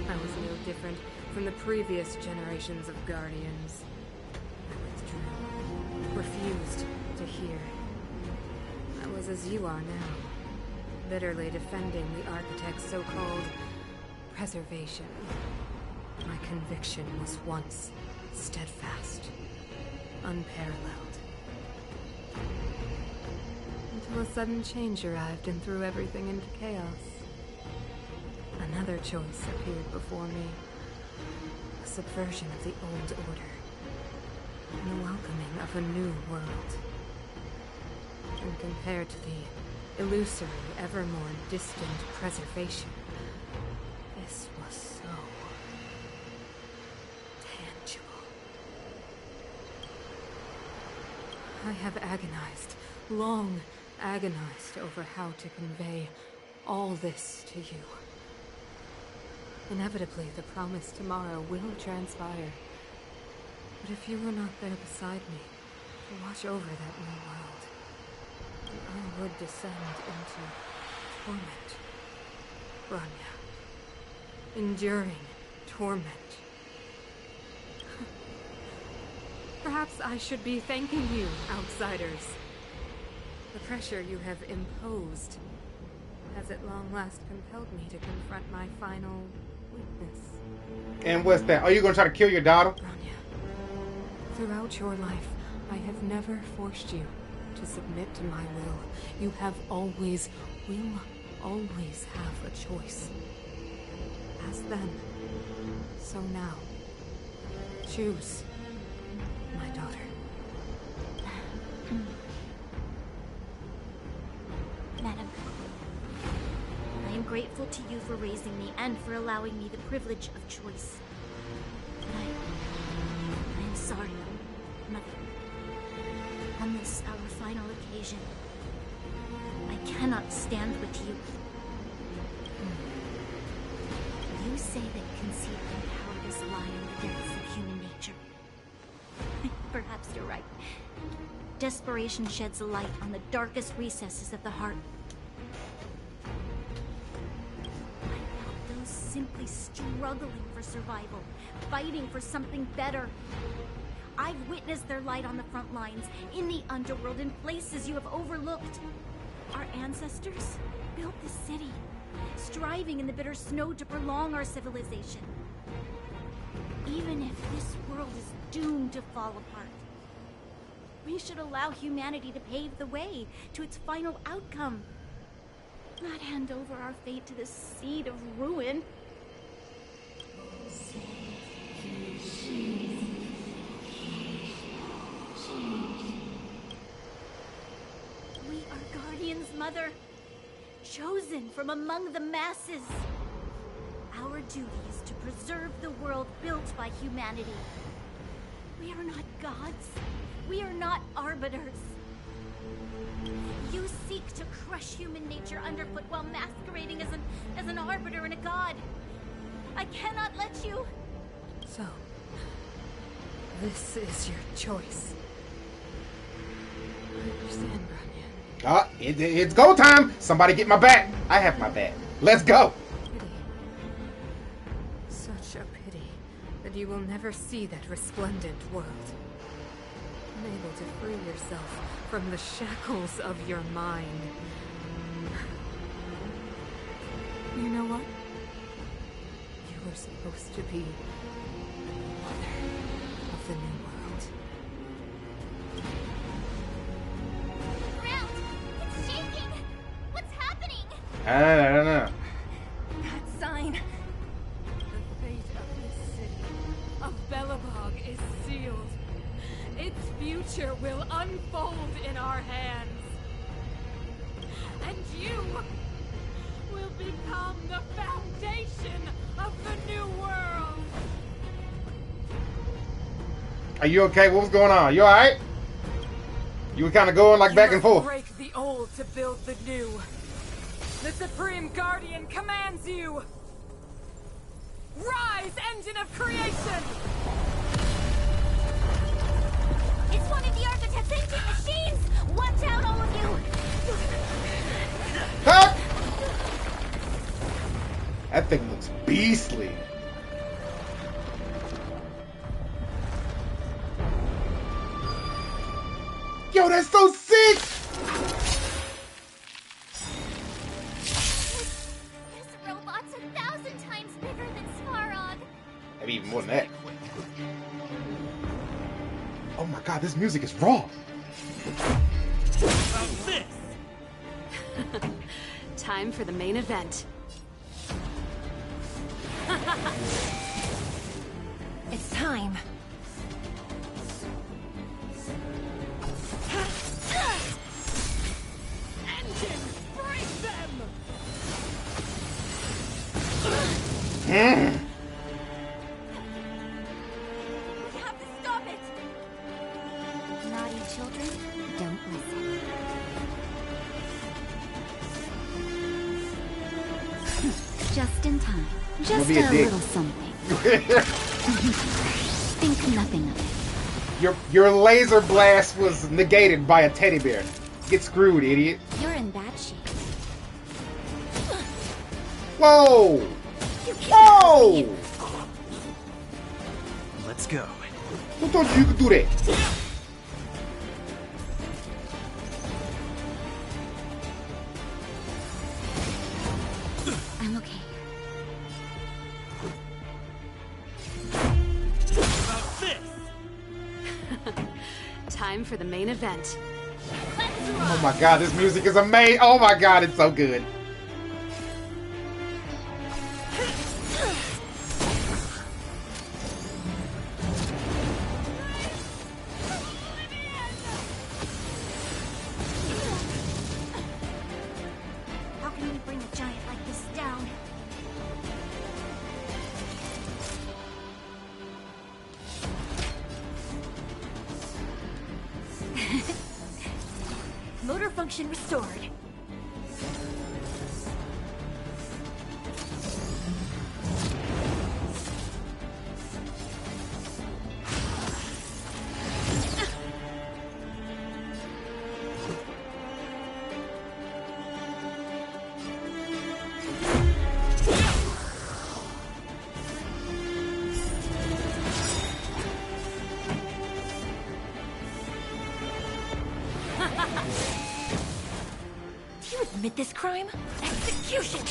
I was no different from the previous generations of Guardians. I withdrew, refused to hear. I was as you are now, bitterly defending the Architect's so-called preservation. My conviction was once steadfast, unparalleled. Until a sudden change arrived and threw everything into chaos. Another choice appeared before me. A subversion of the old order. And the welcoming of a new world. And compared to the illusory, ever more distant preservation, this was so tangible. I have agonized, long agonized over how to convey all this to you. Inevitably, the promised tomorrow will transpire. But if you were not there beside me, to watch over that new world, I would descend into torment. Rania. Enduring torment. Perhaps I should be thanking you, outsiders. The pressure you have imposed has at long last compelled me to confront my final weakness. And what's that? Are you going to try to kill your daughter? Rania, throughout your life, I have never forced you to submit to my will. You have always, will always have a choice. As then, so now. Choose, my daughter. Madam, I am grateful to you for raising me and for allowing me the privilege of choice. But I am sorry, Mother. On this, our final occasion, I cannot stand with you. You say that conceit and cowardice lie in the depths of human nature. Perhaps you're right. Desperation sheds a light on the darkest recesses of the heart. I help those simply struggling for survival, fighting for something better. I've witnessed their light on the front lines, in the underworld, in places you have overlooked. Our ancestors built this city, striving in the bitter snow to prolong our civilization. Even if this world is doomed to fall apart, we should allow humanity to pave the way to its final outcome. Not hand over our fate to the seed of ruin. We are Guardians, Mother. Chosen from among the masses. Our duty is to preserve the world built by humanity. We are not gods. We are not arbiters. You seek to crush human nature underfoot while masquerading as an arbiter and a god. I cannot let you. So, this is your choice. I understand, Rania. It's go time. Somebody get my bat. I have my bat. Let's go. Pity. Such a pity that you will never see that resplendent world. Unable to free yourself from the shackles of your mind. You know what? You were supposed to be mother of the new world. Ground! It's shaking! What's happening? I don't know. That sign. The fate of this city, of Bellabog. Balrog is sealed. Its future will unfold in our hands. And you will become the foundation of the new world. Are you okay? What was going on? You alright? You were kind of going like back and forth. Break the old to build the new. The Supreme Guardian commands you. Rise, engine of creation! It's one of the Architect's ancient machines! Watch out, all of you! Cut! That thing looks beastly. Yo, that's so sick! This robot's 1,000 times bigger than Svarog. Maybe even more than that. Oh my god, this music is raw. Time for the main event. It's time. Engines, break them! We have to stop it! Naughty children, don't listen. Just in time. Just be a dick. little something. Think nothing of it. Your laser blast was negated by a teddy bear. Get screwed, idiot. You're in bad shape. Whoa! Whoa! Let's go. Who thought you could do that? I'm okay. Time for the main event. Oh my god, this music is amazing. Oh my god, it's so good. How can we bring a giant like this down? Motor function restored. Do you admit this crime? Execution!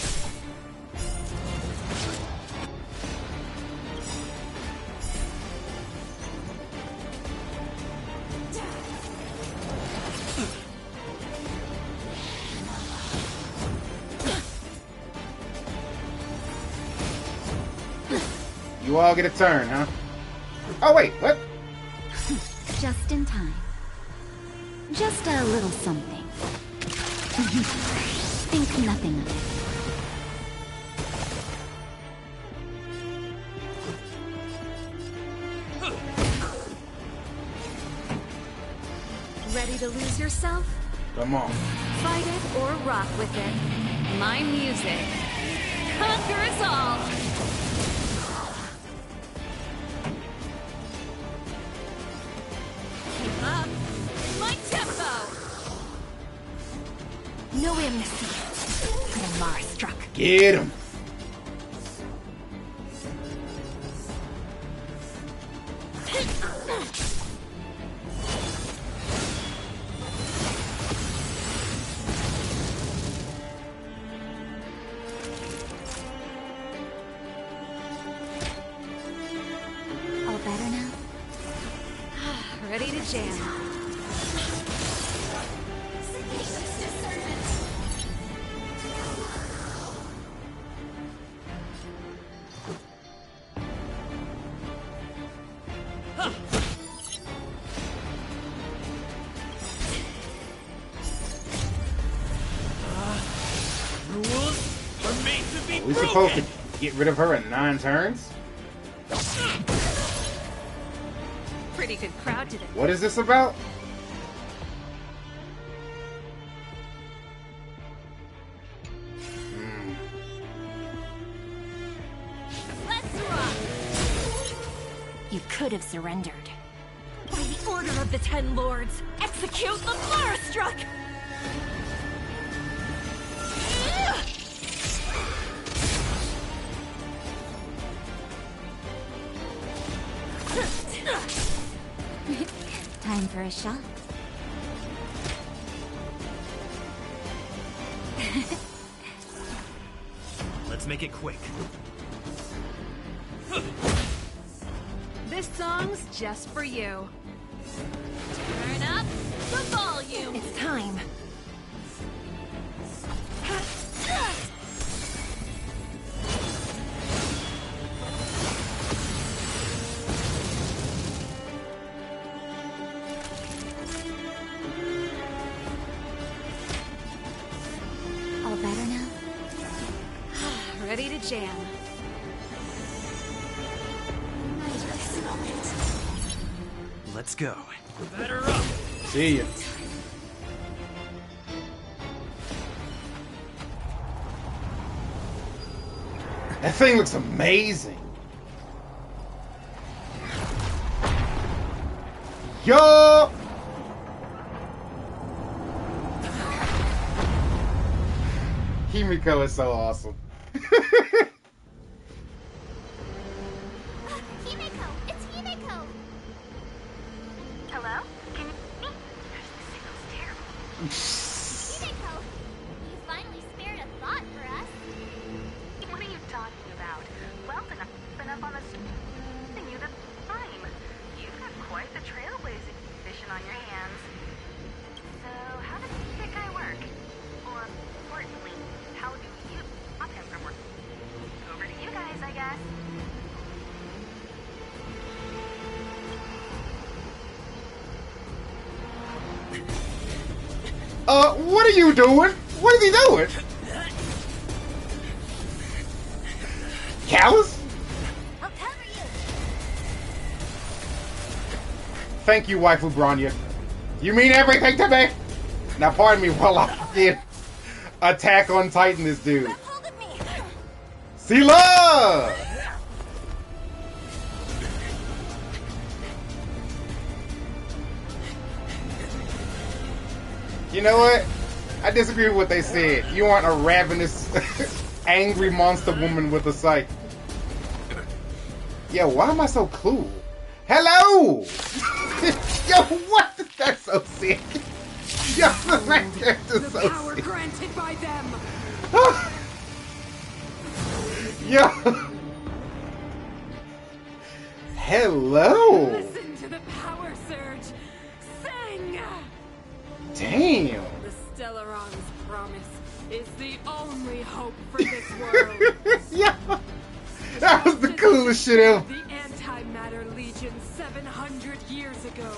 You all get a turn, huh? Oh wait, what? Just in time. Just a little something. Think nothing of it. Ready to lose yourself? Come on. Fight it or rock with it. My music conquers all. Keep up. My tempo. No amnesty. The Mara struck. Get him. All better now? Ready to jam. supposed to get rid of her in 9 turns? Pretty good crowd today. What is this about? Let's rock! You could have surrendered. By the order of the Ten Lords, execute the Marastruck! Time for a shot. Let's make it quick. This song's just for you. Turn up the volume! It's time. All better now? Ready to jam. Let's go. Better up. See ya. That thing looks amazing. Yo! Himiko is so awesome. Himeko! It's Himeko! Hello? Can you... Himeko! You finally spared a thought for us. What are you talking about? Well, then I've been up on the giving you the time. You've got quite the trailblazing mission on your hands. So, how does that guy work? Or, importantly, how do you stop him from working? Over to you guys, I guess. What are you doing? What is he doing? Callus? I'll cover you! Thank you, waifu Bronya. You mean everything to me? Now pardon me while I fucking Attack on Titan this dude. Sela! You know what? I disagree with what they said. You aren't a ravenous, angry monster woman with a sight. Yo, why am I so cool? Hello! Yo, what? That's so sick. Yo, my character's so power sick. granted by them. Yo! Hello! Listen to the power surge. Sing! Damn! The Stellaron's promise is the only hope for this world. Yeah! That was the coolest shit ever. The Antimatter Legion 700 years ago.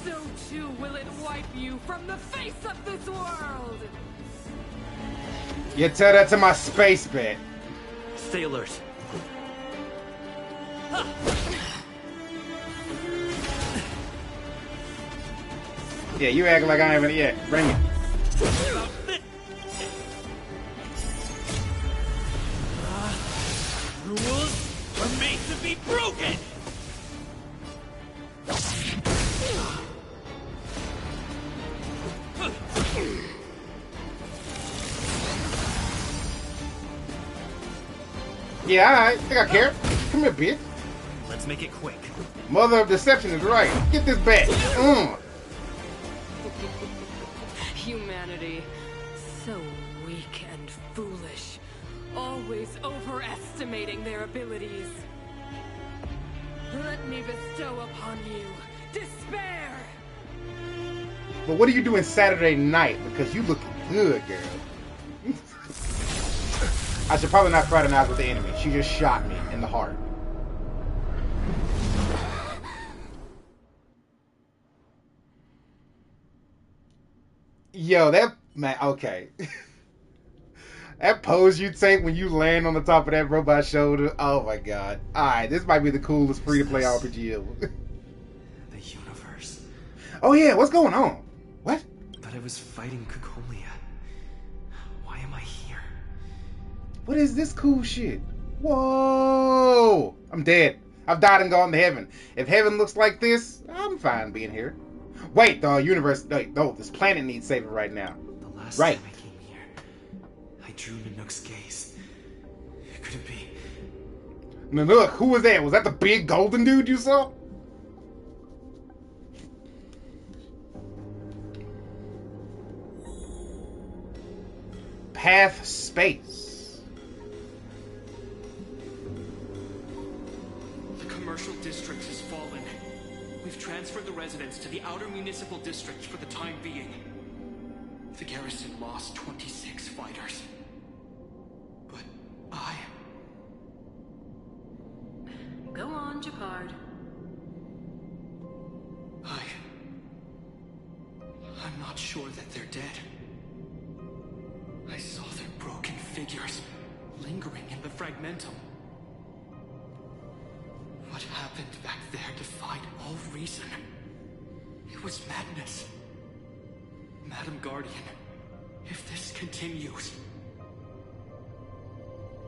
So too will it wipe you from the face of this world. You tell that to my space bet. Stay alert. Yeah, you act like I haven't yet. Bring it. Rules are made to be broken! Yeah, alright. Think I care. Come here, bitch. Let's make it quick. Mother of deception is right. Get this back. Humanity, so weak and foolish, always overestimating their abilities. Let me bestow upon you despair! But what are you doing Saturday night? Because you looking good, girl. I should probably not fraternize with the enemy. She just shot me in the heart. Yo, that man. Okay. That pose you take when you land on the top of that robot's shoulder. Oh my god. Alright, this might be the coolest free-to-play RPG ever. The universe. Oh yeah, what's going on? What? But I was fighting Cocolia. Why am I here? What is this cool shit? Whoa! I'm dead. I've died and gone to heaven. If heaven looks like this, I'm fine being here. Wait, the universe... Wait, no, this planet needs saving right now. The last Right. time I came here, I drew Nanook's gaze. Could it be? Nanook, who was that? Was that the big golden dude you saw? Path space. The commercial district has fallen. We've transferred the residents to the outer municipal district for the time being. The garrison lost 26 fighters. But Go on, Japard. I'm not sure that they're dead. I saw their broken figures lingering in the fragmentum. What happened back there defied all reason. It was madness. Madam Guardian, if this continues...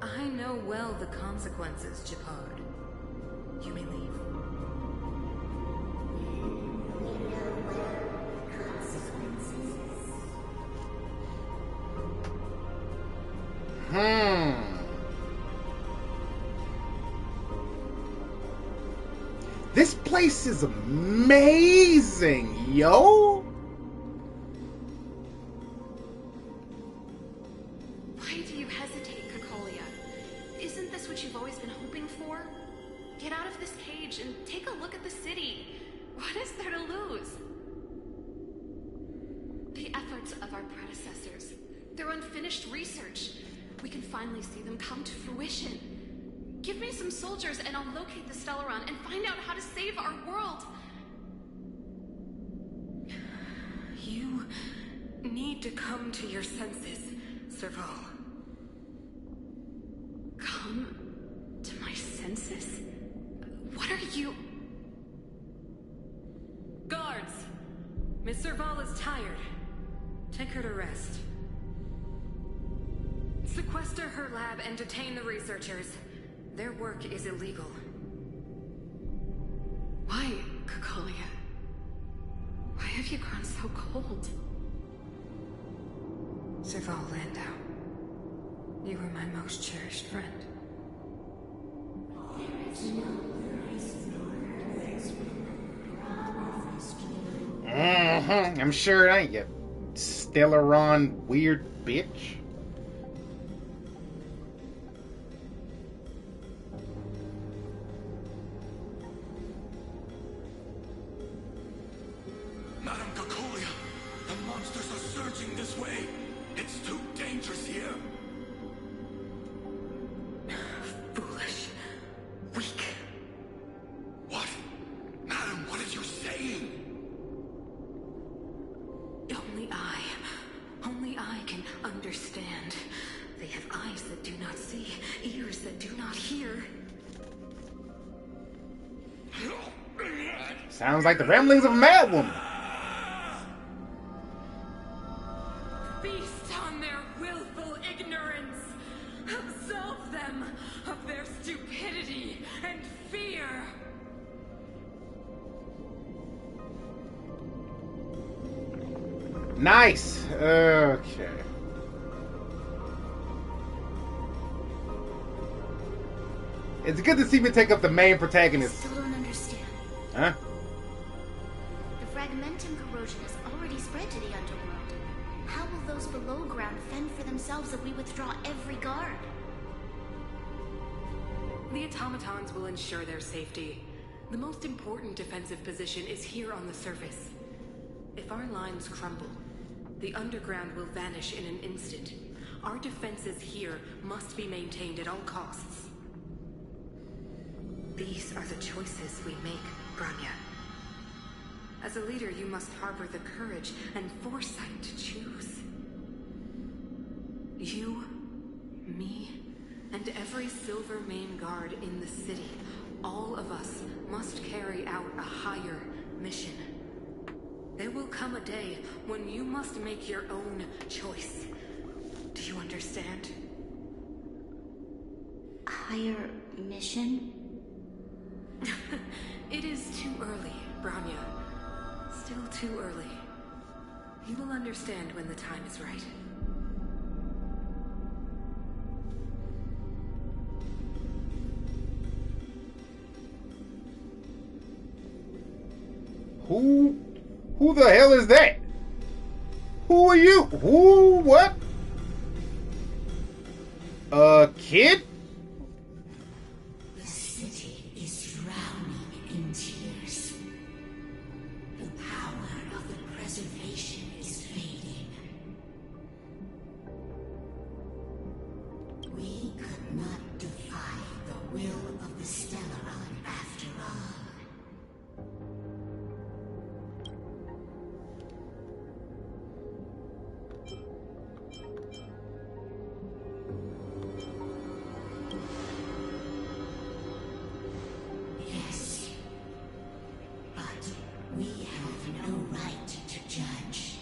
I know well the consequences, Japard. You may leave. This place is amazing, yo! Why do you hesitate, Cocolia? Isn't this what you've always been hoping for? Get out of this cage and take a look at the city. What is there to lose? The efforts of our predecessors, their unfinished research. We can finally see them come to fruition. Give me some soldiers and I'll locate the Stellaron and find out how to save our world. You need to come to your senses, Serval. Come to my senses? What are you... Guards! Miss Serval is tired. Take her to rest. Sequester her lab and detain the researchers. Their work is illegal. Why, Cocolia? Why have you grown so cold? Serval Landau, you were my most cherished friend. I'm sure it ain't, you Stellaron weird bitch. Madam Cocolia, the monsters are surging this way. It's too dangerous here. Foolish. Weak. What? Madam, what is you saying? Only I can understand. They have eyes that do not see, ears that do not hear. Sounds like the ramblings of a mad woman. Feast on their willful ignorance. Absolve them of their stupidity and fear. Nice. Okay. It's good to see me take up the main protagonist. Still don't understand. Huh? The fragmentum corrosion has already spread to the underworld. How will those below ground fend for themselves if we withdraw every guard? The automatons will ensure their safety. The most important defensive position is here on the surface. If our lines crumble, the underground will vanish in an instant. Our defenses here must be maintained at all costs. These are the choices we make, Grania. As a leader, you must harbor the courage and foresight to choose. You Me and every Silver Main Guard in the city, all of us must carry out a higher mission. There will come a day when you must make your own choice. Do you understand? Higher mission? It is too early, Branya. Still too early. You will understand when the time is right. Who the hell is that? Who are you? Who? What? Kid? The city is drowning in tears. The power of the preservation is fading. We could not defy the will of the Stellaron after all. Yes, but we have no right to judge.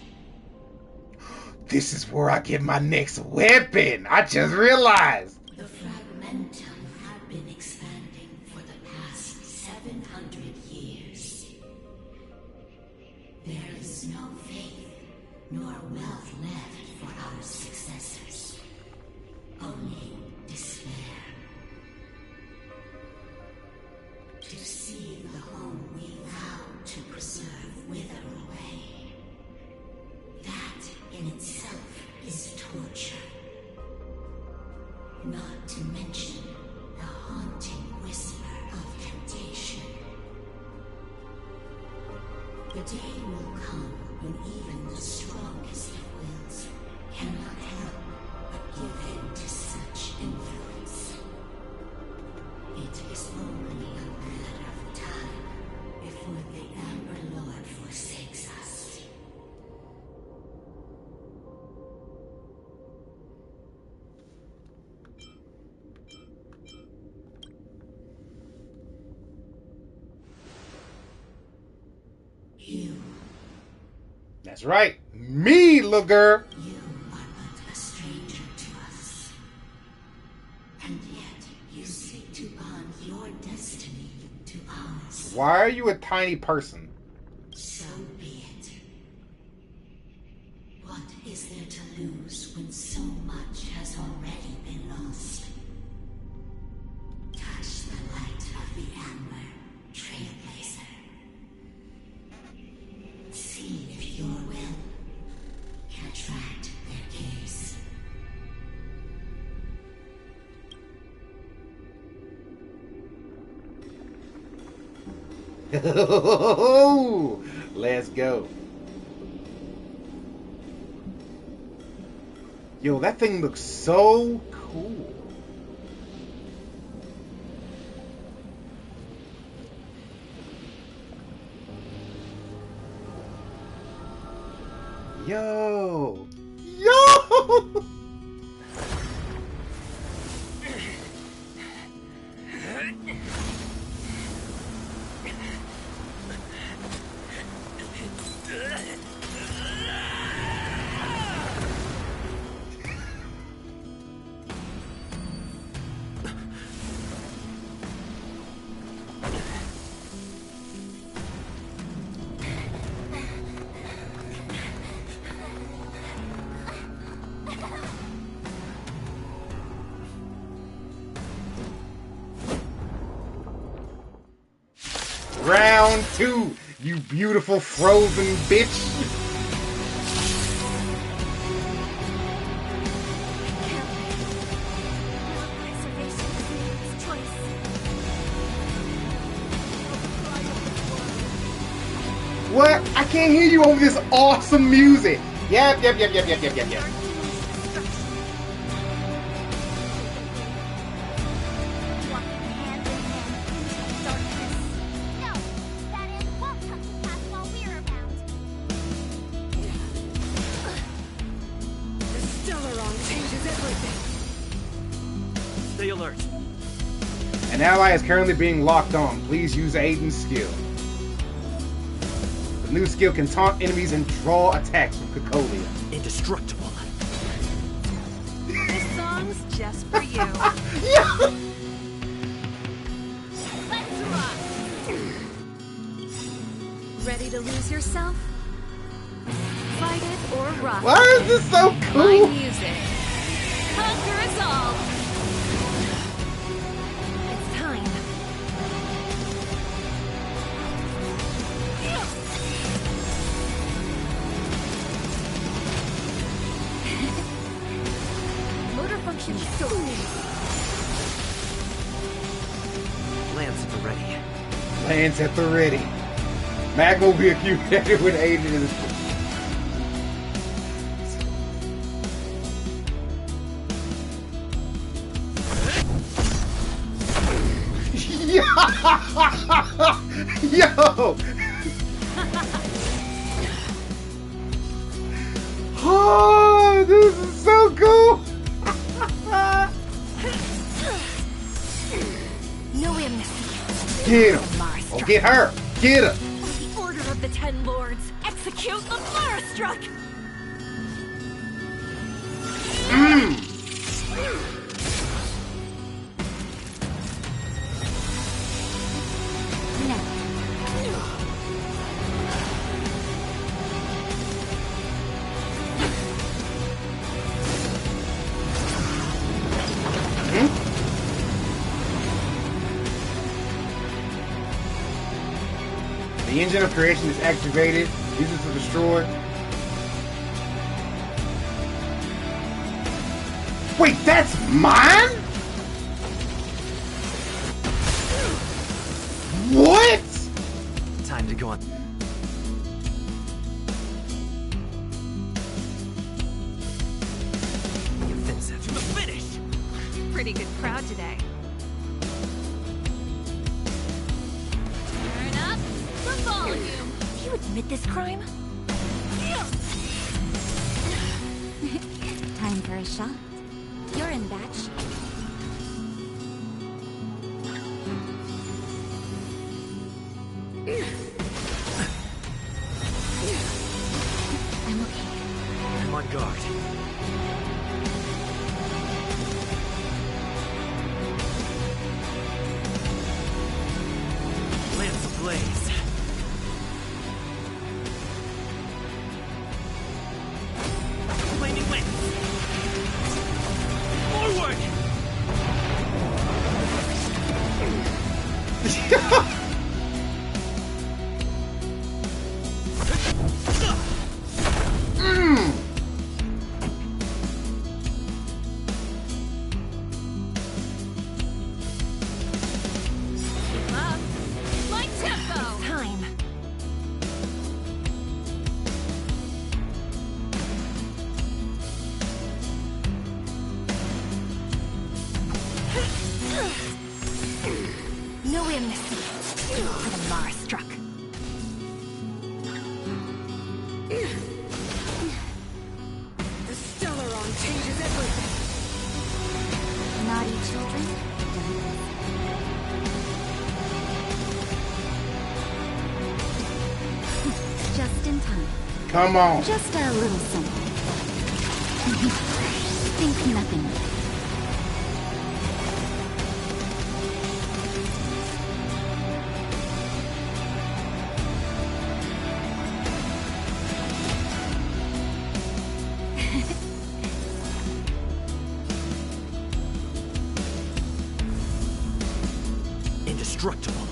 This is where I get my next weapon. I just realized. The Fragmentum have been expanding for the past 700 years. There is no faith nor wealth left for our successors. Only despair. To see the home we vowed to preserve wither away. That in itself is torture. Not to mention the haunting whisper of temptation. The day will come when even the strongest of wills cannot help but give in to such influence. It is only a matter of time before the Amber Lord forsakes us. You. That's right. Me, little girl. You are but a stranger to us. And yet you seek to bond your destiny to ours. Why are you a tiny person? So be it. What is there to lose when so much has already been lost? Touch the light of the Amber, Trailblazer. See if your will can attract their gaze. Let's go. Yo, that thing looks so cool. Yo. Yo. Round 2, you beautiful frozen bitch. What? I can't hear you over this awesome music. Yep. An ally is currently being locked on. Please use Aiden's skill. The new skill can taunt enemies and draw attacks from Cocolia. Indestructible. This song's just for you. Yeah. Let's rock. Ready to lose yourself? Fight it or rock. Why is this so cool? My music. Conquer us all. It's time. Motor function still stays. Lance at the ready. Lance at the ready. Mac will be accumulated with Aiden in his. Yo! Oh, this is so cool! No amnesty. Get him! Oh, get her! Get her! The order of the Ten Lords. Execute the Firestruck! The engine of creation is activated. Use it to destroy. Wait, that's mine? What? Time to go on. The offensive. The finish! Pretty good crowd today. Turn up the volume. You admit this crime? Time for a shot. You're in bad shape. I'm okay. I'm on guard. Lance ablaze. Flaming lance. Forward! Keep up. My tempo. Time. No amnesty for the Firestruck. The Stellaron changes everything. Naughty children. Just in time. Come on. Just a little something. Think nothing of it. Indestructible.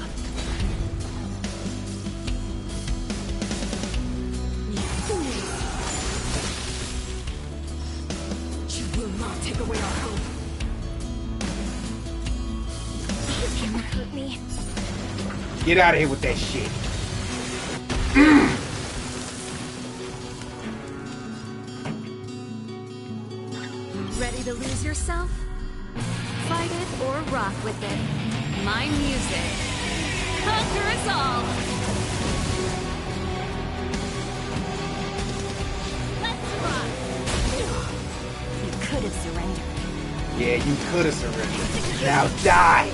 You will not take away our hope. You can't hurt me. Get out of here with that shit. Ready to lose yourself? Fight it or rock with it. My music. Conquer us all. Let's rock. You could have surrendered. Yeah, you could have surrendered. Now die.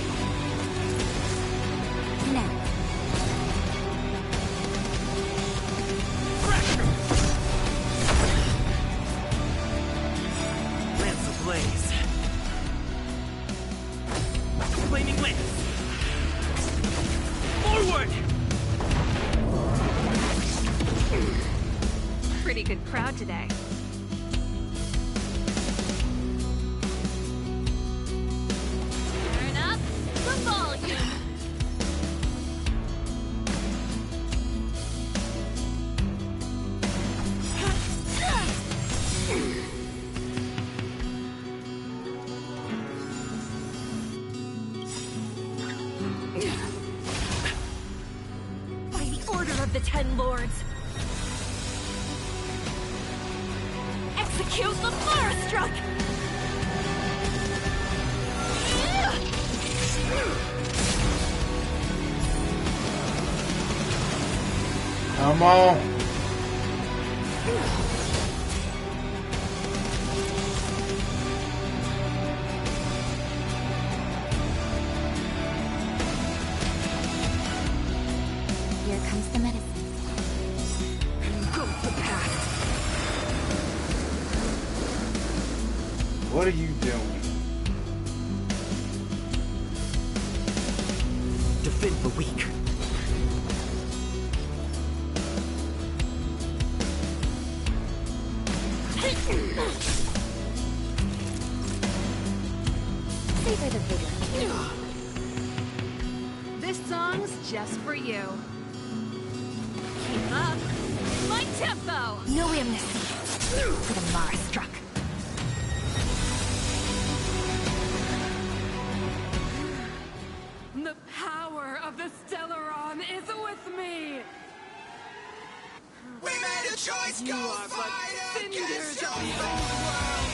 Pretty good crowd today. Turn up the volume. By the order of the Ten Lords, execute the Firestruck! Come on. Here comes the medicine. Go the past. What are you doing? Defend the weak. Savor the vigor. This song's just for you. Keep up my tempo. No amnesty for the Firestruck. The power of the Stellaron is with me! We made a choice, You go are but fight cinders against of your the old world!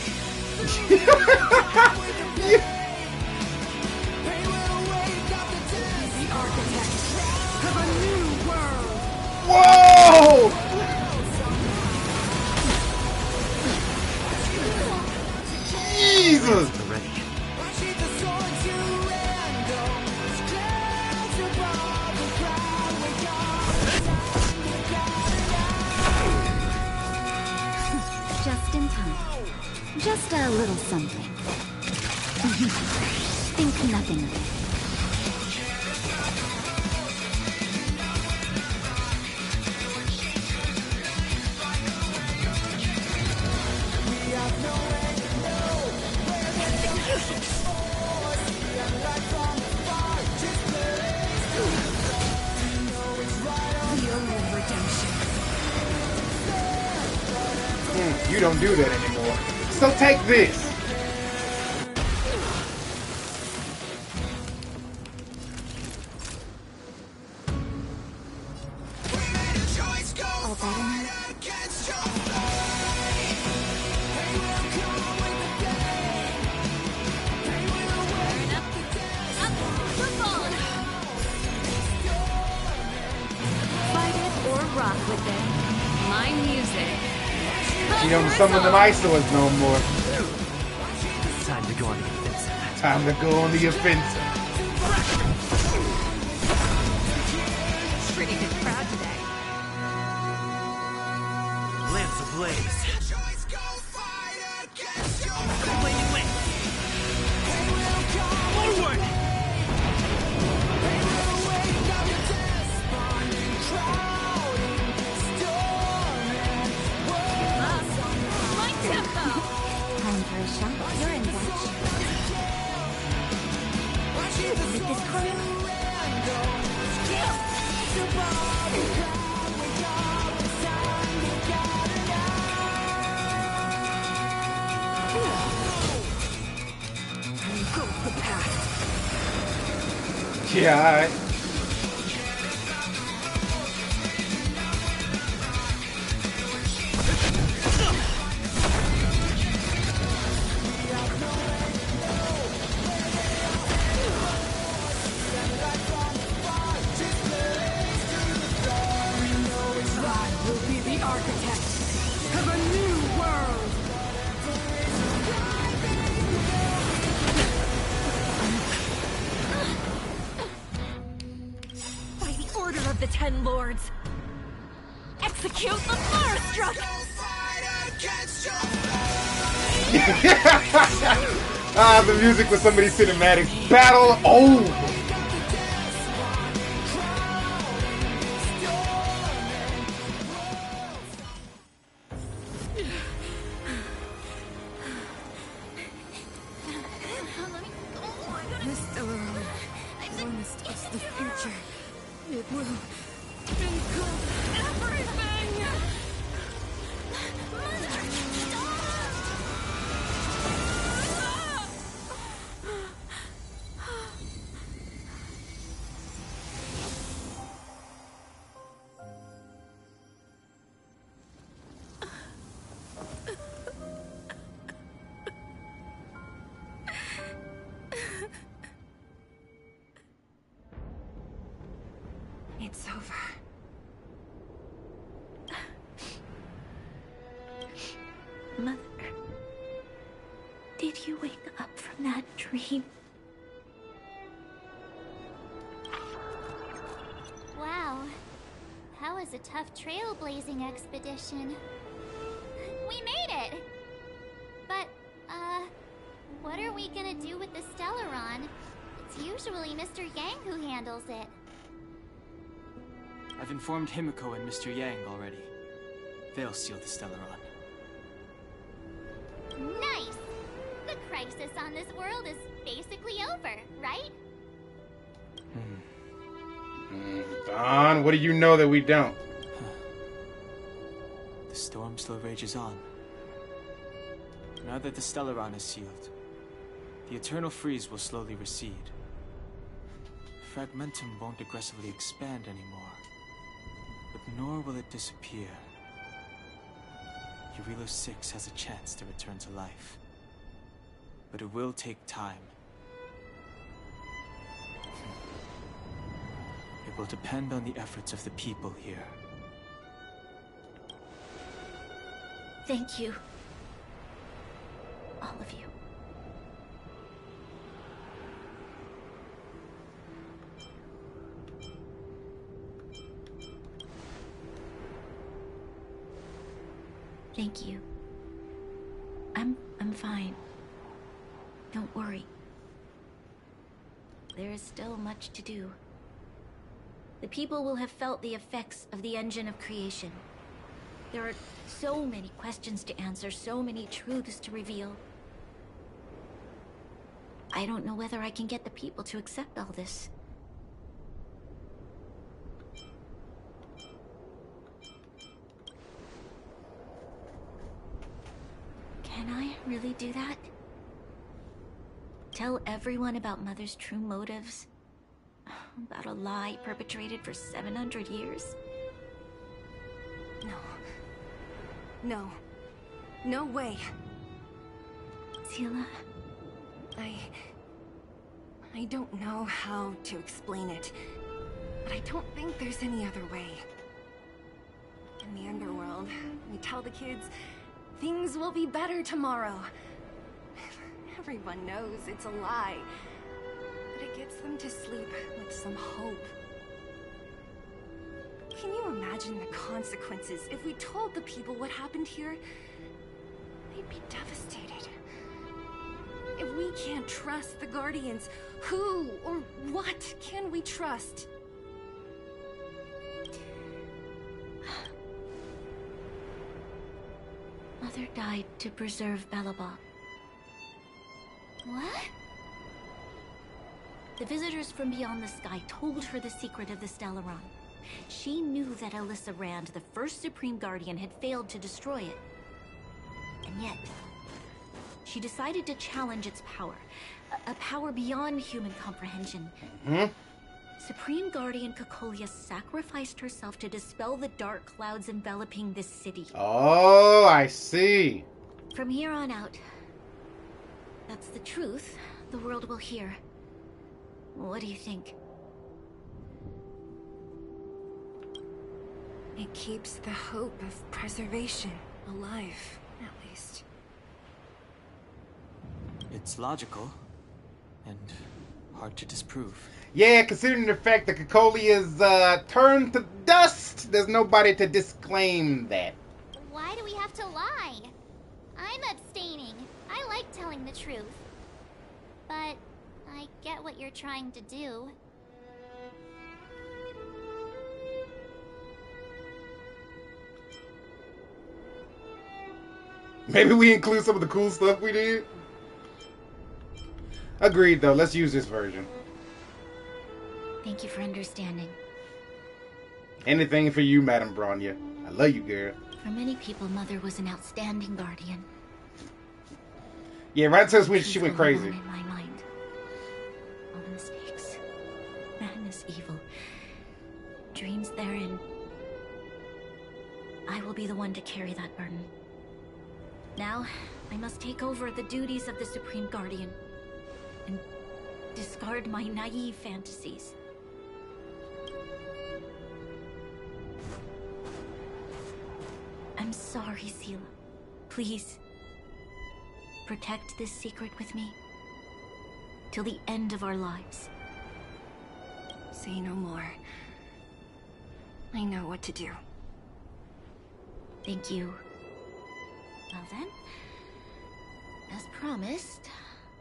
The architect of a new world! Whoa! Jesus! Ready. Just in time. Just a little something. Think nothing of it. The only redemption. You don't do that anymore. So take this. All better now? Turn up the volume. Fight it or rock with it. My music. You don't summon them isolas no more. Time to go on the offensive. Time to go on the offensive. Pretty good crowd today. Lamps ablaze. Flaming wind. Forward! My tempo. Time for a shot. You're in Dutch. With this choreo. Go the past. Yeah, alright. I will be the architect of a new world! By the order of the Ten Lords, execute the Firestruck! Ah, the music with some of these cinematics. Battle over. the future. It will include everything! Mother, It's over. Mother, did you wake up from that dream? wow. That was a tough trailblazing expedition. We made it! But, what are we gonna do with the Stellaron? It's usually Mr. Yang who handles it. I've informed Himiko and Mr. Yang already. They'll seal the Stellaron. Nice! The crisis on this world is basically over, right? Don, what do you know that we don't? The storm still rages on. Now that the Stellaron is sealed, the eternal freeze will slowly recede. Fragmentum won't aggressively expand anymore, but nor will it disappear. Eurilo 6 has a chance to return to life, but it will take time. It will depend on the efforts of the people here. Thank you. All of you. Thank you. I'm fine. Don't worry. There is still much to do. The people will have felt the effects of the engine of creation. There are so many questions to answer, so many truths to reveal. I don't know whether I can get the people to accept all this. Can I really do that? Tell everyone about Mother's true motives? About a lie perpetrated for 700 years? No. No. No way. Seela? I don't know how to explain it, but I don't think there's any other way. In the underworld, we tell the kids, things will be better tomorrow. Everyone knows it's a lie, but it gets them to sleep with some hope. Can you imagine the consequences if we told the people what happened here? They'd be devastated. If we can't trust the Guardians, who or what can we trust? Mother died to preserve Belobog. What? The visitors from beyond the sky told her the secret of the Stellaron. She knew that Alyssa Rand, the first Supreme Guardian, had failed to destroy it. And yet, she decided to challenge its power. A power beyond human comprehension. Supreme Guardian Cocolia sacrificed herself to dispel the dark clouds enveloping this city. Oh, I see. From here on out, that's the truth the world will hear. What do you think? It keeps the hope of preservation alive, at least. It's logical, and hard to disprove. Yeah, considering the fact that Cocolia's turned to dust, there's nobody to disclaim that. Why do we have to lie? I'm abstaining. I like telling the truth. But I get what you're trying to do. Maybe we include some of the cool stuff we did. Agreed, though. Let's use this version. Thank you for understanding. Anything for you, Madam Bronya. I love you, girl. For many people, Mother was an outstanding guardian. Yeah, right until she went crazy. In my mind. All the mistakes. Madness, evil. Dreams therein. I will be the one to carry that burden. Now, I must take over the duties of the Supreme Guardian. And discard my naive fantasies. I'm sorry, Seela. Please. Protect this secret with me. Till the end of our lives. Say no more. I know what to do. Thank you. Well then, as promised,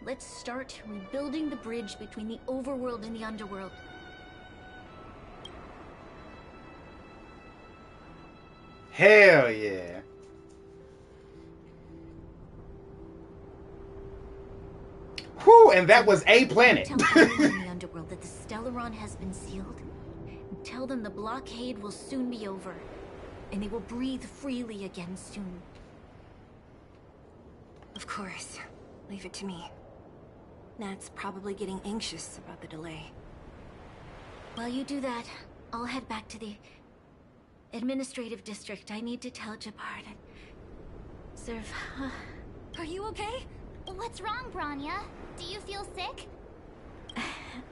let's start rebuilding the bridge between the overworld and the underworld. Hell yeah. Whew, and that was a planet. Tell everyone in the underworld that the Stellaron has been sealed. And tell them the blockade will soon be over. And they will breathe freely again soon. Of course. Leave it to me. Nat's probably getting anxious about the delay. While you do that, I'll head back to the administrative district. I need to tell Jabard and serve. Are you okay? What's wrong, Bronya? Do you feel sick?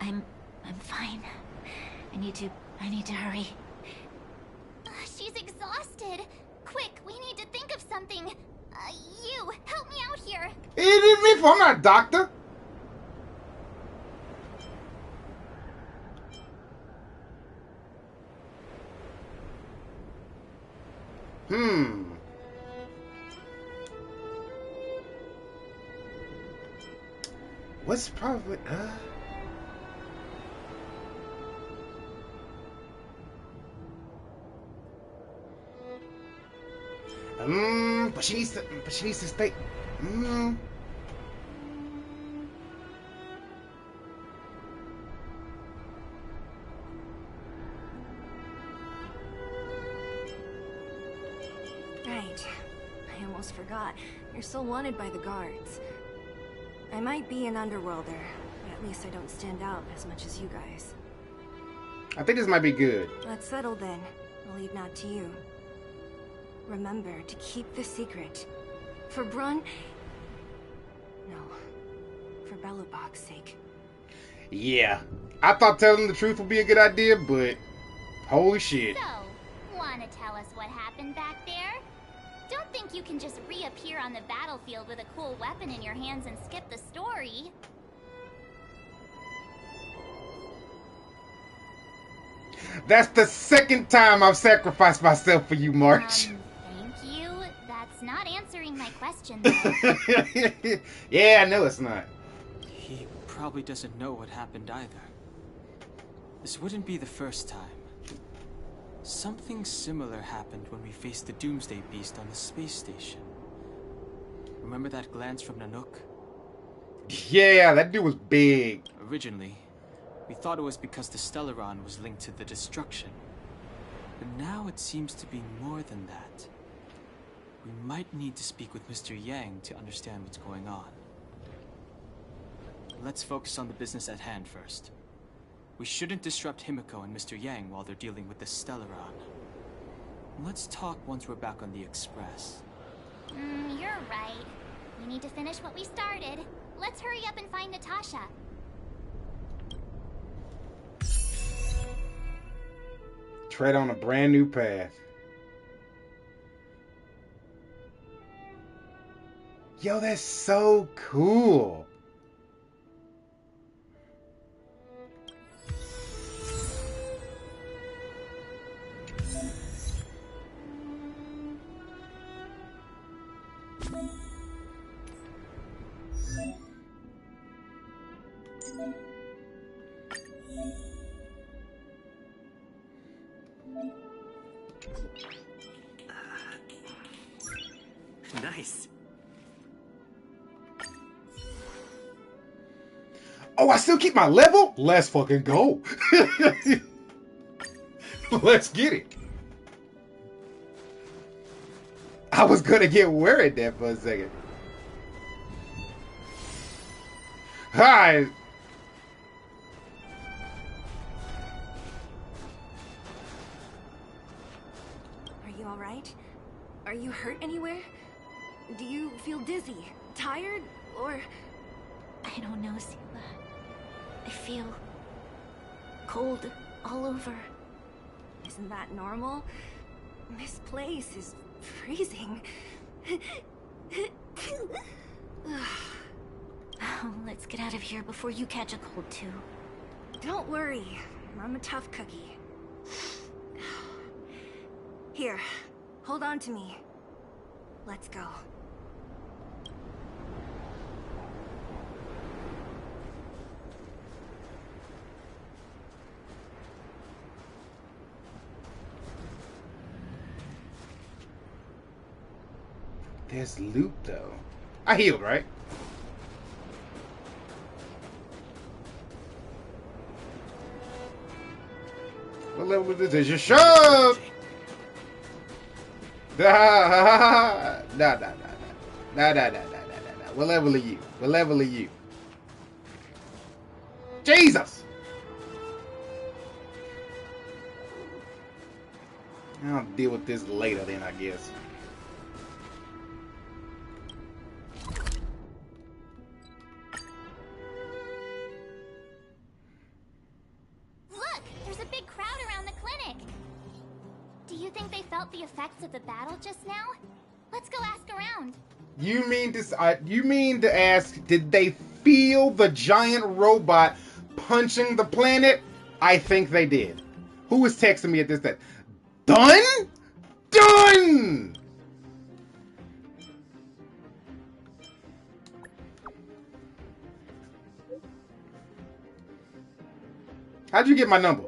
I'm fine. I need to hurry. She's exhausted. Quick, we need to think of something. You, help me out here. It is me, I'm not a doctor. What's probably but she needs to stay. Right. I almost forgot. You're so wanted by the guards. I might be an underworlder, but at least I don't stand out as much as you guys. I think this might be good. Let's settle then. I'll leave Nat to you. Remember to keep the secret. For Brun... No. For Belobog's sake. Yeah. I thought telling the truth would be a good idea, but... holy shit. So, wanna tell us what happened back there? Don't think you can just reappear on the battlefield with a cool weapon in your hands and skip the story. That's the second time I've sacrificed myself for you, March. Thank you. That's not answering my question, though. Yeah, I know it's not. He probably doesn't know what happened either. This wouldn't be the first time. Something similar happened when we faced the Doomsday Beast on the space station. Remember that glance from Nanook? Yeah, that dude was big. Originally, we thought it was because the Stellaron was linked to the destruction. But now it seems to be more than that. We might need to speak with Mr. Yang to understand what's going on. Let's focus on the business at hand first. We shouldn't disrupt Himiko and Mr. Yang while they're dealing with the Stellaron. Let's talk once we're back on the Express. You're right. We need to finish what we started. Let's hurry up and find Natasha. Tread on a brand new path. Yo, that's so cool. Oh, I still keep my level? Let's fucking go. Let's get it. I was gonna get worried there for a second. Hi. Are you alright? Are you hurt anywhere? Do you feel dizzy, tired, or... I don't know, Sila. I feel... cold all over. Isn't that normal? This place is freezing. Oh, let's get out of here before you catch a cold too. Don't worry, I'm a tough cookie. Here, hold on to me. Let's go. There's loot though. I healed, right? What level is this? Your shove! Nah. What level are you? What level are you? Jesus! I'll deal with this later then, I guess. Look! There's a big crowd around the clinic! Do you think they felt the effects of the battle just now? Let's go ask around. You mean to ask, did they feel the giant robot punching the planet? I think they did. Who was texting me at this time? Done? Done! How'd you get my number?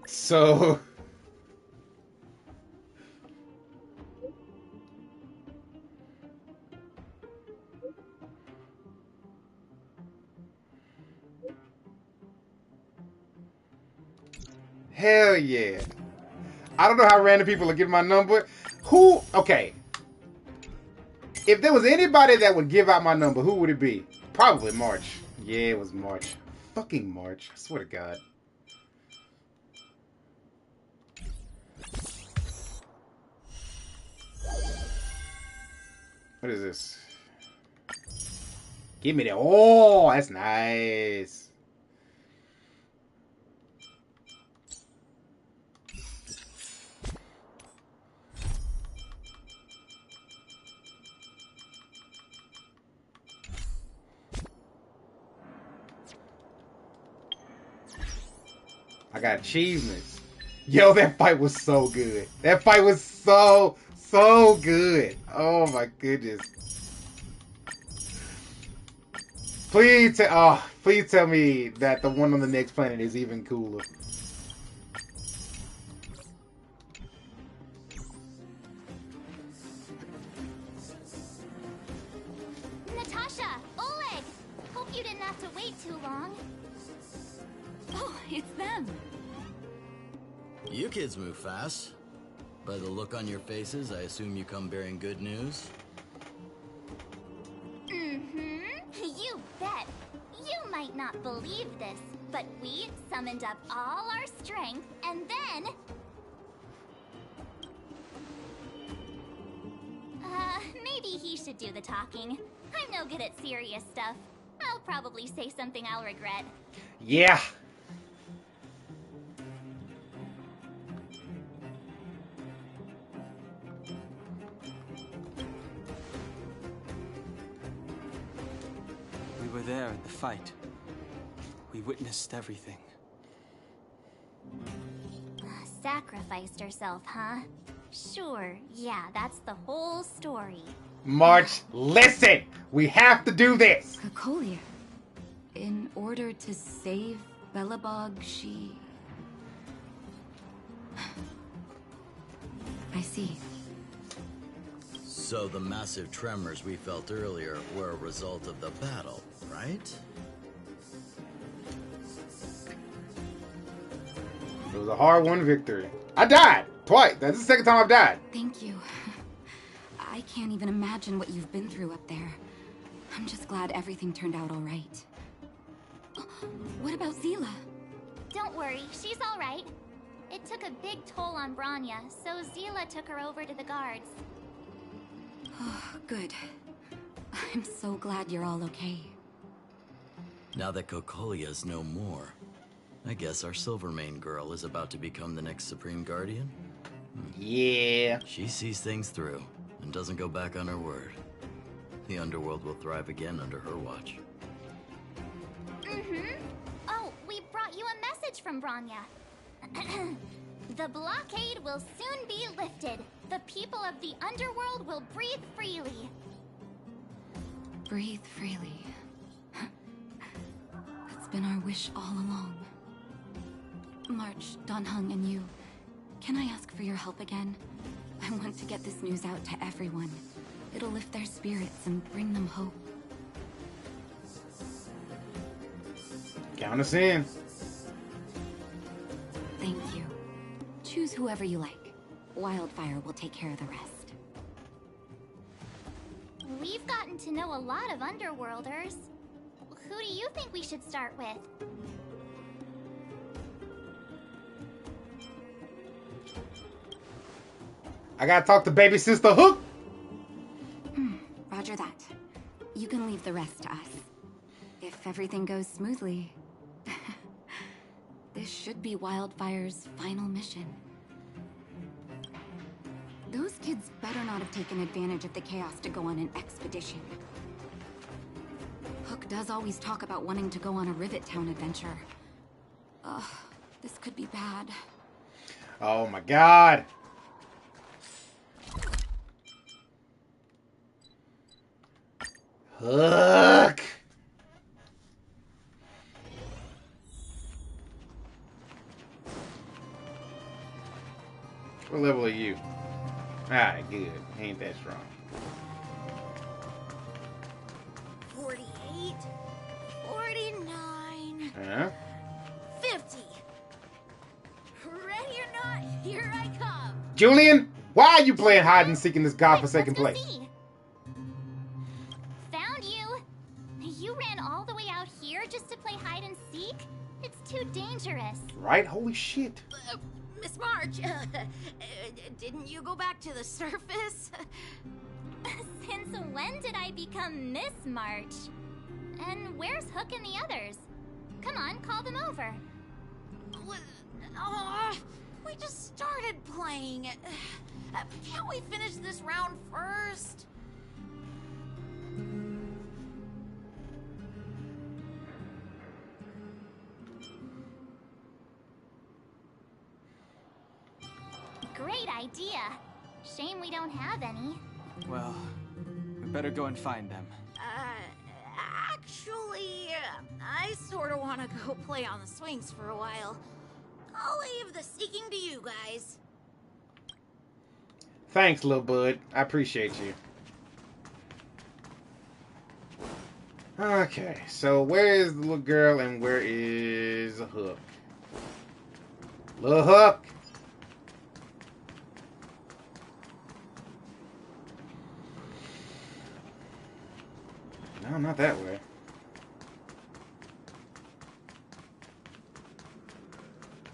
So hell yeah. I don't know how random people are getting my number. Who? Okay. If there was anybody that would give out my number, who would it be? Probably March. Yeah, it was March. Fucking March. I swear to God. What is this? Give me that. Oh, that's nice. I got achievements. Yo, that fight was so good. That fight was so good. Oh my goodness. Please tell me that the one on the next planet is even cooler. Natasha! Oleg! Hope you didn't have to wait too long. Oh, it's them. You kids move fast. By the look on your faces, I assume you come bearing good news? You bet. You might not believe this, but we summoned up all our strength, and then... maybe he should do the talking. I'm no good at serious stuff. I'll probably say something I'll regret. Yeah. We were there at the fight. We witnessed everything. Sacrificed herself, huh? Sure, yeah, that's the whole story. March, listen! We have to do this! Cocolia, In order to save Belobog, she... I see. So the massive tremors we felt earlier were a result of the battle, right? It was a hard-won victory. I died twice. That's the second time I've died. Thank you. I can't even imagine what you've been through up there. I'm just glad everything turned out all right. What about Zila? Don't worry, she's all right. It took a big toll on Branya, so Zila took her over to the guards. Oh, good. I'm so glad you're all okay. Now that Kokolia's no more, I guess our Silvermane girl is about to become the next Supreme Guardian? Yeah. She sees things through and doesn't go back on her word. The underworld will thrive again under her watch. Oh, we brought you a message from Branya. The blockade will soon be lifted. The people of the underworld will breathe freely. Breathe freely. That's been our wish all along. March, Donhung, and you, can I ask for your help again? I want to get this news out to everyone. It'll lift their spirits and bring them hope. Count us in. Thank you. Choose whoever you like. Wildfire will take care of the rest. We've gotten to know a lot of Underworlders. Who do you think we should start with? I gotta talk to baby sister Hook. Roger that. You can leave the rest to us. If everything goes smoothly, this should be Wildfire's final mission. Those kids better not have taken advantage of the chaos to go on an expedition. Hook does always talk about wanting to go on a Rivet Town adventure. Ugh, this could be bad. Oh my god. Hook. What level are you? Alright, good. Ain't that strong. 48, 49, Huh? 50. Ready or not, here I come. Julian, why are you playing hide and seek in this godforsaken place? Found you! You ran all the way out here just to play hide and seek? It's too dangerous. Right? Holy shit. Miss March, didn't you go back to the surface? Since when did I become Miss March? And where's Hook and the others? Come on, call them over. We just started playing. Can't we finish this round first? Great idea. Shame we don't have any. Well, we better go and find them. Actually, I sort of want to go play on the swings for a while. I'll leave the seeking to you guys. Thanks, little bud. I appreciate you. Okay, so where is the little girl and where is Hook? Little Hook! No, not that way.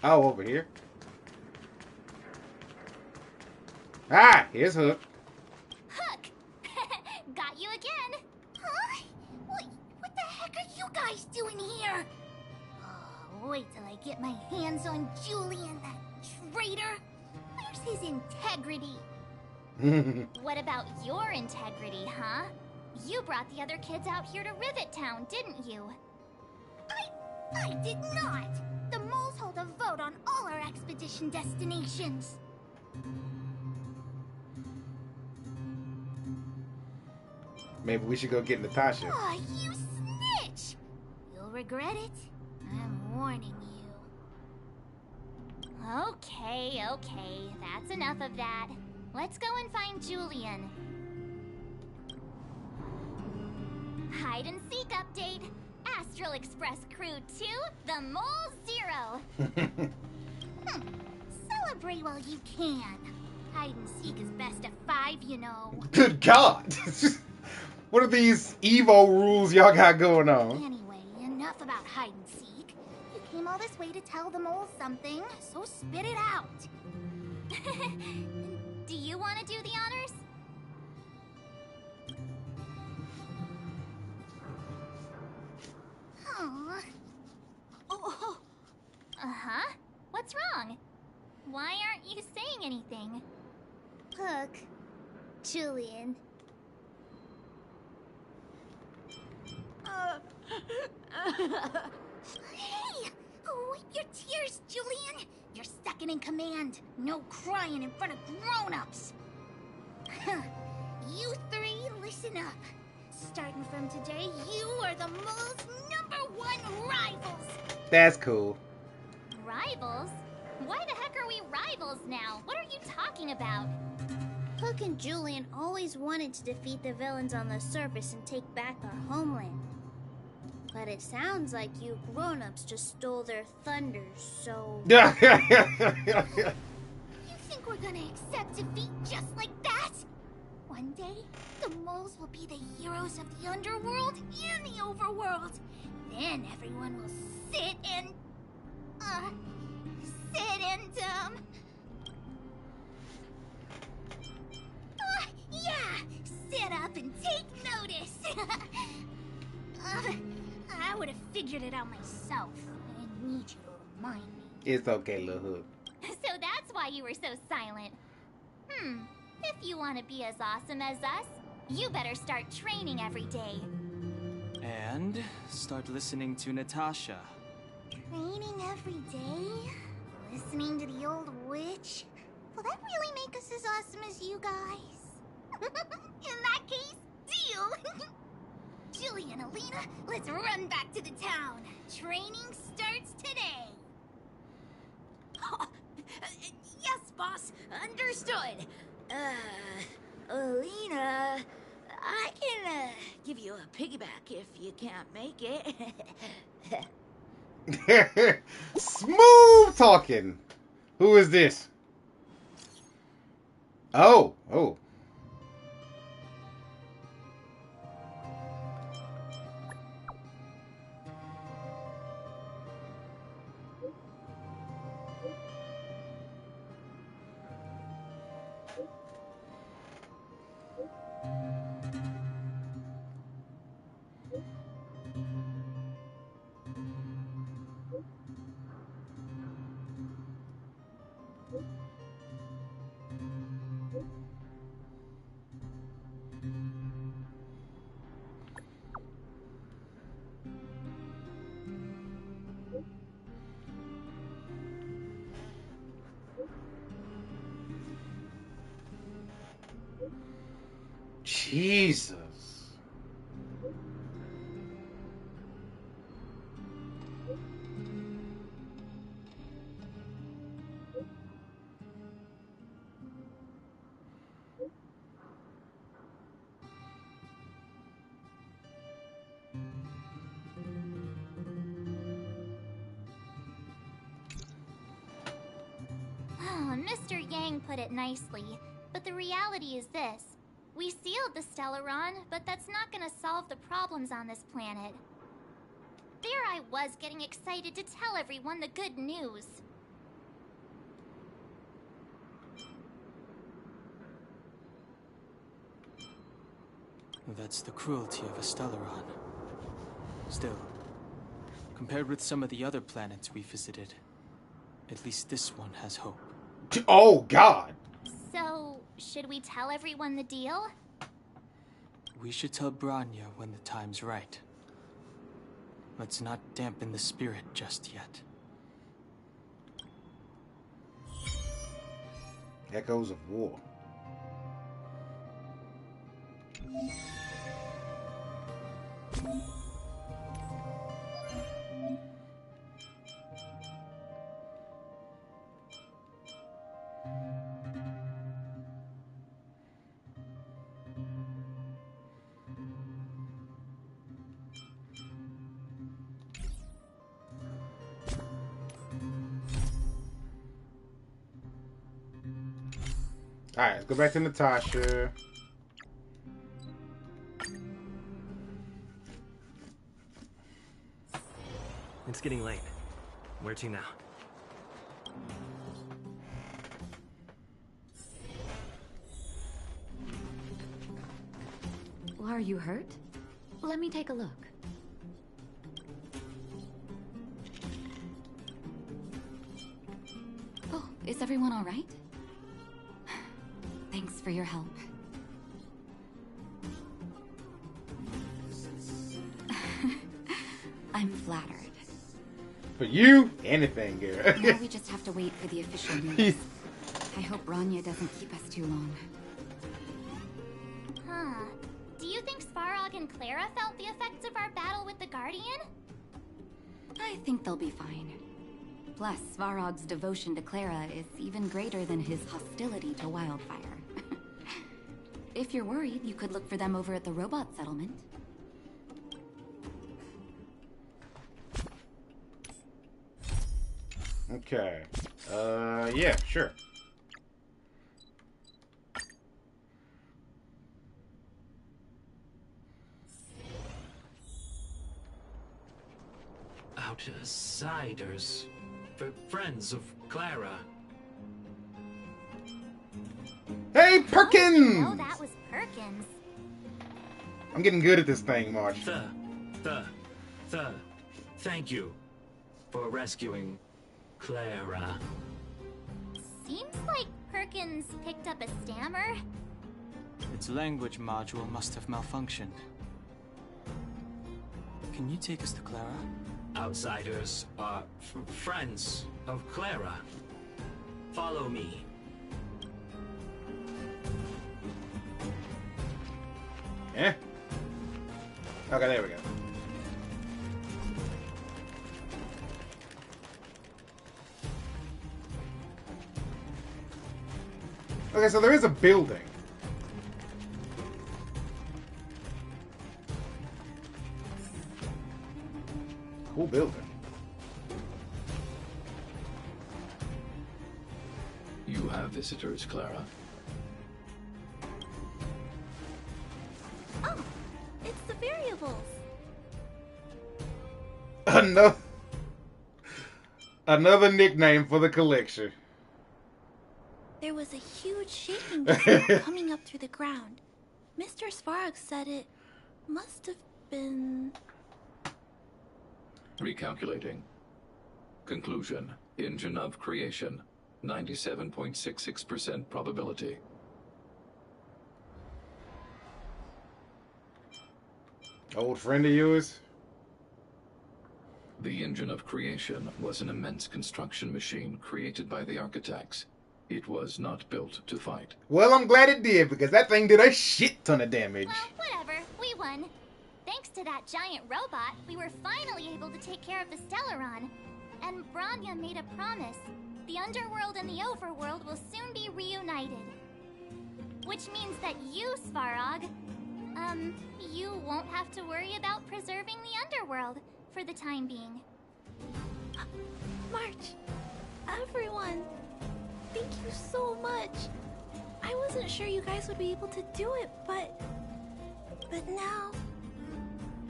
Oh, over here. Ah, here's Hook. Hook! Got you again. Huh? What the heck are you guys doing here? Oh, wait till I get my hands on Julian, that traitor. Where's his integrity? What about your integrity, huh? You brought the other kids out here to Rivet Town, didn't you? I did not! The moles hold a vote on all our expedition destinations. Maybe we should go get Natasha. Aw, you snitch! You'll regret it? I'm warning you. Okay, that's enough of that. Let's go and find Julian. Hide and seek update. Astral Express Crew 2, the Mole 0. Celebrate while you can. Hide and seek is best of 5, you know. Good God! What are these Evo rules y'all got going on? Anyway, enough about hide and seek. You came all this way to tell the moles something, so spit it out. Do you want to do the honors? Aww. Oh. Uh-huh. What's wrong? Why aren't you saying anything? Look, Julian. Hey! Wipe your tears, Julian! You're second in command. No crying in front of grown-ups. You three, listen up. Starting from today, you are the mole's #1 rivals. That's cool. Rivals? Why the heck are we rivals now? What are you talking about? Hook and Julian always wanted to defeat the villains on the surface and take back our homeland. But it sounds like you grown-ups just stole their thunder, so... You think we're gonna accept defeat just like that? One day, the moles will be the heroes of the underworld and the overworld. Then everyone will sit and... yeah! Sit up and take notice! I would have figured it out myself. I didn't need you to remind me. It's okay, little Hook. So that's why you were so silent. If you want to be as awesome as us, you better start training every day. And start listening to Natasha. Training every day? Listening to the old witch? Will that really make us as awesome as you guys? In that case, deal! Julie and Alina, let's run back to the town. Training starts today. Yes, boss. Understood. Alina, I can, give you a piggyback if you can't make it. Smooth talking. Who is this? Oh. Jesus. Mr. Yang put it nicely, but the reality is this. We sealed the Stellaron, but that's not gonna solve the problems on this planet. There I was getting excited to tell everyone the good news. That's the cruelty of a Stellaron. Still, compared with some of the other planets we visited, at least this one has hope. Oh, God! So, should we tell everyone the deal? We should tell Branya when the time's right. Let's not dampen the spirit just yet. Echoes of war. Alright, let's go back to Natasha. It's getting late. Where to now? Well, are you hurt? Let me take a look. Oh, is everyone all right? Thanks for your help. I'm flattered. For you, anything, girl. Now we just have to wait for the official news. I hope Rania doesn't keep us too long. Huh. Do you think Svarog and Clara felt the effects of our battle with the Guardian? I think they'll be fine. Plus, Svarog's devotion to Clara is even greater than his hostility to Wildfire. If you're worried, you could look for them over at the robot settlement. Okay. Yeah, sure. Outsiders. Friends of Clara. Hey, Perkins! Oh, that was Perkins. I'm getting good at this thing, March. Thank you for rescuing Clara. Seems like Perkins picked up a stammer. Its language module must have malfunctioned. Can you take us to Clara? Outsiders are friends of Clara. Follow me. Eh? Okay, there we go. Okay, so there is a building. Cool building. You have visitors, Clara. Oh, it's the variables. Another nickname for the collection. There was a huge shaking sound coming up through the ground. Mr. Svarog said it must have been... Recalculating. Conclusion. Engine of creation. 97.66% probability. Old friend of yours? The engine of creation was an immense construction machine created by the architects. It was not built to fight. Well, I'm glad it did, because that thing did a shit ton of damage. Well, whatever. We won. Thanks to that giant robot, we were finally able to take care of the Stellaron. And Branya made a promise. The Underworld and the Overworld will soon be reunited. Which means that you, Svarog, you won't have to worry about preserving the Underworld for the time being. March, everyone, thank you so much. I wasn't sure you guys would be able to do it, but now...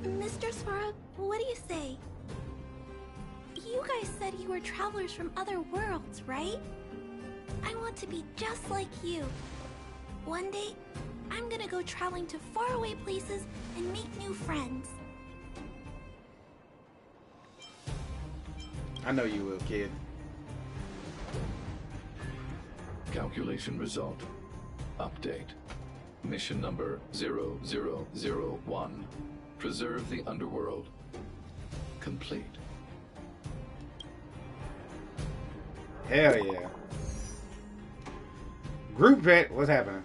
Mr. Svarog, what do you say? You guys said you were travelers from other worlds, right? I want to be just like you. One day, I'm gonna go traveling to faraway places and make new friends. I know you will, kid. Calculation result. Update. Mission number 0001. Preserve the Underworld. Complete. Hell yeah. Group vet, what's happening?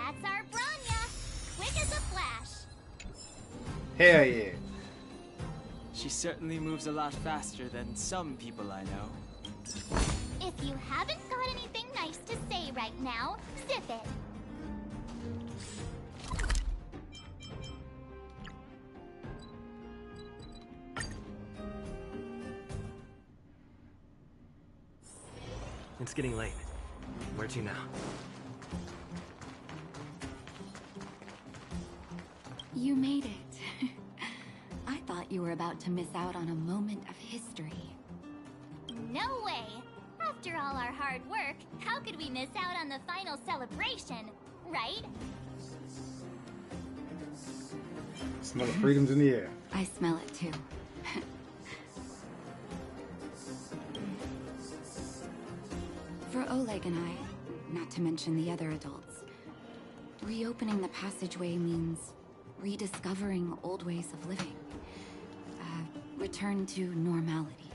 That's our Bronya. Quick as a flash. Hell yeah. She certainly moves a lot faster than some people I know. If you haven't got anything nice to say right now, zip it. It's getting late. Where to now? You made it. I thought you were about to miss out on a moment of history. No way! After all our hard work, how could we miss out on the final celebration, right? Smell of freedom's in the air. I smell it too. For Oleg and I, not to mention the other adults, reopening the passageway means rediscovering old ways of living. Return to normality.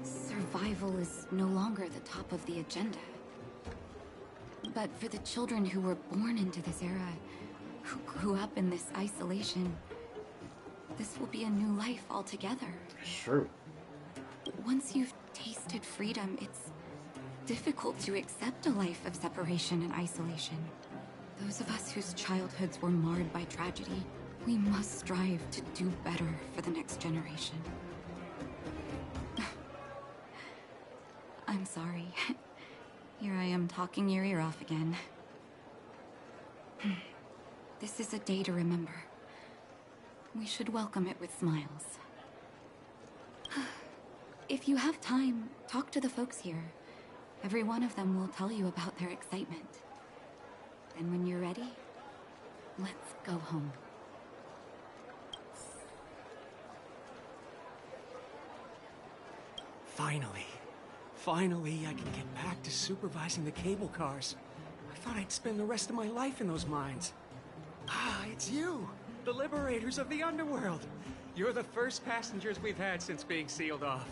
Survival is no longer the top of the agenda. But for the children who were born into this era, who grew up in this isolation, this will be a new life altogether. True. Once you've tasted freedom, it's difficult to accept a life of separation and isolation. Those of us whose childhoods were marred by tragedy, we must strive to do better for the next generation. I'm sorry. Here I am talking your ear off again. This is a day to remember. We should welcome it with smiles. If you have time, talk to the folks here. Every one of them will tell you about their excitement. Then when you're ready, let's go home. Finally, I can get back to supervising the cable cars. I thought I'd spend the rest of my life in those mines. Ah, it's you, the liberators of the underworld. You're the first passengers we've had since being sealed off.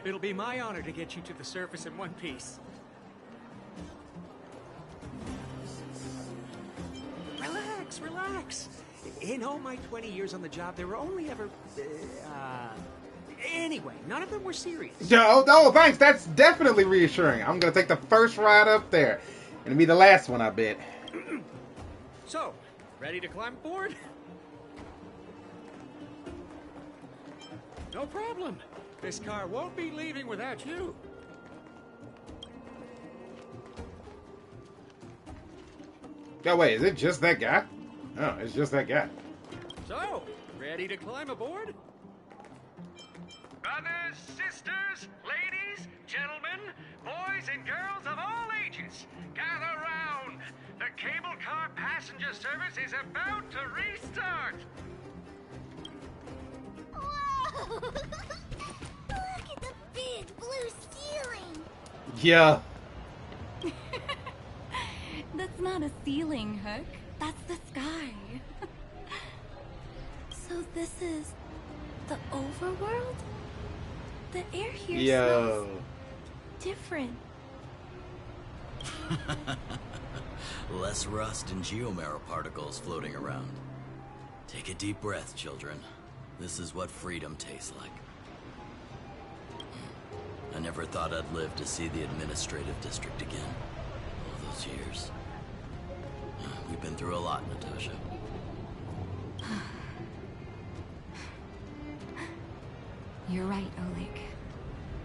It'll be my honor to get you to the surface in one piece. Relax. In all my 20 years on the job, there were only ever... Anyway, none of them were serious. Oh, thanks. That's definitely reassuring. I'm going to take the first ride up there. And it'll be the last one, I bet. So, ready to climb aboard? No problem. This car won't be leaving without you. Oh, wait. Is it just that guy? Oh, it's just that guy. So, ready to climb aboard? Brothers, sisters, ladies, gentlemen, boys and girls of all ages, gather round. The cable car passenger service is about to restart. Whoa! Look at the big blue ceiling! Yeah. That's not a ceiling, Hook. That's the sky. So this is the overworld? The air here Yo. smells different. Less rust and geomarrow particles floating around. Take a deep breath, children. This is what freedom tastes like. I never thought I'd live to see the administrative district again. All those years. We've been through a lot, Natasha. You're right, Oleg.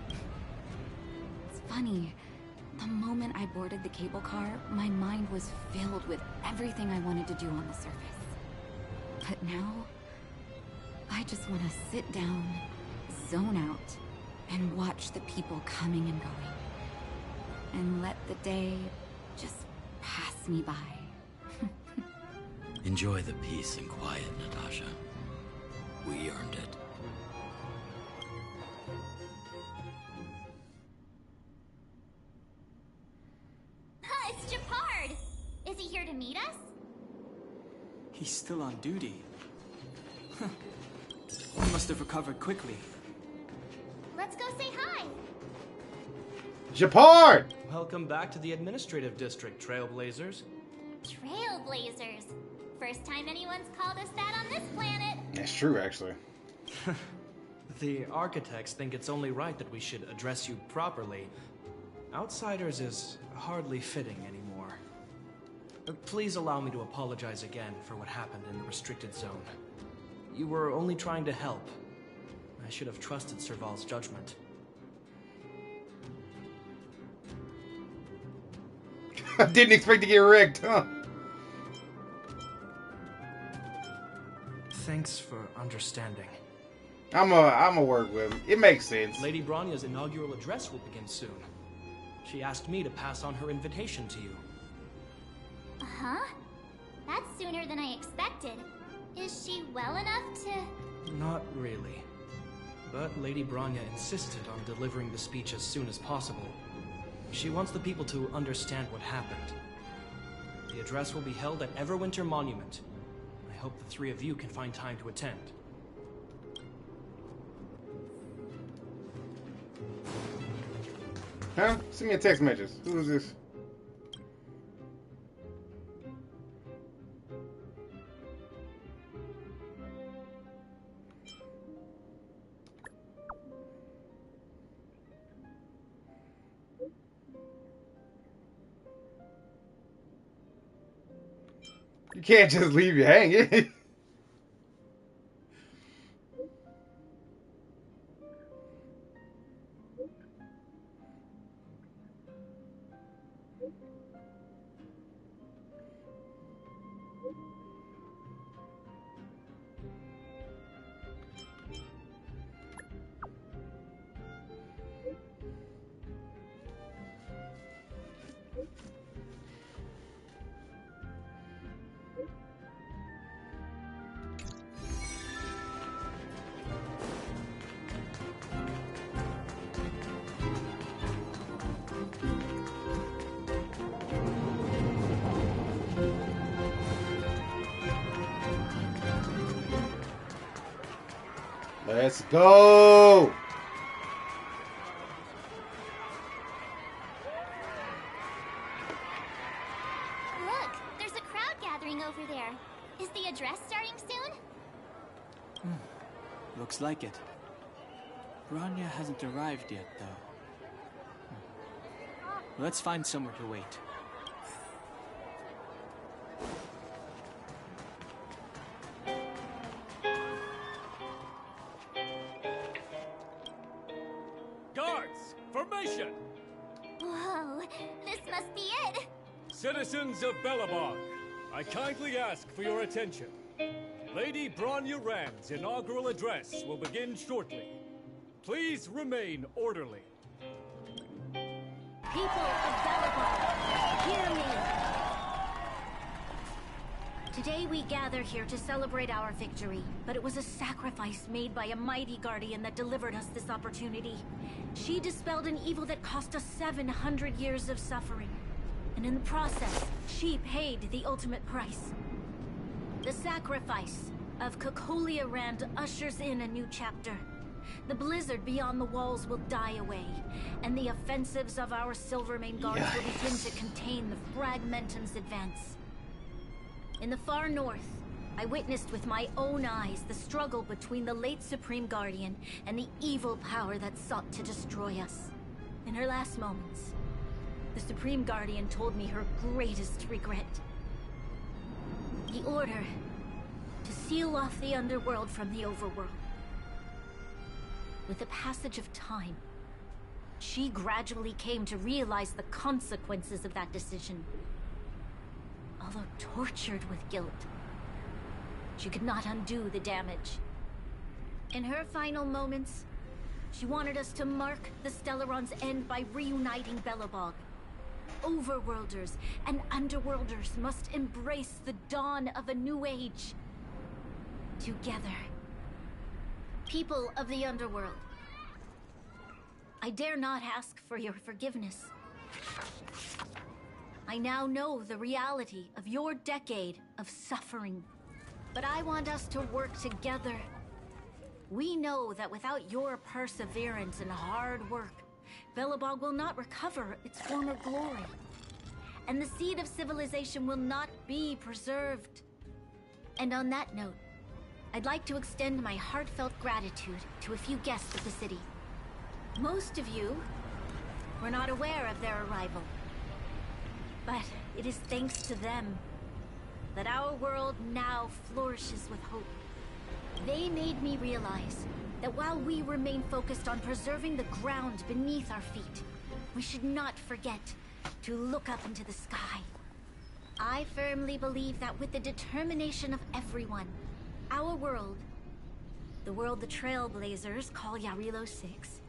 It's funny. The moment I boarded the cable car, my mind was filled with everything I wanted to do on the surface. But now, I just want to sit down, zone out, and watch the people coming and going. And let the day just pass me by. Enjoy the peace and quiet, Natasha. We earned it. It's Japard! Is he here to meet us? He's still on duty. Huh. He must have recovered quickly. Let's go say hi! Japard! Welcome back to the administrative district, Trailblazers. Trailblazers. First time anyone's called us that on this planet. That's true, actually. The architects think it's only right that we should address you properly. Outsiders is hardly fitting anymore. Please allow me to apologize again for what happened in the restricted zone. You were only trying to help. I should have trusted Serval's judgment. I didn't expect to get wrecked, huh? Thanks for understanding. I'm a work with him. It makes sense. Lady Bronya's inaugural address will begin soon. She asked me to pass on her invitation to you. Huh? That's sooner than I expected. Is she well enough to... Not really. But Lady Bronya insisted on delivering the speech as soon as possible. She wants the people to understand what happened. The address will be held at Everwinter Monument. I hope the three of you can find time to attend. Huh? Send me a text message. Who is this? You can't just leave you hanging. Let's go! Look, there's a crowd gathering over there. Is the address starting soon? Looks like it. Bronya hasn't arrived yet, though. Let's find somewhere to wait. Guards, formation! Whoa, this must be it. Citizens of Belobog, I kindly ask for your attention. Lady Bronya Rand's inaugural address will begin shortly. Please remain orderly. People of Belobog, hear me! Today we gather here to celebrate our victory, but it was a sacrifice made by a mighty guardian that delivered us this opportunity. She dispelled an evil that cost us 700 years of suffering. And in the process, she paid the ultimate price. The sacrifice of Cocolia Rand ushers in a new chapter. The blizzard beyond the walls will die away, and the offensives of our Silvermane guards will begin to contain the Fragmentum's advance. In the far north, I witnessed with my own eyes the struggle between the late Supreme Guardian and the evil power that sought to destroy us. In her last moments, the Supreme Guardian told me her greatest regret. The order to seal off the underworld from the overworld. With the passage of time, she gradually came to realize the consequences of that decision. Although tortured with guilt, she could not undo the damage. In her final moments, she wanted us to mark the Stellaron's end by reuniting Belobog. Overworlders and Underworlders must embrace the dawn of a new age. Together. People of the Underworld, I dare not ask for your forgiveness. I now know the reality of your decade of suffering, but I want us to work together. We know that without your perseverance and hard work, Belobog will not recover its former glory. And the seed of civilization will not be preserved. And on that note, I'd like to extend my heartfelt gratitude to a few guests of the city. Most of you were not aware of their arrival. But it is thanks to them that our world now flourishes with hope. They made me realize that while we remain focused on preserving the ground beneath our feet, we should not forget to look up into the sky. I firmly believe that with the determination of everyone, our world, the world the Trailblazers call Yarilo 6,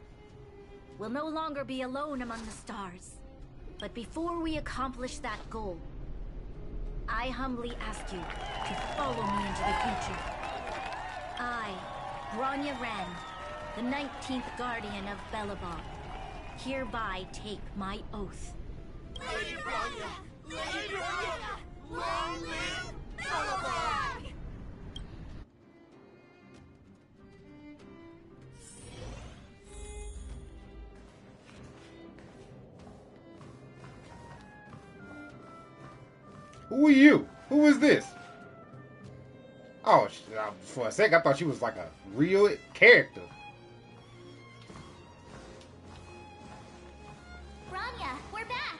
will no longer be alone among the stars. But before we accomplish that goal, I humbly ask you to follow me into the future. I, Bronya Rand, the 19th Guardian of Belobog, hereby take my oath. Lady Bronya! Lady Bronya! Long live Belobog! Who are you? Who is this? Oh, for a sec, I thought she was like a real character. Bronya, we're back!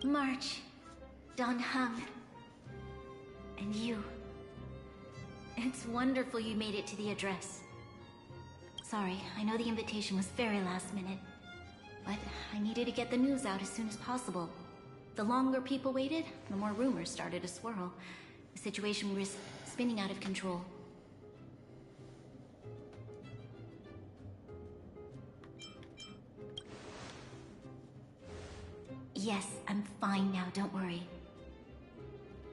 March, Don Hung, and you. It's wonderful you made it to the address. Sorry, I know the invitation was very last minute, but I needed to get the news out as soon as possible. The longer people waited, the more rumors started to swirl. The situation risked spinning out of control. Yes, I'm fine now, don't worry.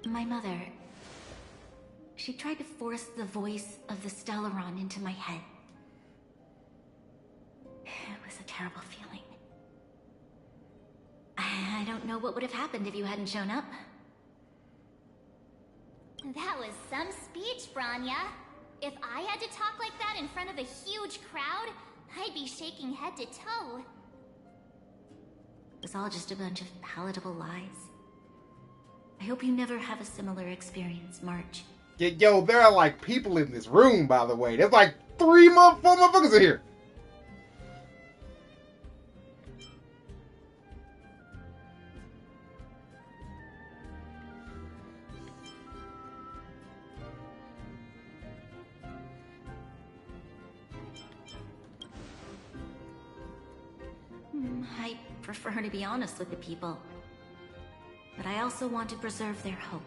My mother... she tried to force the voice of the Stellaron into my head. It was a terrible feeling. I don't know what would have happened if you hadn't shown up. That was some speech, Bronya. If I had to talk like that in front of a huge crowd, I'd be shaking head to toe. It was all just a bunch of palatable lies. I hope you never have a similar experience, March. Yo, there are like people in this room, by the way. There's like 4 motherfuckers in here. I prefer to be honest with the people. But I also want to preserve their hope.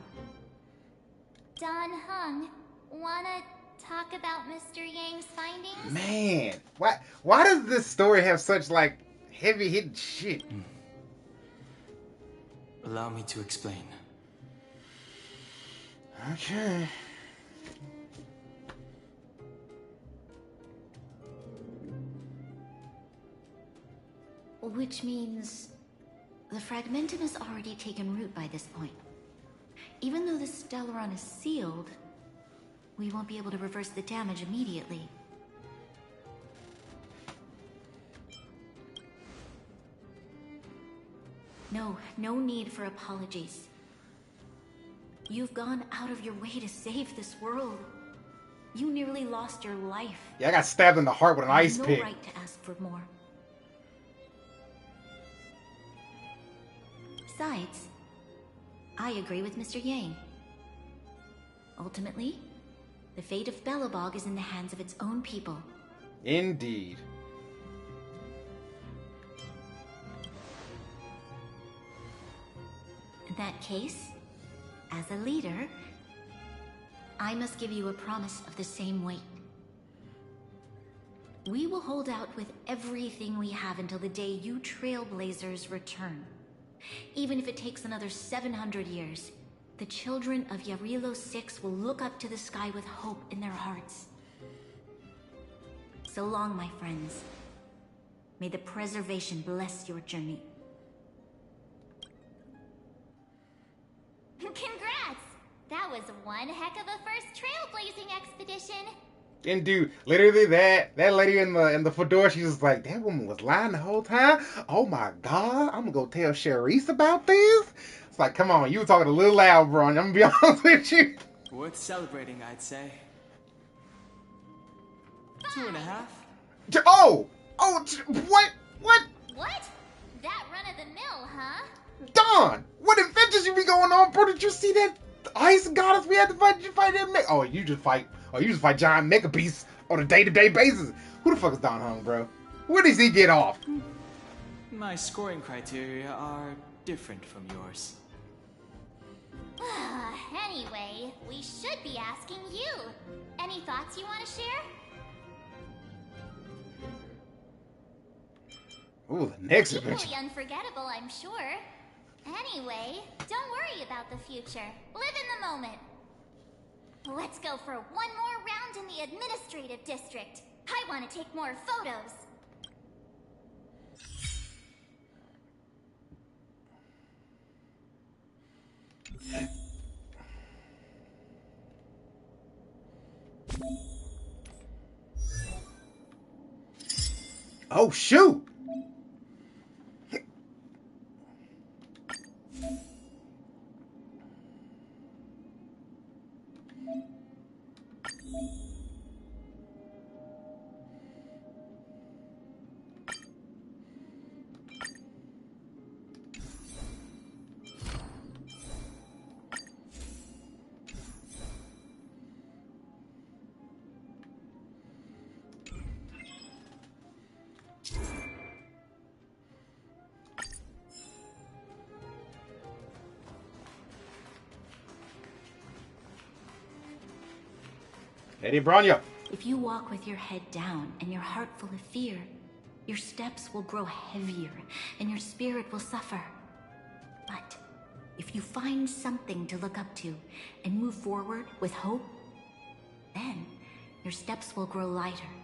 Don Hung, wanna talk about Mr. Yang's findings? Man, why does this story have such like heavy hitting shit? Allow me to explain. Okay. Which means the Fragmentum has already taken root by this point. Even though the Stellaron is sealed, we won't be able to reverse the damage immediately. No need for apologies. You've gone out of your way to save this world. You nearly lost your life. Yeah, I got stabbed in the heart with an ice pick. No right to ask for more. Besides, I agree with Mr. Yang. Ultimately, the fate of Belobog is in the hands of its own people. Indeed. In that case, as a leader, I must give you a promise of the same weight. We will hold out with everything we have until the day you Trailblazers return. Even if it takes another 700 years, the children of Yarilo 6 will look up to the sky with hope in their hearts. So long, my friends. May the preservation bless your journey. Congrats! That was one heck of a first trailblazing expedition. And dude, literally that lady in the fedora, she was like, that woman was lying the whole time. Oh my god, I'm gonna go tell Charisse about this. It's like, come on, you were talking a little loud, bro. I'm gonna be honest with you. Worth celebrating, I'd say. 2.5. Oh, what? What? That run of the mill, huh? Don, what adventures you be going on, bro? Did you see that ice goddess we had to fight? Did you fight that mech? You just fight giant mecha beasts on a day-to-day basis. Who the fuck is Don Hung, bro? Where does he get off? My scoring criteria are different from yours. Anyway, we should be asking you. Any thoughts you want to share? Ooh, the next adventure. Equally unforgettable, I'm sure. Anyway, don't worry about the future. Live in the moment. Let's go for one more round in the administrative district. I want to take more photos. Oh, shoot! Lady Bronya. If you walk with your head down and your heart full of fear, your steps will grow heavier and your spirit will suffer. But if you find something to look up to and move forward with hope, then your steps will grow lighter.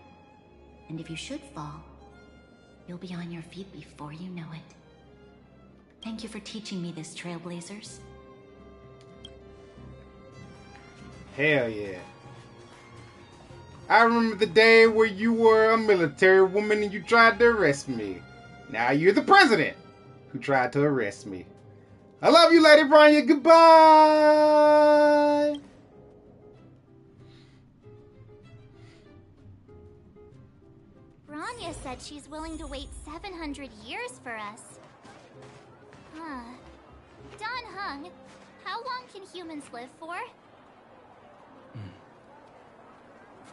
And if you should fall, you'll be on your feet before you know it. Thank you for teaching me this, Trailblazers. Hell yeah. I remember the day where you were a military woman and you tried to arrest me. Now you're the president who tried to arrest me. I love you, Lady Bronya. Goodbye. Bronya said she's willing to wait 700 years for us. Huh. Don Hung, how long can humans live for?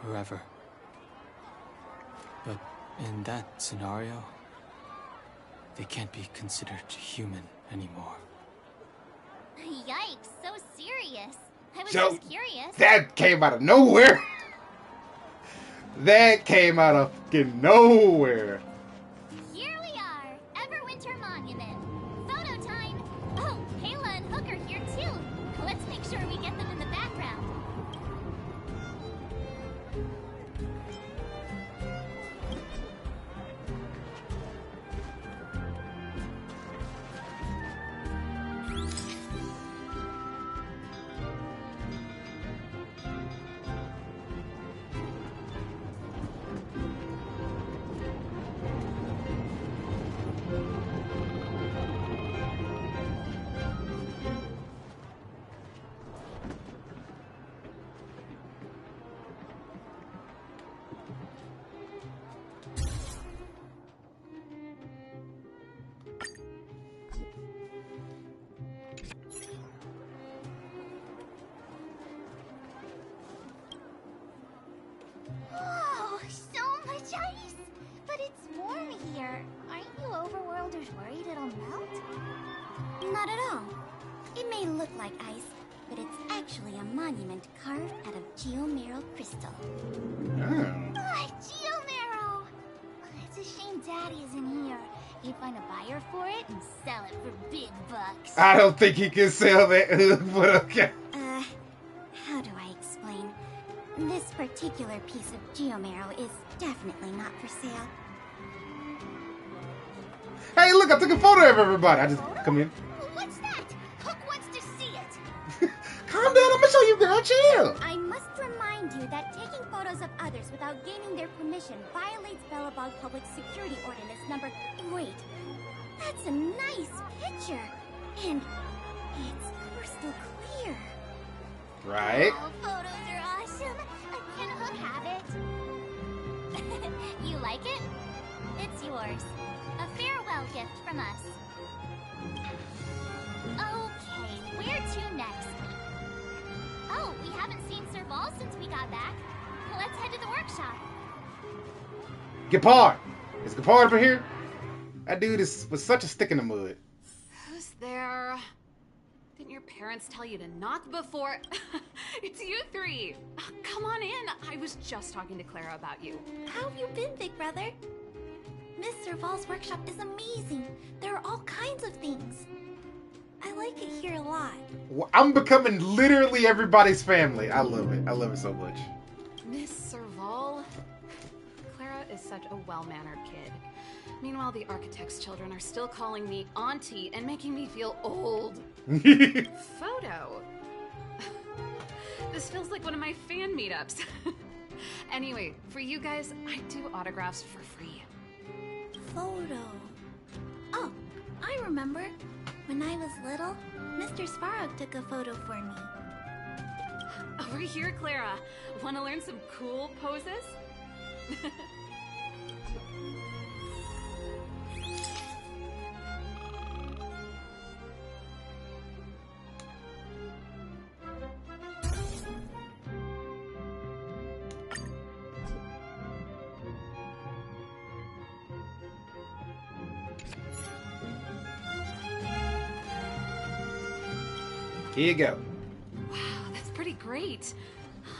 Forever. But in that scenario, they can't be considered human anymore. Yikes, so serious. I was So, just curious. that came out of nowhere. That came out of fucking nowhere. Here we are, Everwinter Monument. Photo time. Oh, Kayla and Hook are here too. Let's make sure we get them in the background. Oh, so much ice! But it's warm here. Aren't you overworlders worried it'll melt? Not at all. It may look like ice, but it's actually a monument carved out of geomeral crystal. Ah, Geomero! It's a shame Daddy isn't here. He'd find a buyer for it and sell it for big bucks. I don't think he can sell that, but okay. How do I explain? This particular piece of geomero is definitely not for sale. Hey, look, I took a photo of everybody. I just come in. What's that? Hook wants to see it. Calm down, I'm gonna show you, girl. Chill. I must remind you that taking photos of others without gaining their permission violates Belobog Public Security Ordinance number... Wait, that's a nice picture. And it's crystal clear. Right? Oh, photos are awesome. Can Hook have it? You like it? It's yours. A farewell gift from us. Okay, where to next? Oh, we haven't seen Serval since we got back. Let's head to the workshop. Gepard! Is Gepard over here? That dude was such a stick in the mud. Who's there? Didn't your parents tell you to knock before? It's you three. Come on in. I was just talking to Clara about you. How have you been, big brother? Miss Serval's workshop is amazing. There are all kinds of things. I like it here a lot. I'm becoming literally everybody's family. I love it. I love it so much. Miss Serval? Clara is such a well-mannered kid. Meanwhile, the architect's children are still calling me auntie and making me feel old. Photo? This feels like one of my fan meetups. Anyway, for you guys, I do autographs for free. Photo. Oh, I remember. When I was little, Mr. Svarog took a photo for me. Over here, Clara. Want to learn some cool poses? Here you go. Wow, that's pretty great.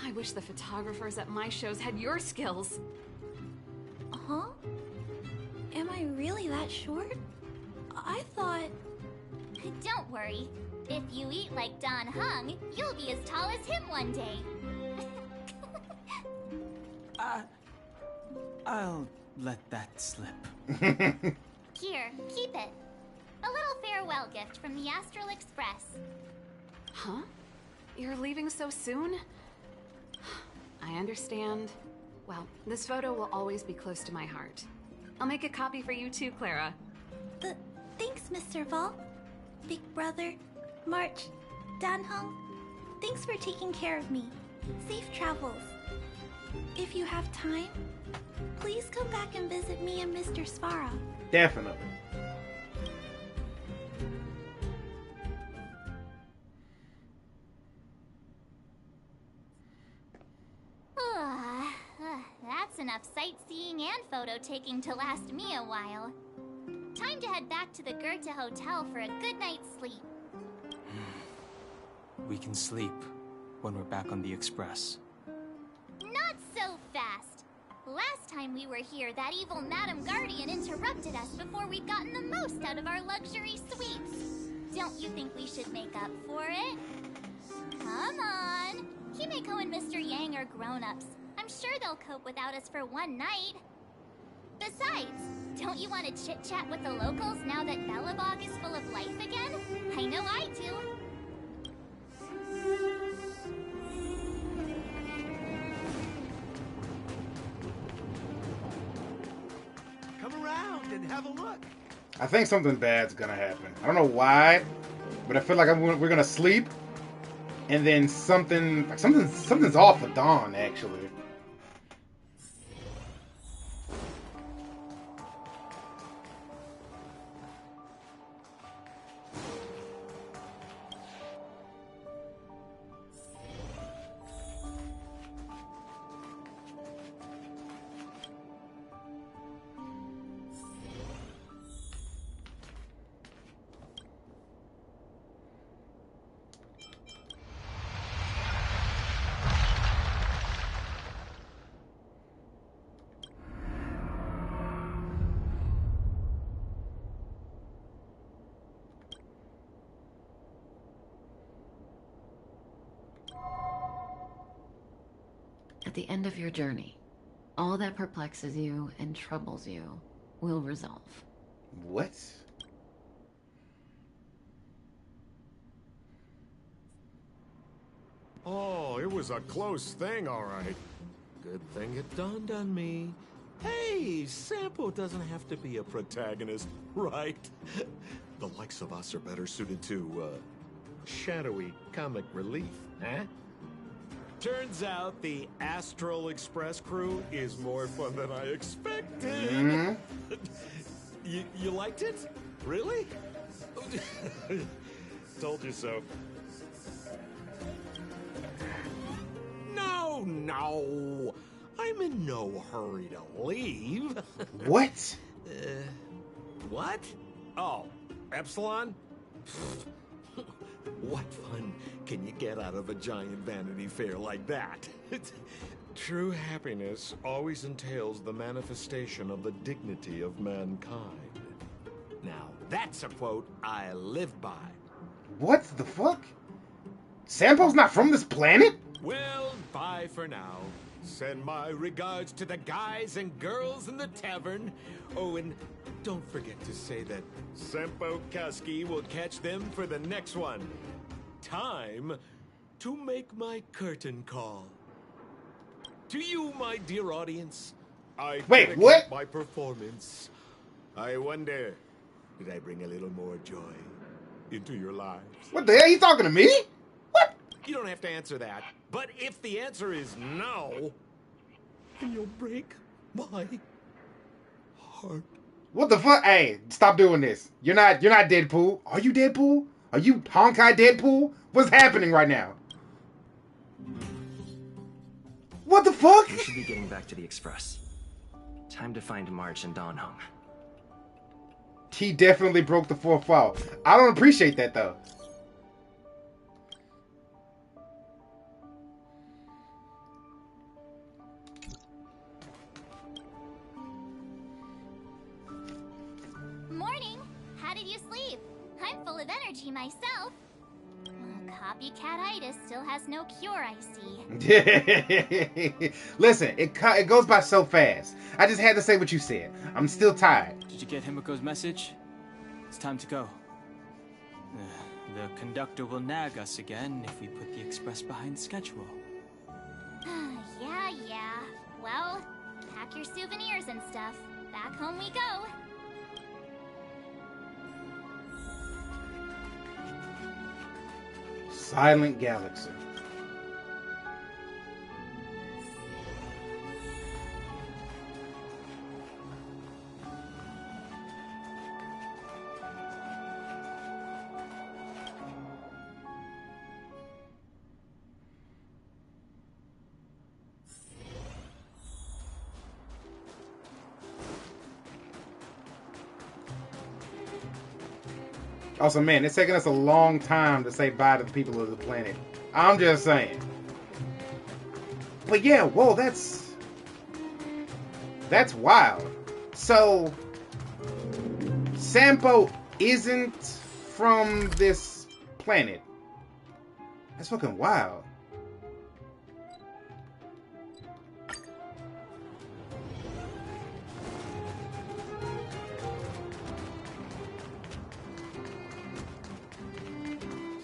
I wish the photographers at my shows had your skills. Huh? Am I really that short? I thought... Don't worry. If you eat like Don Hung, you'll be as tall as him one day. I'll let that slip. Here, keep it. A little farewell gift from the Astral Express. Huh? You're leaving so soon? I understand. Well, this photo will always be close to my heart. I'll make a copy for you too, Clara. Thanks, Mr. Vol. Big brother, March, Dan Hung. Thanks for taking care of me. Safe travels. If you have time, please come back and visit me and Mr. Svarog. Definitely. That's enough sightseeing and photo taking to last me a while. Time to head back to the Goethe Hotel for a good night's sleep. We can sleep when we're back on the Express. Not so fast. Last time we were here, that evil Madam Guardian interrupted us before we'd gotten the most out of our luxury suites. Don't you think we should make up for it? Come on. Himeko and Mr. Yang are grown-ups. I'm sure they'll cope without us for one night. Besides, don't you want to chit-chat with the locals now that Belobog is full of life again? I know I do. Come around and have a look. I think something bad's gonna happen. I don't know why, but I feel like we're gonna sleep, and then something's off with Dawn actually. At the end of your journey, all that perplexes you and troubles you will resolve. What? Oh, it was a close thing, all right. Good thing it dawned on me. Hey, Sampo doesn't have to be a protagonist, right? The likes of us are better suited to, shadowy comic relief, huh? Turns out the Astral Express crew is more fun than I expected. You liked it? Really? Told you so. No. I'm in no hurry to leave. What? What? Oh, Epsilon? What fun can you get out of a giant Vanity Fair like that? True happiness always entails the manifestation of the dignity of mankind. Now, that's a quote I live by. What the fuck? Sampo's not from this planet? Well, bye for now. Send my regards to the guys and girls in the tavern. Oh, and don't forget to say that Sampo Kaski will catch them for the next one. Time to make my curtain call. To you, my dear audience, I dedicate what? my performance. I wonder, did I bring a little more joy into your lives? What the hell? You talking to me? What? You don't have to answer that. But if the answer is no, then you'll break my heart. What the fuck? Hey, stop doing this. You're not Deadpool. Are you Deadpool? Are you Honkai Deadpool? What's happening right now? What the fuck? We should be getting back to the Express. Time to find March and Don Hung. He definitely broke the fourth wall. I don't appreciate that though. Morning! How did you sleep? I'm full of energy myself. Copycat-itis still has no cure, I see. Listen, it goes by so fast. I just had to say what you said. I'm still tired. Did you get Himiko's message? It's time to go. The conductor will nag us again if we put the express behind schedule. Yeah. Well, pack your souvenirs and stuff. Back home we go. Silent Galaxy. Also, man, it's taking us a long time to say bye to the people of the planet. I'm just saying. But yeah, whoa, that's wild. So, Sampo isn't from this planet. That's fucking wild.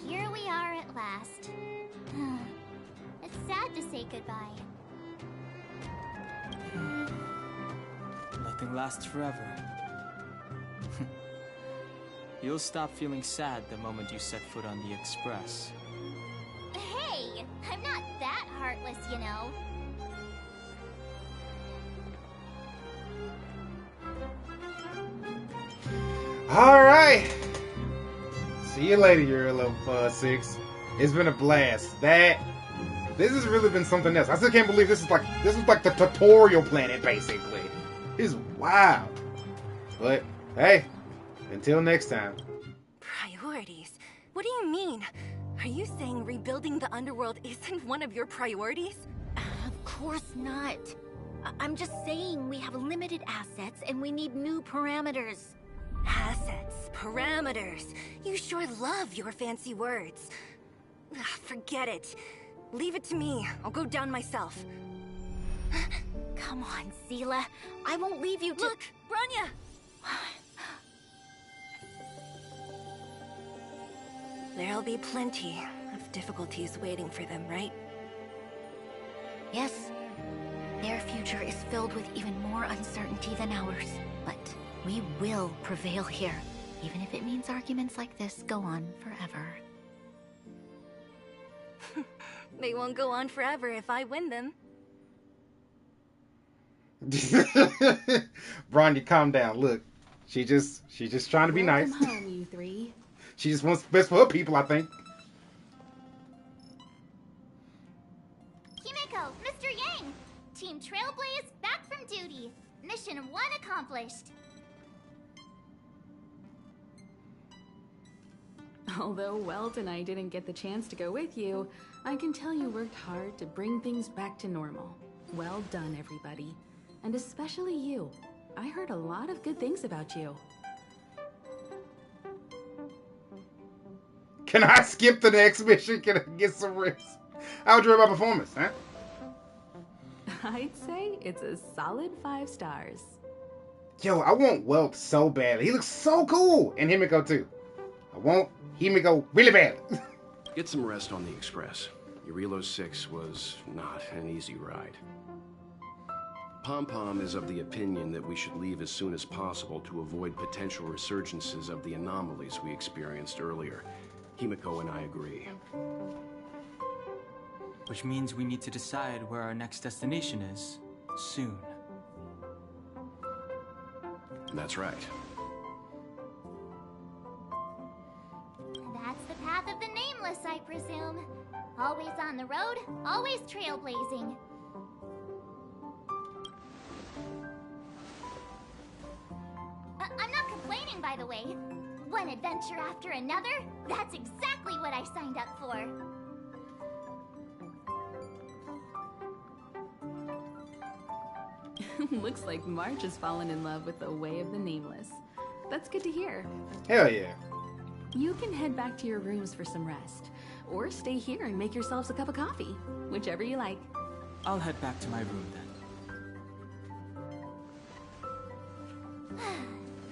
Here we are at last. It's sad to say goodbye. Nothing lasts forever. You'll stop feeling sad the moment you set foot on the Express. Hey, I'm not that heartless, you know. Alright. See you later, you're level 6. It's been a blast. This has really been something else. I still can't believe this was like the tutorial planet, basically. It's wild. But, hey, until next time. Priorities? What do you mean? Are you saying rebuilding the underworld isn't one of your priorities? Of course not. I'm just saying we have limited assets and we need new parameters. Assets, parameters. You sure love your fancy words. Ugh, forget it. Leave it to me. I'll go down myself. Come on, Seela. I won't leave you to— Look, Branya! There'll be plenty of difficulties waiting for them, right? Yes. Their future is filled with even more uncertainty than ours. But we will prevail here, even if it means arguments like this go on forever. They won't go on forever if I win them. Bronny, calm down. Look, she's just trying to be nice. Welcome home, you three. She just wants the best for her people, I think. Himeko, Mr. Yang! Team Trailblaze back from duty. Mission 1 accomplished. Although Welt and I didn't get the chance to go with you, I can tell you worked hard to bring things back to normal. Well done, everybody. And especially you. I heard a lot of good things about you. Can I skip to the next mission? Can I get some rest? How would you rate my performance, huh? I'd say it's a solid 5 stars. Yo, I want Welt so bad. He looks so cool. And Himiko too. I want Himiko really bad. Get some rest on the Express. Eurilo 6 was not an easy ride. Pom-Pom is of the opinion that we should leave as soon as possible to avoid potential resurgences of the anomalies we experienced earlier. Himiko and I agree. Which means we need to decide where our next destination is, soon. That's right. That's the path of the Nameless, I presume. Always on the road, always trailblazing. I'm not complaining, by the way. One adventure after another, that's exactly what I signed up for. Looks like March has fallen in love with the way of the Nameless. That's good to hear. Hell yeah. You can head back to your rooms for some rest, or stay here and make yourselves a cup of coffee, whichever you like. I'll head back to my room then.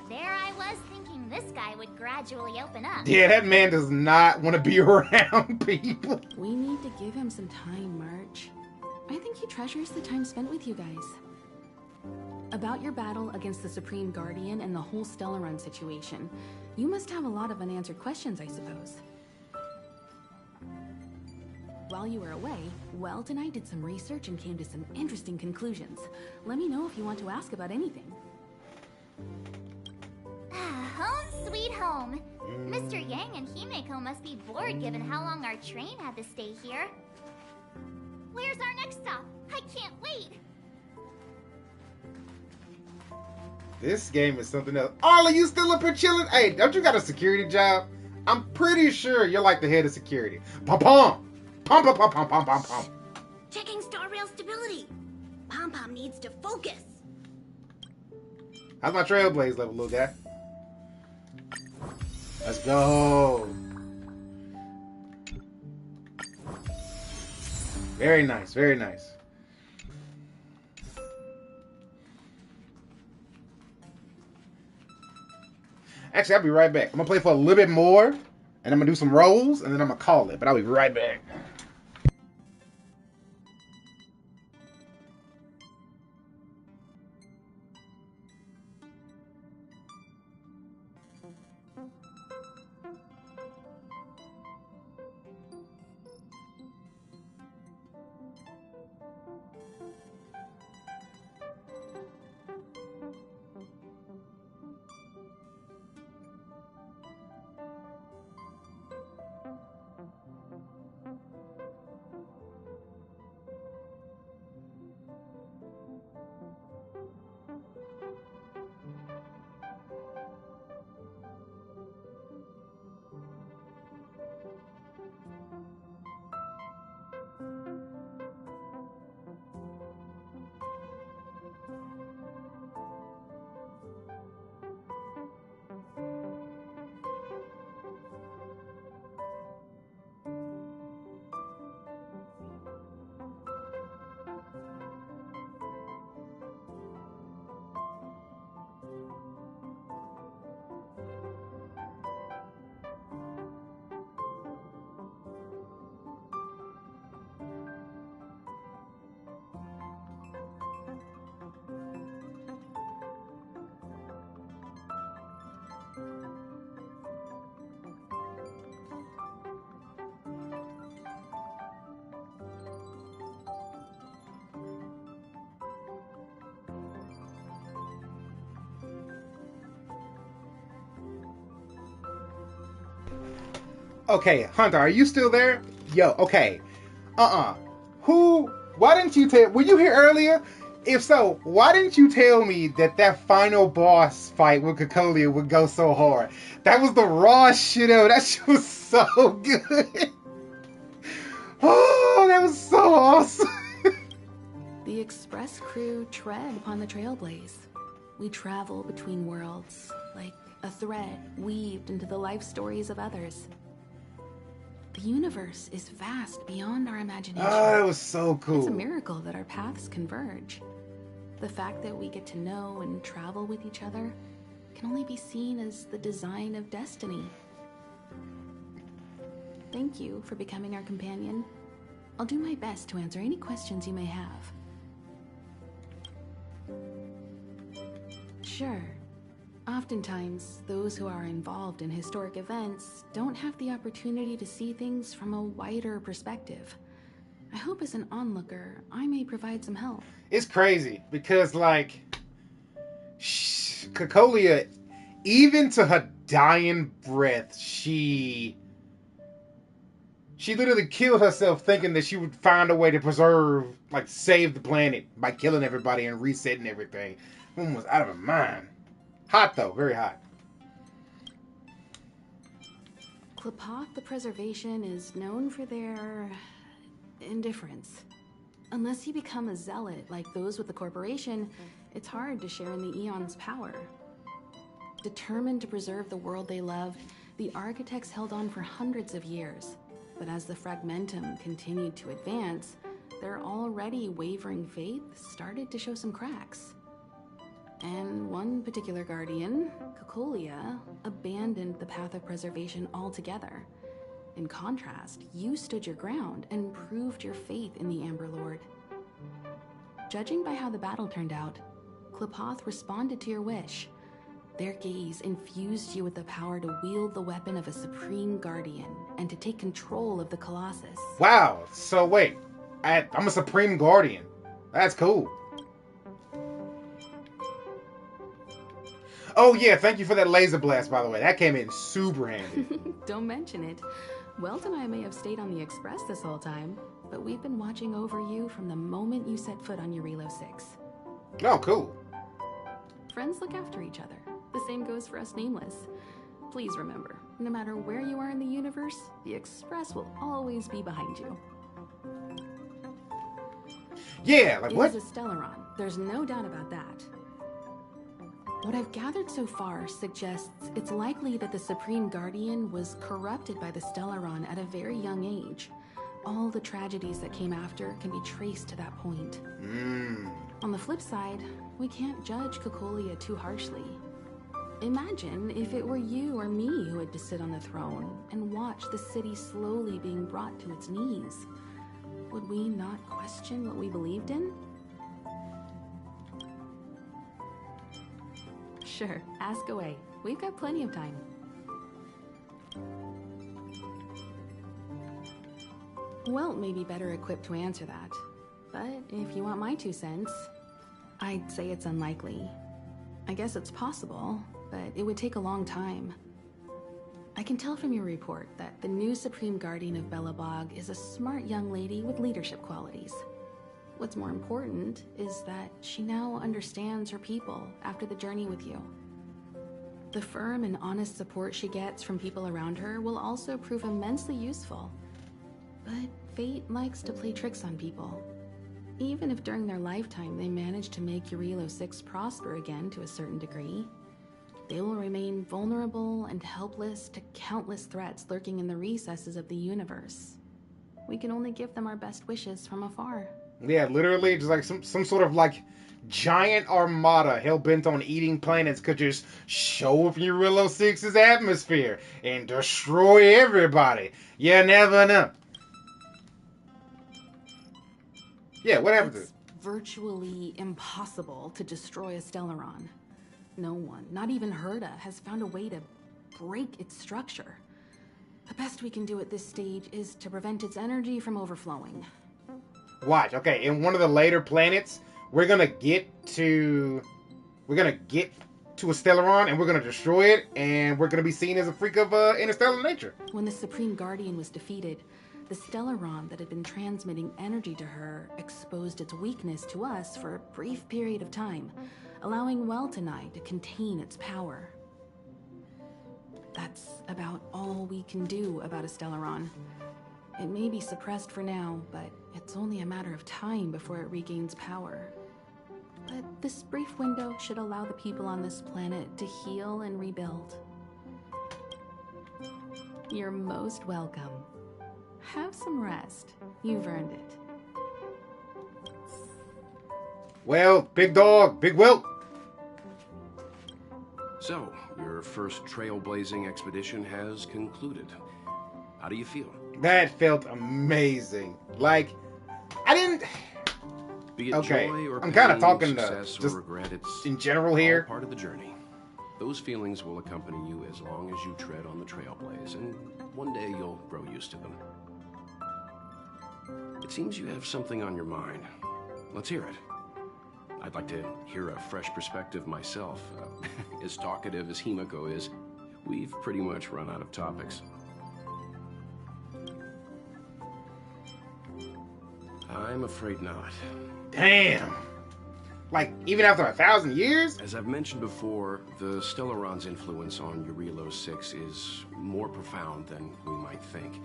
There I was thinking this guy would gradually open up. Yeah, that man does not want to be around people. We need to give him some time, March. I think he treasures the time spent with you guys. About your battle against the Supreme Guardian and the whole Stellaron situation, you must have a lot of unanswered questions, I suppose. While you were away, Welt and I did some research and came to some interesting conclusions. Let me know if you want to ask about anything. Home sweet home. Mr. Yang and Himeko must be bored given how long our train had to stay here. Where's our next stop? I can't wait. This game is something else. Arla, you still up here chilling? Hey, don't you got a security job? I'm pretty sure you're like the head of security. Pom-pom! Pom-pom-pom-pom-pom-pom. Checking star rail stability. Pom-Pom needs to focus. How's my Trailblaze level, little guy? Let's go. Very nice, very nice. Actually, I'll be right back. I'm gonna play for a little bit more, and I'm gonna do some rolls, and then I'm gonna call it. But I'll be right back. Okay, Hunter, are you still there? Yo, okay. Why didn't you were you here earlier? If so, why didn't you tell me that final boss fight with Cocolia would go so hard? That was the raw shit ever. That shit was so good. Oh, that was so awesome. The Express crew tread upon the trailblaze. We travel between worlds, like a thread weaved into the life stories of others. The universe is vast beyond our imagination. Oh, that was so cool. It's a miracle that our paths converge. The fact that we get to know and travel with each other can only be seen as the design of destiny. Thank you for becoming our companion. I'll do my best to answer any questions you may have. Sure. Oftentimes, those who are involved in historic events don't have the opportunity to see things from a wider perspective. I hope as an onlooker, I may provide some help. It's crazy because, like, Cocolia, even to her dying breath, she literally killed herself thinking that she would find a way to save the planet by killing everybody and resetting everything. Woman was out of her mind. Hot though, very hot. Qlipoth the Preservation is known for their indifference. Unless you become a zealot like those with the corporation, it's hard to share in the Aeon's power. Determined to preserve the world they loved, the architects held on for hundreds of years. But as the Fragmentum continued to advance, their already wavering faith started to show some cracks. And one particular guardian, Cocolia, abandoned the path of preservation altogether. In contrast, you stood your ground and proved your faith in the Amber Lord. Judging by how the battle turned out, Qlipoth responded to your wish. Their gaze infused you with the power to wield the weapon of a supreme guardian and to take control of the Colossus. Wow, so wait, I'm a supreme guardian. That's cool. Oh yeah, thank you for that laser blast, by the way. That came in super handy. Don't mention it. Welt and I may have stayed on the Express this whole time, but we've been watching over you from the moment you set foot on Eurilo 6. Oh, cool. Friends look after each other. The same goes for us Nameless. Please remember, no matter where you are in the universe, the Express will always be behind you. Yeah, like what? It is a Stellaron. There's no doubt about that. What I've gathered so far suggests it's likely that the Supreme Guardian was corrupted by the Stellaron at a very young age. All the tragedies that came after can be traced to that point. On the flip side, we can't judge Cocolia too harshly. Imagine if it were you or me who had to sit on the throne and watch the city slowly being brought to its knees. Would we not question what we believed in? Sure, ask away. We've got plenty of time. Welt may be better equipped to answer that. But if you want my 2 cents, I'd say it's unlikely. I guess it's possible, but it would take a long time. I can tell from your report that the new Supreme Guardian of Belobog is a smart young lady with leadership qualities. What's more important is that she now understands her people after the journey with you. The firm and honest support she gets from people around her will also prove immensely useful. But fate likes to play tricks on people. Even if during their lifetime they manage to make Eurilo 6 prosper again to a certain degree, they will remain vulnerable and helpless to countless threats lurking in the recesses of the universe. We can only give them our best wishes from afar. Yeah, literally, just like some sort of like giant armada hell-bent on eating planets could just show up Eurilo 6's atmosphere and destroy everybody. You never know. Yeah, what happened to it? It's virtually impossible to destroy a Stellaron. No one, not even Herta, has found a way to break its structure. The best we can do at this stage is to prevent its energy from overflowing. Watch, okay, in one of the later planets, we're gonna get to a Stellaron, and we're gonna destroy it, and we're gonna be seen as a freak of interstellar nature. When the Supreme Guardian was defeated, the Stellaron that had been transmitting energy to her exposed its weakness to us for a brief period of time, allowing Welt and I to contain its power. That's about all we can do about a Stellaron. It may be suppressed for now, but it's only a matter of time before it regains power. But this brief window should allow the people on this planet to heal and rebuild. You're most welcome. Have some rest. You've earned it. Well, big dog, big Wilt. So, your first trailblazing expedition has concluded. How do you feel? That felt amazing. Like, I didn't... Be it okay, joy or I'm kind of pain, talking success just or regret, it's in general all here. part of the journey. Those feelings will accompany you as long as you tread on the trailblaze, and one day you'll grow used to them. It seems you have something on your mind. Let's hear it. I'd like to hear a fresh perspective myself. As talkative as Himiko is, we've pretty much run out of topics. I'm afraid not. Damn. Like, even after 1,000 years? As I've mentioned before, the Stellaron's influence on Eurilo 6 is more profound than we might think.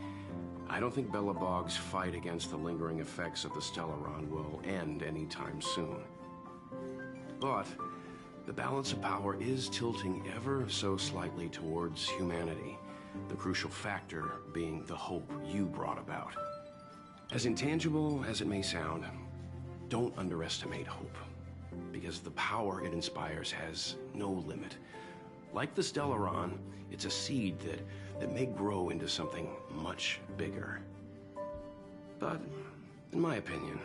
I don't think Belobog's fight against the lingering effects of the Stellaron will end anytime soon. But the balance of power is tilting ever so slightly towards humanity, the crucial factor being the hope you brought about. As intangible as it may sound, don't underestimate hope, because the power it inspires has no limit. Like the Stellaron, it's a seed that may grow into something much bigger. But, in my opinion,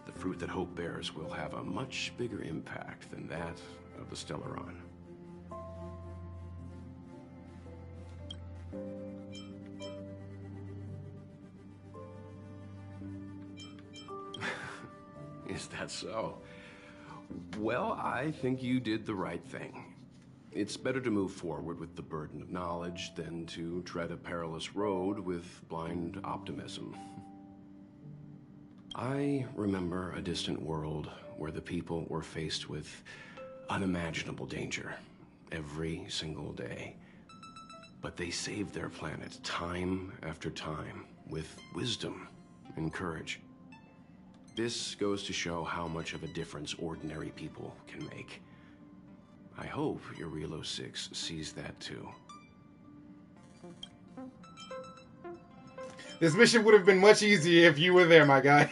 the fruit that hope bears will have a much bigger impact than that of the Stellaron. Is that so? Well, I think you did the right thing. It's better to move forward with the burden of knowledge than to tread a perilous road with blind optimism. I remember a distant world where the people were faced with unimaginable danger every single day. But they saved their planet time after time with wisdom and courage. This goes to show how much of a difference ordinary people can make. I hope Eurilo 6 sees that too. This mission would have been much easier if you were there, my guy.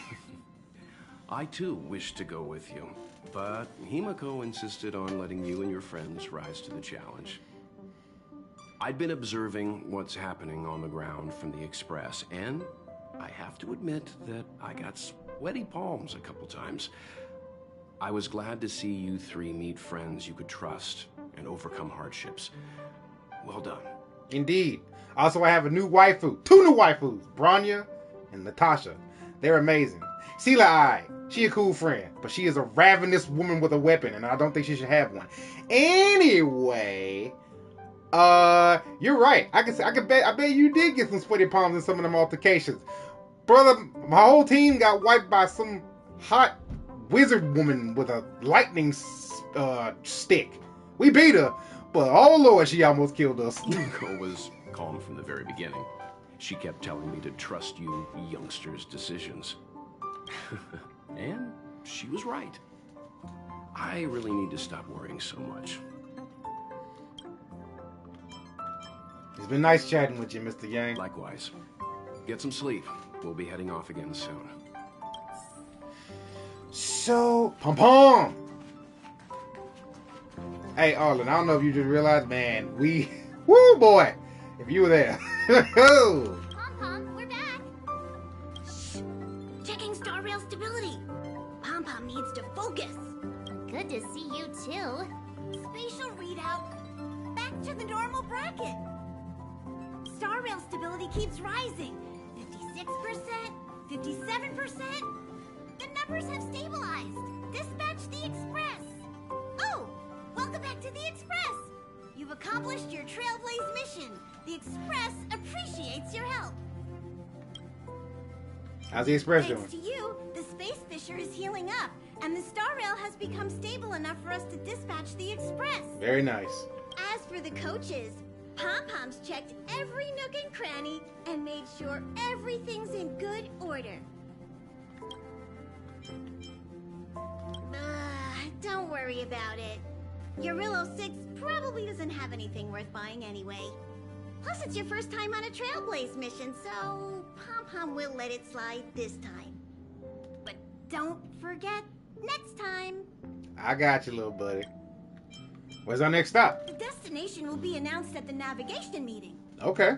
I too wish to go with you, but Himiko insisted on letting you and your friends rise to the challenge. I'd been observing what's happening on the ground from the Express, and I have to admit that I got sweaty palms a couple times. I was glad to see you three meet friends you could trust and overcome hardships. Well done. Indeed. Also, I have a new waifu. 2 new waifus. Bronya and Natasha. They're amazing. Sela Ai. She a cool friend, but she is a ravenous woman with a weapon, and I don't think she should have one. Anyway, you're right. I bet you did get some sweaty palms in some of them altercations. Brother, my whole team got wiped by some hot wizard woman with a lightning stick. We beat her, but oh lord, she almost killed us. Himiko was calm from the very beginning. She kept telling me to trust you youngsters' decisions. And she was right. I really need to stop worrying so much. It's been nice chatting with you, Mr. Yang. Likewise. Get some sleep. We'll be heading off again soon. So, Pom-Pom! Hey, Arlen, I don't know if you just realized, man, woo boy, if you were there. Pom-Pom, we're back! Shh! Checking star rail stability. Pom-Pom needs to focus. Good to see you too. Spatial readout. Back to the normal bracket. Star rail stability keeps rising. 56%, 57%. The numbers have stabilized. Dispatch the Express. Oh, welcome back to to the Express! You've accomplished your Trailblaze mission. The Express appreciates your help. How's the Express Thanks doing? to you, the Space Fisher is healing up, and the Star Rail has become stable enough for us to dispatch the Express. Very nice. As for the coaches, Pom-Pom's checked every nook and cranny and made sure everything's in good order. Don't worry about it. Eurillo 6 probably doesn't have anything worth buying anyway. Plus, it's your first time on a Trailblaze mission, so Pom-Pom will let it slide this time. But don't forget, next time. I got you, little buddy. Where's our next stop? The destination will be announced at the navigation meeting. Okay.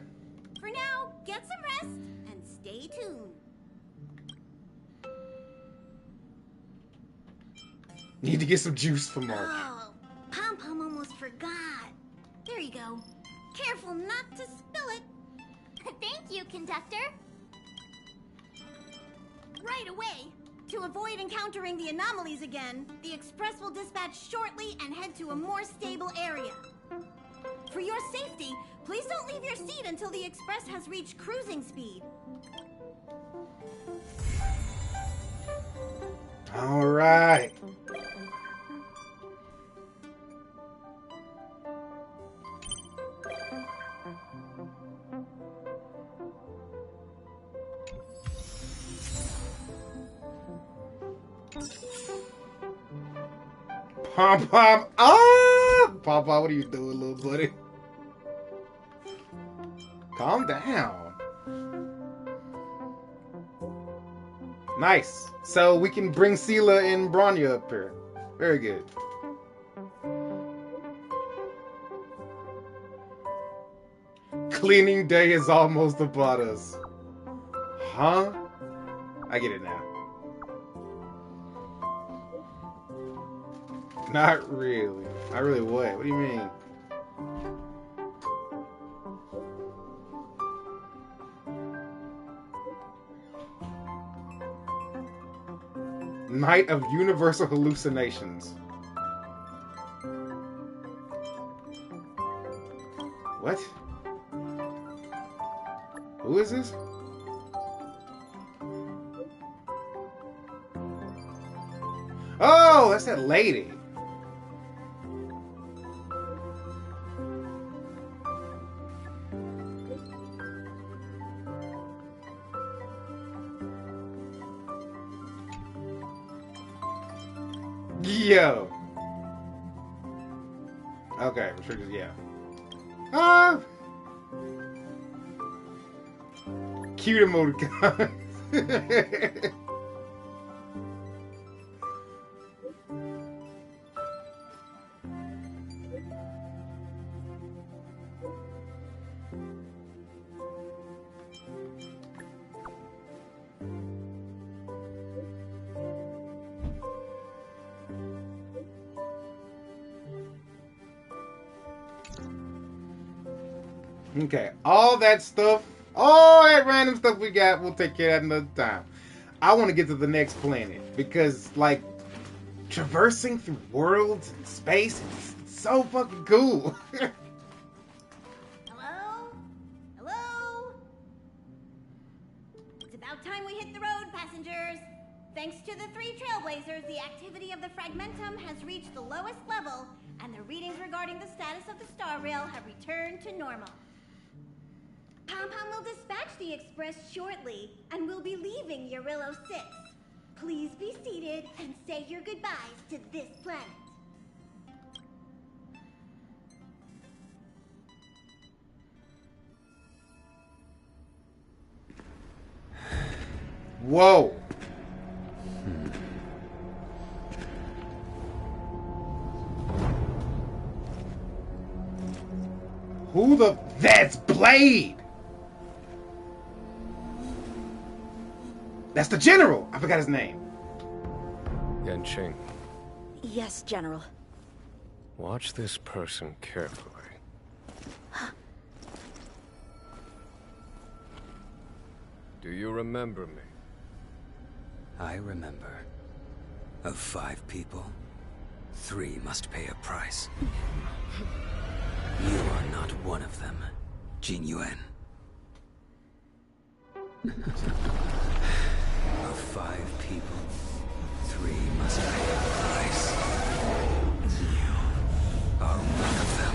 For now, get some rest and stay tuned. Need to get some juice for Mark. Oh, Pom-Pom almost forgot. There you go. Careful not to spill it. Thank you, conductor. Right away. To avoid encountering the anomalies again, the Express will dispatch shortly and head to a more stable area. For your safety, please don't leave your seat until the Express has reached cruising speed. All right. Pom-Pom. Ah! Pom-Pom, what are you doing, little buddy? Calm down. Nice. So we can bring Sela and Bronya up here. Very good. Cleaning day is almost upon us. Huh? I get it now. Not really. Not really what? What do you mean? Night of Universal Hallucinations. What? Who is this? Oh, that's that lady. Yo. Okay, we're sure just, yeah. Ah! Cute emoticons. Okay, all that stuff, all that random stuff we got, we'll take care of that another time. I want to get to the next planet because, like, traversing through worlds and space is so fucking cool. Hello? Hello? It's about time we hit the road, passengers. Thanks to the 3 Trailblazers, the activity of the Fragmentum has reached the lowest level, and the readings regarding the status of the Star Rail have returned to normal. Pom-Pom will dispatch the Express shortly, and we'll be leaving Eurillo 6. Please be seated and say your goodbyes to this planet. Whoa. Who the... That's Blade! That's the general! I forgot his name. Yanqing, Yes, General. watch this person carefully. Do you remember me? I remember. Of 5 people, 3 must pay a price. You are not one of them, Jin Yuan. Of 5 people, 3 must pay a price. You are one of them.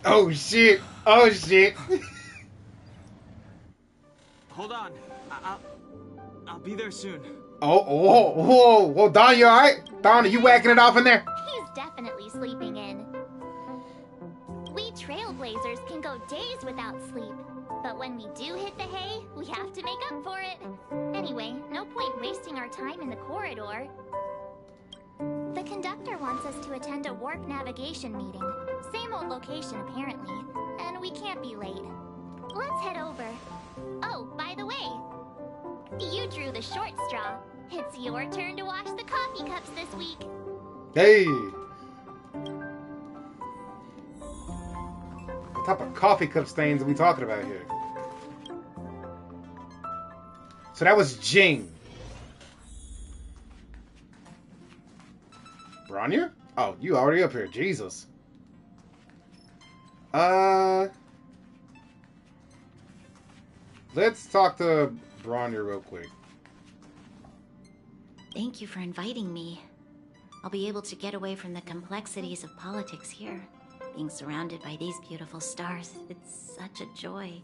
Oh shit! Oh shit! Hold on. I'll be there soon. Whoa, Don, you alright? Don, are you whacking it off in there? He's definitely sleeping in. We trailblazers can go days without sleep. But when we do hit the hay, we have to make up for it. Anyway, no point wasting our time in the corridor. The conductor wants us to attend a warp navigation meeting. Same old location, apparently. And we can't be late. Let's head over. Oh, by the way, you drew the short straw. It's your turn to wash the coffee cups this week. Hey! What type of coffee cup stains are we talking about here? So that was Jing. Bronya? Oh, you already up here. Jesus. Let's talk to Bronya real quick. Thank you for inviting me. I'll be able to get away from the complexities of politics here. Being surrounded by these beautiful stars, it's such a joy.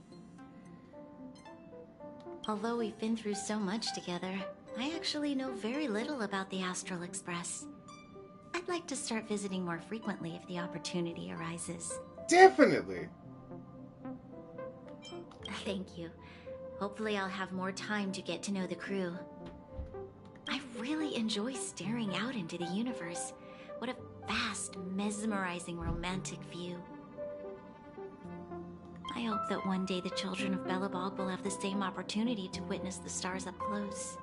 Although we've been through so much together, I actually know very little about the Astral Express. I'd like to start visiting more frequently if the opportunity arises. Definitely. Thank you. Hopefully I'll have more time to get to know the crew. I really enjoy staring out into the universe. What a vast, mesmerizing, romantic view. I hope that one day the children of Belobog will have the same opportunity to witness the stars up close.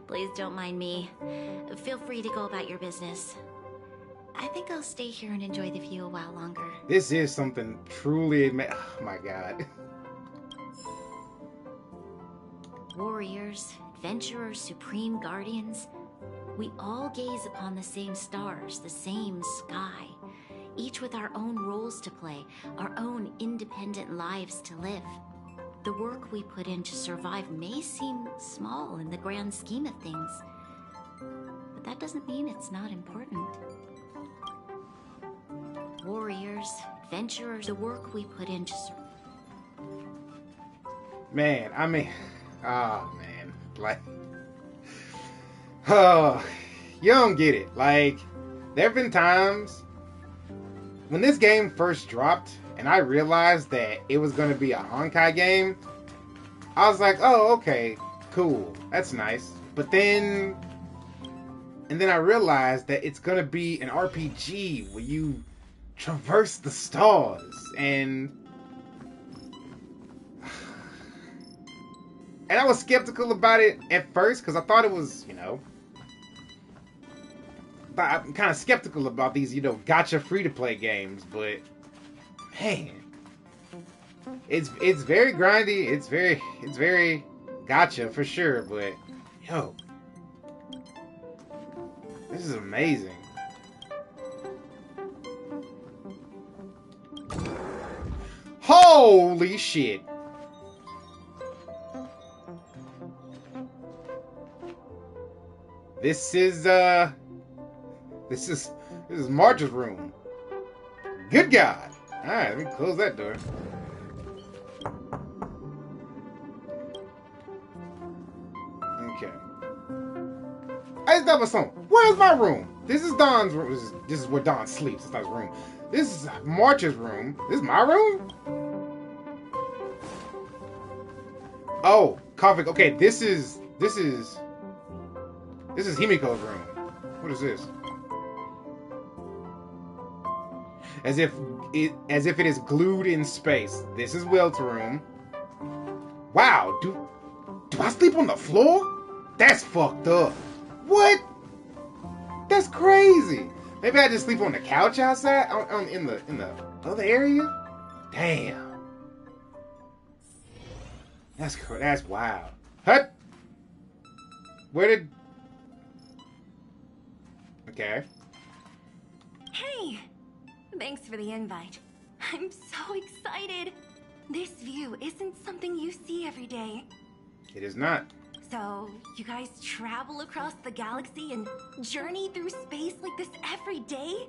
Please don't mind me. Feel free to go about your business. I think I'll stay here and enjoy the view a while longer. This is something truly... Oh my god. Warriors, adventurers, supreme guardians. We all gaze upon the same stars, the same sky. Each with our own roles to play, our own independent lives to live. The work we put in to survive may seem small in the grand scheme of things, but that doesn't mean it's not important. Warriors, adventurers, the work we put in to Man, I mean... Oh, man. Like... Oh, you don't get it. Like, there have been times when this game first dropped and I realized that it was going to be a Honkai game, I was like, oh, okay, cool. That's nice. But then... And then I realized that it's going to be an RPG where you traverse the stars. And I was skeptical about it at first because I thought it was, you know... I'm kind of skeptical about these, you know, gacha free-to-play games, but... Man... It's very grindy, it's very gacha for sure, but... Yo... This is amazing. Holy shit! This is March's room. Good God! Alright, let me close that door. Okay. Hey, that was something. Where's my room? This is Don's room. This is where Don sleeps. It's not his room. This is March's room. This is my room? Oh, coffee. Okay, this is Himiko's room. What is this? As if it is glued in space. This is Wilt's room. Wow, do I sleep on the floor? That's fucked up. What? That's crazy. Maybe I just sleep on the couch outside, in the other area. Damn. That's wild. Hut. Where did... Okay. Hey! Thanks for the invite. I'm so excited. This view isn't something you see every day. It is not. So, you guys travel across the galaxy and journey through space like this every day?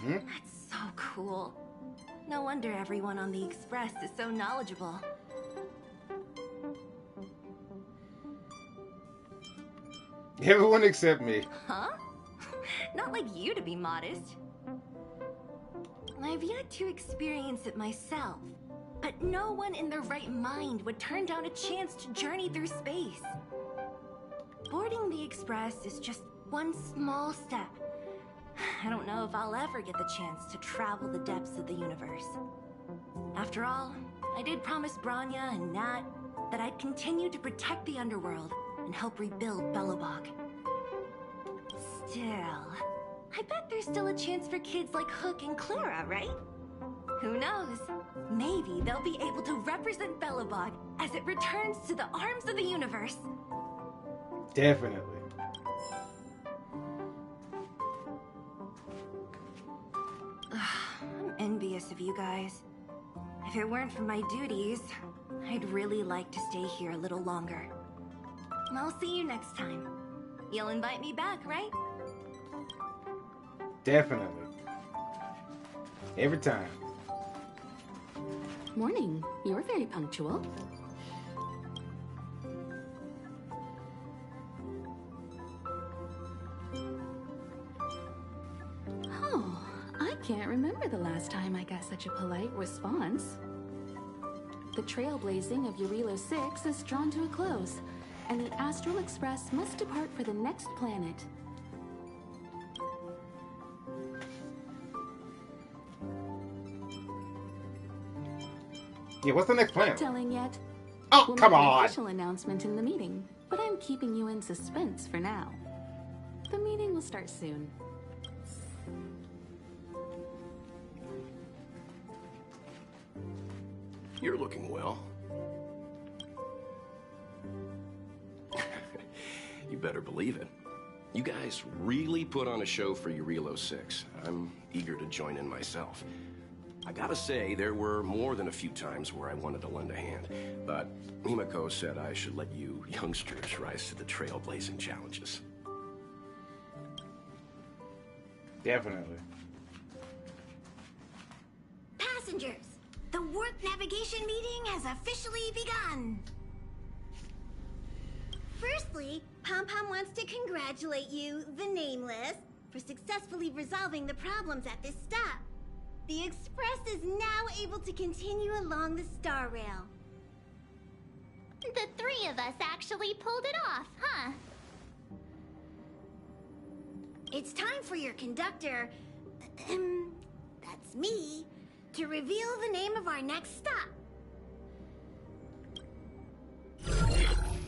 That's so cool. No wonder everyone on the Express is so knowledgeable. Everyone except me. Huh? Not like you to be modest. I've yet to experience it myself, but no one in their right mind would turn down a chance to journey through space. Boarding the Express is just one small step. I don't know if I'll ever get the chance to travel the depths of the universe. After all, I did promise Branya and Nat that I'd continue to protect the underworld and help rebuild Belobog. Still, I bet there's still a chance for kids like Hook and Clara, right? Who knows? Maybe they'll be able to represent Belobog as it returns to the arms of the universe. Definitely. I'm envious of you guys. If it weren't for my duties, I'd really like to stay here a little longer. I'll see you next time. You'll invite me back, right? Definitely. Every time. Morning. You're very punctual. Oh, I can't remember the last time I got such a polite response. The trailblazing of Eurilo 6 is drawn to a close, and the Astral Express must depart for the next planet. Yeah, what's the next plan? Not telling yet. Oh, We'll come make an on! official announcement in the meeting, but I'm keeping you in suspense for now. The meeting will start soon. You're looking well. You better believe it. You guys really put on a show for Eurilo 6. I'm eager to join in myself. I gotta say, there were more than a few times where I wanted to lend a hand, but Himiko said I should let you youngsters rise to the trailblazing challenges. Definitely. Passengers, the warp navigation meeting has officially begun. Firstly, Pom-Pom wants to congratulate you, the Nameless, for successfully resolving the problems at this stop. The Express is now able to continue along the Star Rail. The three of us actually pulled it off, huh? It's time for your conductor, that's me, to reveal the name of our next stop.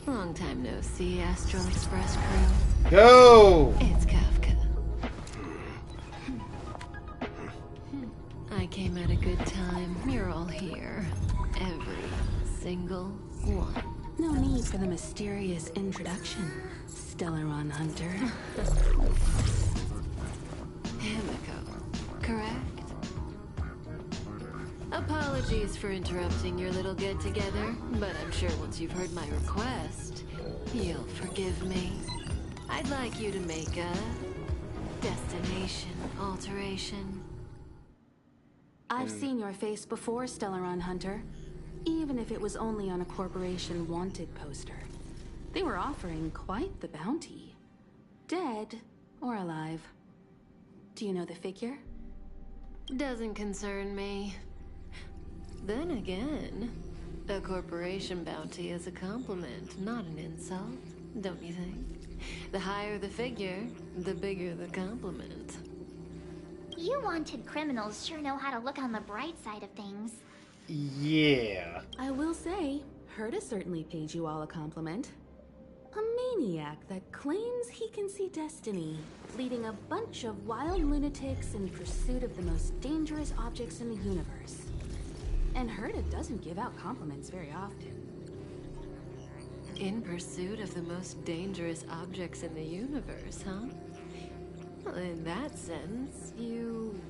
Long time no see, Astral Express crew. Go! It's Kafka. I came at a good time. You're all here. Every single one. No need for the mysterious introduction, Stellaron Hunter. Himiko, correct? Apologies for interrupting your little get-together, but I'm sure once you've heard my request, you'll forgive me. I'd like you to make a destination alteration. I've seen your face before, Stellaron Hunter. Even if it was only on a corporation wanted poster. They were offering quite the bounty. Dead or alive. Do you know the figure? Doesn't concern me. Then again, a corporation bounty is a compliment, not an insult, don't you think? The higher the figure, the bigger the compliment. You wanted criminals sure know how to look on the bright side of things. Yeah. I will say, Herta certainly paid you all a compliment. A maniac that claims he can see destiny, leading a bunch of wild lunatics in pursuit of the most dangerous objects in the universe. And Herta doesn't give out compliments very often. In pursuit of the most dangerous objects in the universe, huh? Well, in that sense, you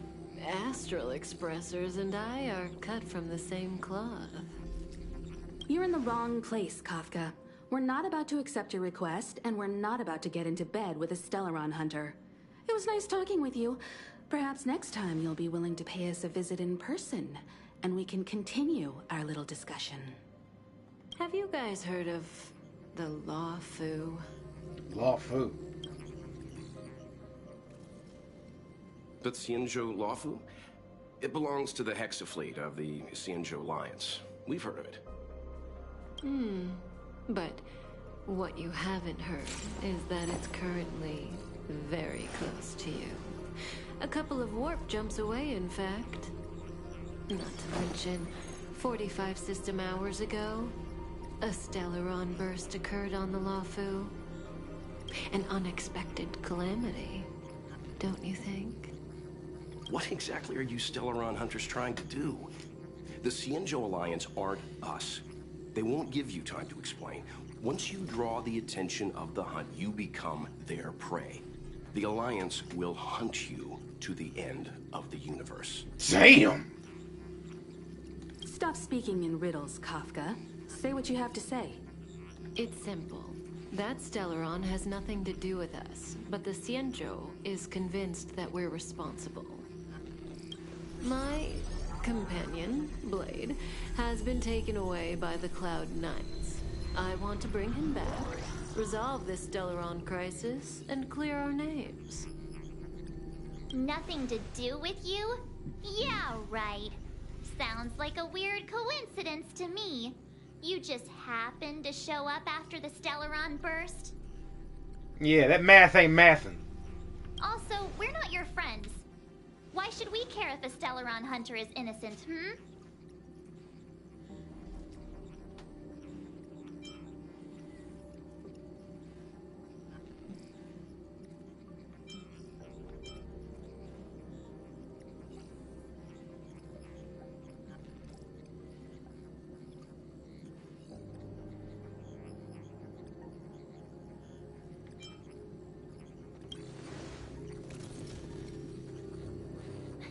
astral expressors and I are cut from the same cloth. You're in the wrong place, Kafka. We're not about to accept your request, and we're not about to get into bed with a Stellaron hunter. It was nice talking with you. Perhaps next time you'll be willing to pay us a visit in person, and we can continue our little discussion. Have you guys heard of the Law Fu? Law Fu? The Xianzhou Lawfu? It belongs to the Hexafleet of the Xianzhou Alliance. We've heard of it. But what you haven't heard is that it's currently very close to you. A couple of warp jumps away, in fact. Not to mention, 45 system hours ago, a Stellaron burst occurred on the Lawfu. An unexpected calamity, don't you think? What exactly are you Stellaron hunters trying to do? The Xianzhou Alliance aren't us. They won't give you time to explain. Once you draw the attention of the hunt, you become their prey. The Alliance will hunt you to the end of the universe. Damn! Stop speaking in riddles, Kafka. Say what you have to say. It's simple. That Stellaron has nothing to do with us, but the Xianzhou is convinced that we're responsible. My companion, Blade, has been taken away by the Cloud Knights. I want to bring him back, resolve this Stellaron crisis, and clear our names. Nothing to do with you? Yeah, right. Sounds like a weird coincidence to me. You just happened to show up after the Stellaron burst? Yeah, that math ain't mathin'. Also, we're not your friends. Why should we care if a Stellaron hunter is innocent,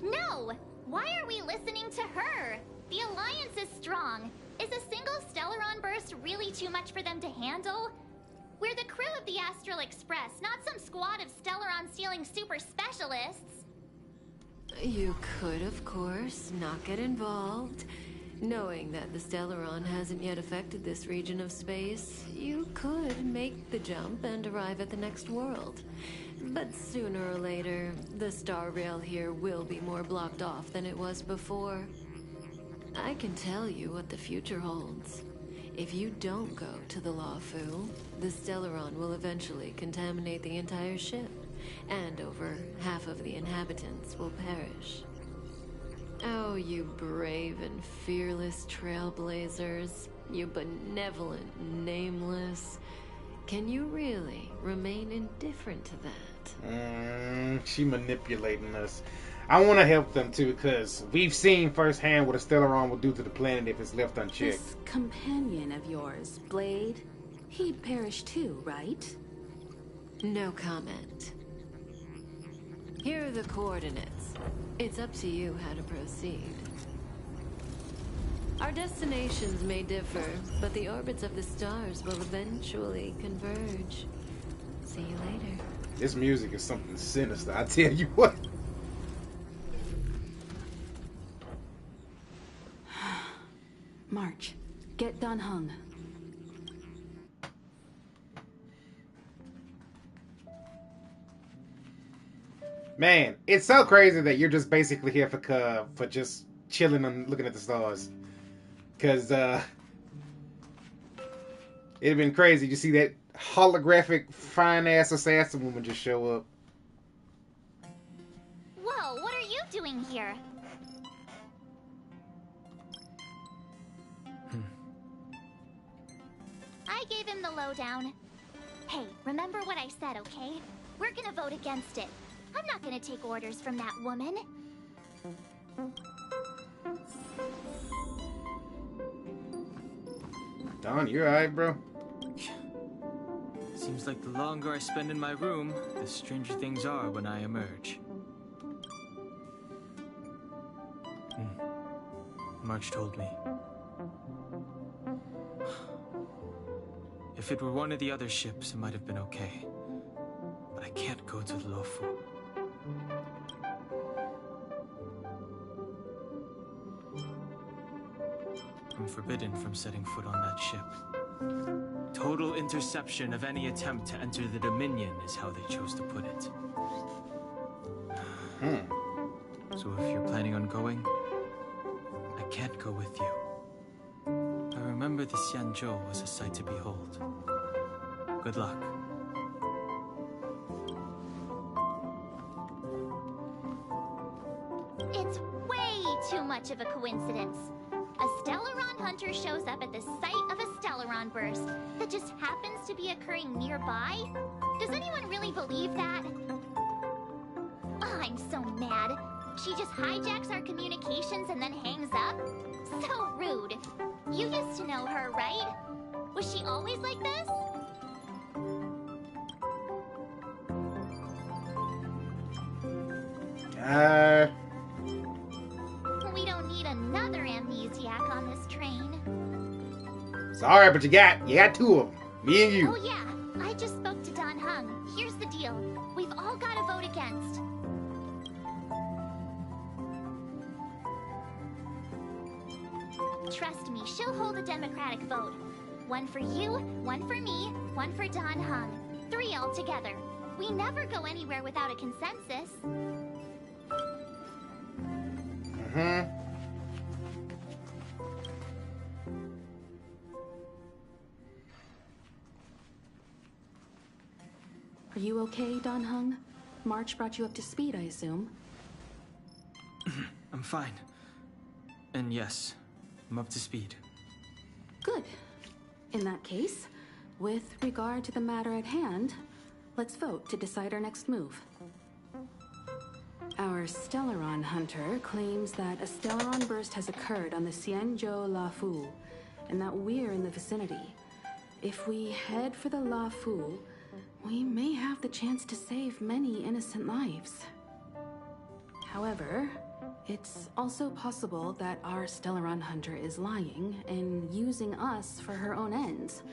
No! Why are we listening to her? The Alliance is strong. Is a single Stellaron burst really too much for them to handle? We're the crew of the Astral Express, not some squad of Stellaron-stealing super specialists. You could, of course, not get involved. Knowing that the Stellaron hasn't yet affected this region of space, you could make the jump and arrive at the next world. But sooner or later, the star rail here will be more blocked off than it was before. I can tell you what the future holds. If you don't go to the Lawfu, the Stellaron will eventually contaminate the entire ship, and over half of the inhabitants will perish. Oh, you brave and fearless trailblazers, you benevolent nameless. Can you really remain indifferent to that? She manipulating us. I want to help them too, because we've seen firsthand what a Stellaron will do to the planet if it's left unchecked. This companion of yours, Blade, he'd perish too, right? No comment. Here are the coordinates. It's up to you how to proceed. Our destinations may differ, but the orbits of the stars will eventually converge. See you later. This music is something sinister, I tell you what. March, get Dan Heng. Man, it's so crazy that you're just basically here for just chilling and looking at the stars. Cause it'd have been crazy to see that holographic fine ass assassin woman just show up. Whoa, what are you doing here? I gave him the lowdown. Hey, remember what I said, okay? We're gonna vote against it. I'm not gonna take orders from that woman. Don, you alright, bro? Seems like the longer I spend in my room, the stranger things are when I emerge. March told me. If it were one of the other ships, it might have been okay. But I can't go to the Lofu. I'm forbidden from setting foot on that ship. Total interception of any attempt to enter the Dominion is how they chose to put it. So if you're planning on going, I can't go with you. I remember the Xianzhou was a sight to behold. Good luck. It's way too much of a coincidence. A Stellaron hunter shows up at the site of a Stellaron burst that just happens to be occurring nearby? Does anyone really believe that? Oh, I'm so mad. She just hijacks our communications and then hangs up? So rude. You used to know her, right? Was she always like this? We don't need another amnesiac on this train. Sorry, but you got two of them. Me and you. Oh yeah, I just spoke to Dan Heng. Here's the deal. We've all got to vote against. Trust me, she'll hold a democratic vote. One for you, one for me, one for Dan Heng. 3 altogether. We never go anywhere without a consensus. Are you okay, Dan Heng? March brought you up to speed, I assume. I'm fine. And yes, I'm up to speed. Good. In that case, with regard to the matter at hand, let's vote to decide our next move. Our Stellaron hunter claims that a Stellaron burst has occurred on the Xianzhou Lafu, and that we're in the vicinity. If we head for the Lafu, we may have the chance to save many innocent lives. However, it's also possible that our Stellaron hunter is lying and using us for her own ends.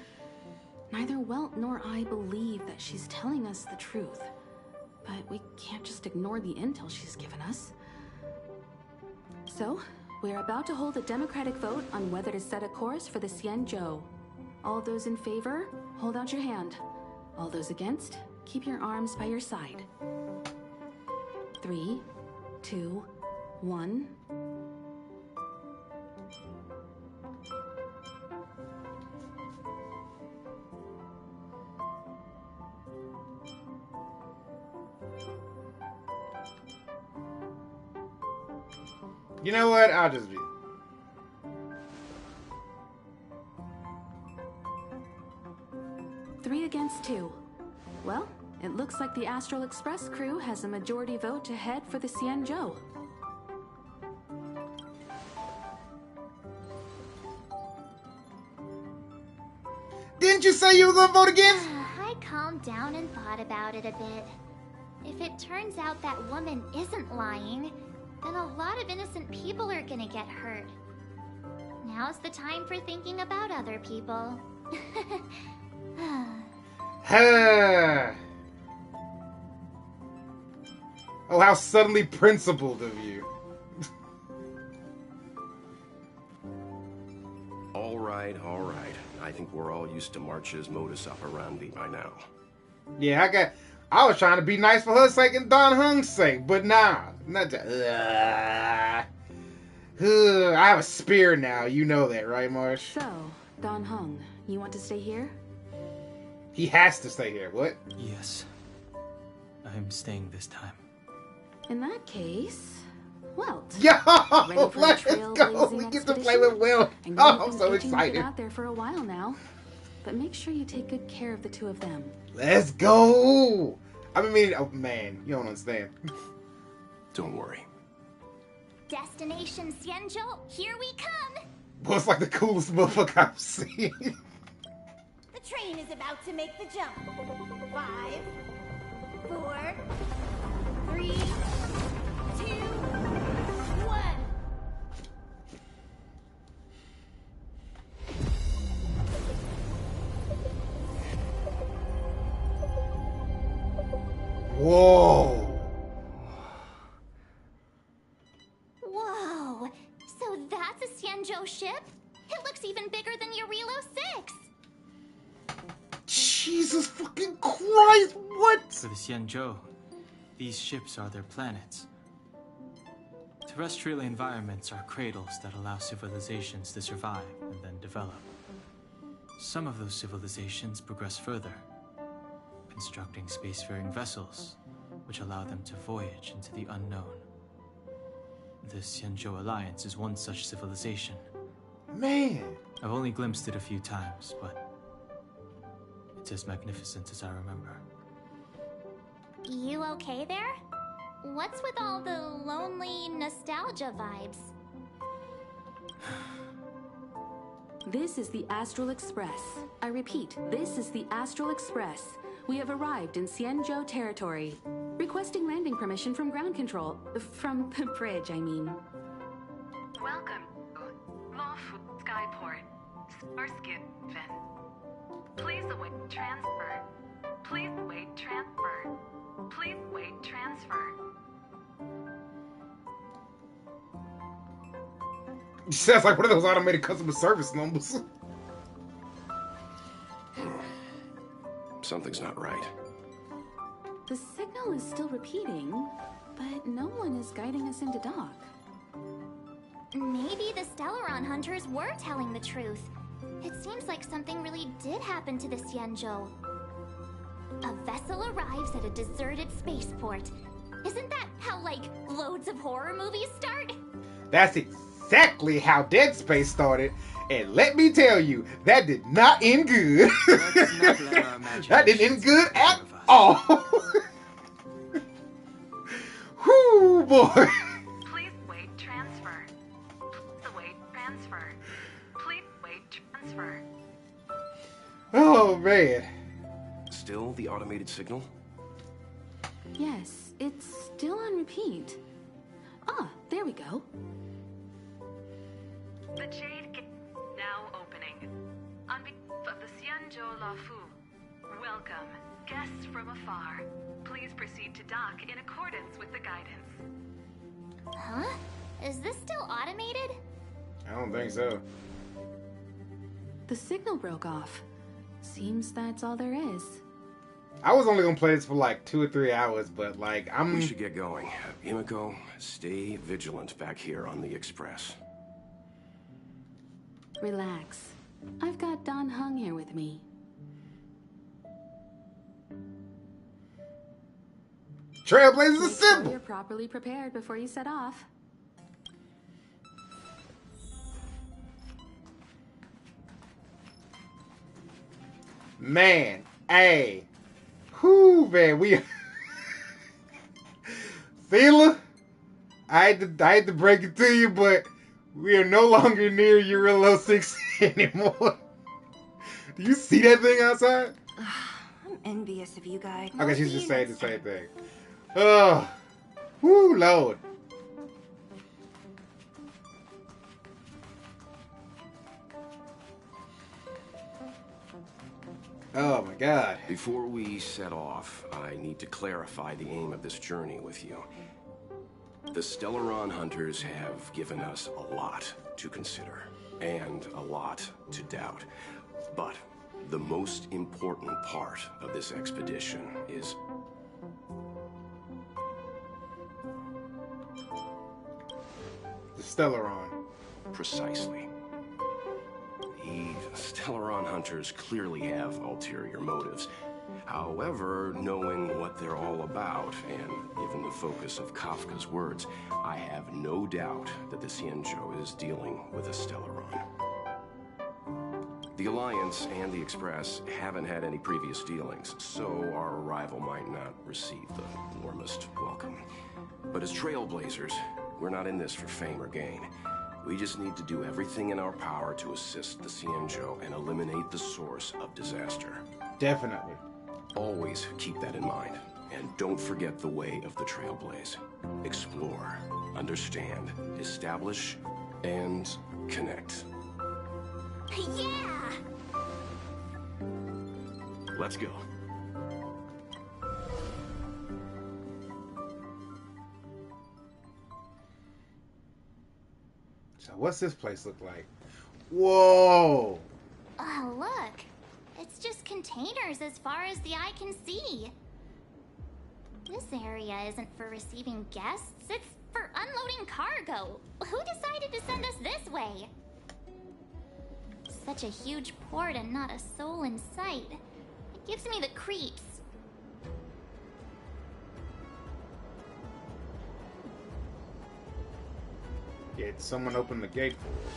Neither Welt nor I believe that she's telling us the truth, but we can't just ignore the intel she's given us. So, we're about to hold a democratic vote on whether to set a course for the Xianzhou. All those in favor, hold out your hand. All those against, keep your arms by your side. 3, 2, 1. You know what? I'll just be. Three against 2. Well, it looks like the Astral Express crew has a majority vote to head for the Xianzhou. Didn't you say you were gonna vote against? I calmed down and thought about it a bit. If it turns out that woman isn't lying, then a lot of innocent people are gonna get hurt. Now's the time for thinking about other people. Oh, how suddenly principled of you. All right. I think we're all used to March's modus operandi by now. Yeah, I was trying to be nice for her sake and Don Hung's sake, but nah. Not that. I have a spear now, you know that, right, Marsh? So, Don Hung, you want to stay here? He has to stay here, what? Yes. I'm staying this time. In that case, Welt. Yo! Ready for Let's a trailblazing go! We get to play with Will. And Oh, I'm you've so been itching to get excited. out there for a while now. But make sure you take good care of the two of them. Let's go! I mean, oh man, you don't understand. Don't worry. Destination Xianzhou, here we come! Well, it's like the coolest motherfucker I've seen. The train is about to make the jump. 5, 4, 3, 2, 1. Whoa. Whoa! So that's a Xianzhou ship? It looks even bigger than Eurilo 6! Jesus fucking Christ, what? For the Xianzhou, these ships are their planets. Terrestrial environments are cradles that allow civilizations to survive and then develop. Some of those civilizations progress further, constructing spacefaring vessels, which allow them to voyage into the unknown. The Xianzhou Alliance is one such civilization. Man! I've only glimpsed it a few times, but it's as magnificent as I remember. You okay there? What's with all the lonely nostalgia vibes? This is the Astral Express. I repeat, this is the Astral Express. We have arrived in Xianzhou territory. Requesting landing permission from ground control. From the bridge, I mean. Welcome to Lawful Skyport, Starskin Fin. Please await transfer. Please await transfer. Please await transfer. Sounds like one of those automated customer service numbers. Something's not right. The signal is still repeating, but no one is guiding us into dock. Maybe the Stellaron hunters were telling the truth. It seems like something really did happen to the Xianzhou. A vessel arrives at a deserted spaceport. Isn't that how, like, loads of horror movies start? That's exactly how Dead Space started. And let me tell you, that did not end good. Let's not let our That didn't end good at all. Whoo, boy. Please wait transfer. Please await transfer. Please wait transfer. Oh, man. Still the automated signal? Yes, it's still on repeat. Ah, there we go. The Jade Gate now opening. On behalf of the Xianzhou Lafu, welcome, guests from afar. Please proceed to dock in accordance with the guidance. Huh? Is this still automated? I don't think so. The signal broke off. Seems that's all there is. I was only gonna play this for like 2 or 3 hours, but like We should get going. Himiko, stay vigilant back here on the Express. Relax. I've got Dan Heng here with me. Trailblazers Make assemble! sure you're properly prepared before you set off. Man, hey. Whoo, man, we... Thela, I hate to break it to you, but we are no longer near Eurilo 6 anymore. Do you see that thing outside? I'm envious of you guys. I guess she's just saying the same thing. Oh, whoo, Lord. Oh my God. Before we set off, I need to clarify the aim of this journey with you. The Stellaron hunters have given us a lot to consider, and a lot to doubt. But the most important part of this expedition is... The Stellaron. Precisely. The Stellaron hunters clearly have ulterior motives. However, knowing what they're all about, and given the focus of Kafka's words, I have no doubt that the Xianzhou is dealing with a Stellaron. The Alliance and the Express haven't had any previous dealings, so our arrival might not receive the warmest welcome. But as trailblazers, we're not in this for fame or gain. We just need to do everything in our power to assist the Xianzhou and eliminate the source of disaster. Definitely. Always keep that in mind. And don't forget the way of the Trailblaze. Explore, understand, establish, and connect. Yeah! Let's go. So what's this place look like? Whoa! Oh, look. It's just containers as far as the eye can see. This area isn't for receiving guests, it's for unloading cargo. Who decided to send us this way? Such a huge port and not a soul in sight. It gives me the creeps. Yeah, someone opened the gate for us.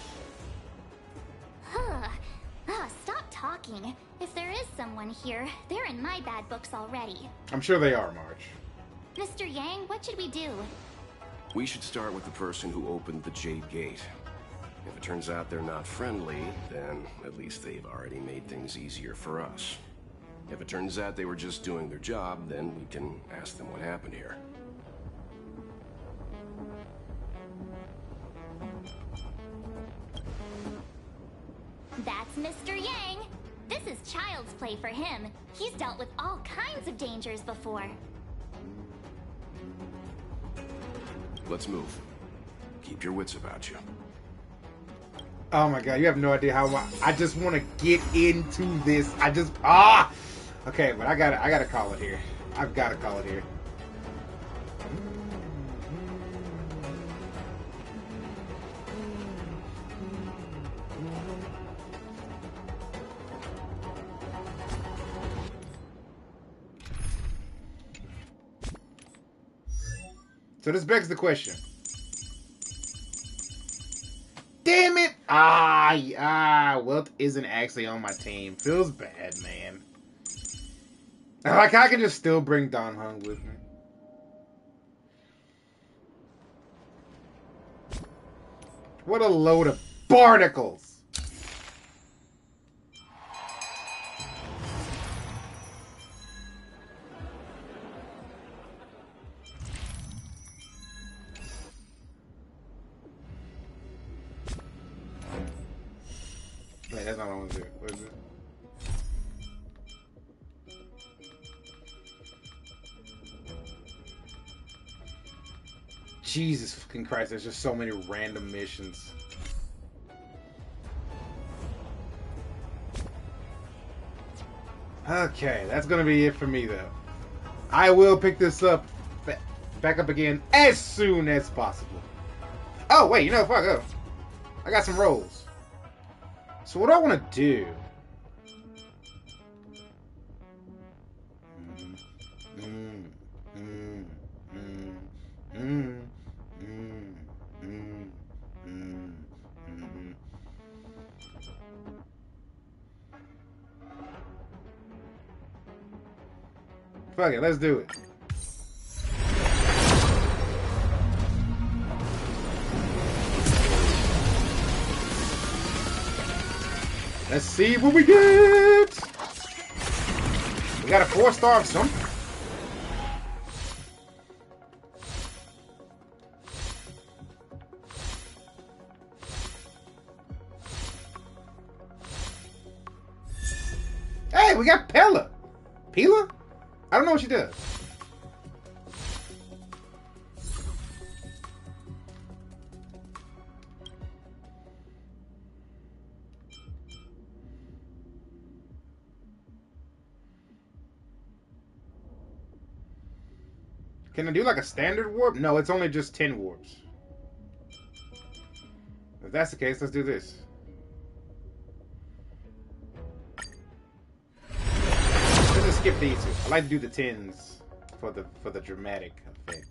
Stop talking. If there is someone here, they're in my bad books already. I'm sure they are, March. Mr. Yang, what should we do? We should start with the person who opened the Jade Gate. If it turns out they're not friendly, then at least they've already made things easier for us. If it turns out they were just doing their job, then we can ask them what happened here. That's Mr. Yang. This is child's play for him. He's dealt with all kinds of dangers before. Let's move. Keep your wits about you. Oh my god, you have no idea how I just want to get into this. Okay, but I gotta call it here. I've gotta call it here. So this begs the question. Damn it! Wealth isn't actually on my team. Feels bad, man. Like, I can just still bring Don Hung with me. What a load of barnacles! Wait, that's not what I want to do. What is it? Jesus fucking Christ, there's just so many random missions. Okay, that's gonna be it for me though. I will pick this up, back up again as soon as possible. Oh wait, you know, fuck up. I got some rolls. So what do I want to do? Fuck it, let's do it. Let's see what we get. We got a 4-star of something. Hey, we got Pella. Pela? I don't know what she does. Can I do like a standard warp? No, it's only just 10 warps. If that's the case, let's do this. Let's just skip these two. I like to do the 10s for the dramatic effect.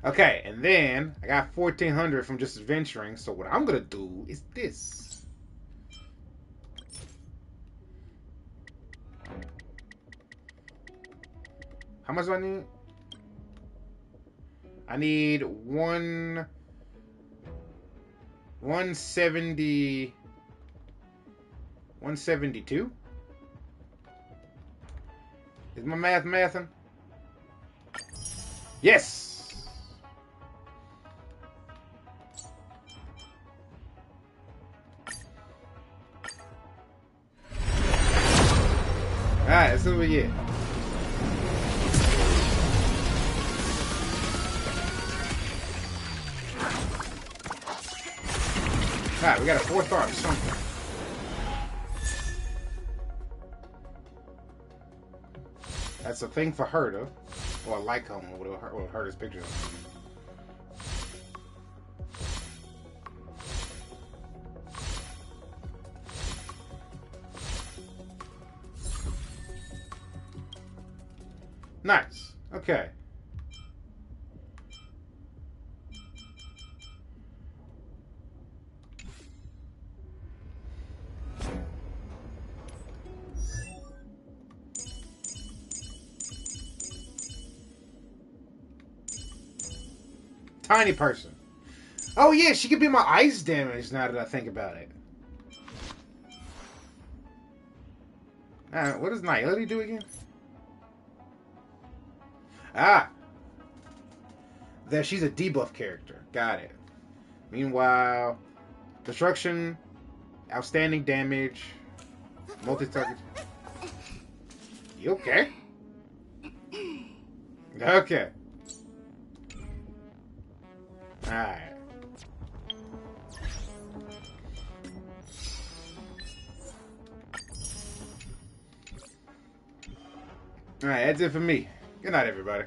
Okay, and then I got 1,400 from just adventuring. So what I'm gonna do is this. How much do I need? I need 172? Is my math mathing? Yes! Alright, let's see what we get. Alright, we got a 4-star something. That's a thing for her, though. Or a like home, or her this picture. Nice. Okay. Tiny person. Oh yeah, she could be my ice damage now that I think about it. Alright, what does Nayeli do again? Ah! That she's a debuff character. Got it. Meanwhile, destruction, outstanding damage, multi-target. You okay? Okay. Alright. Alright, that's it for me. Good night, everybody.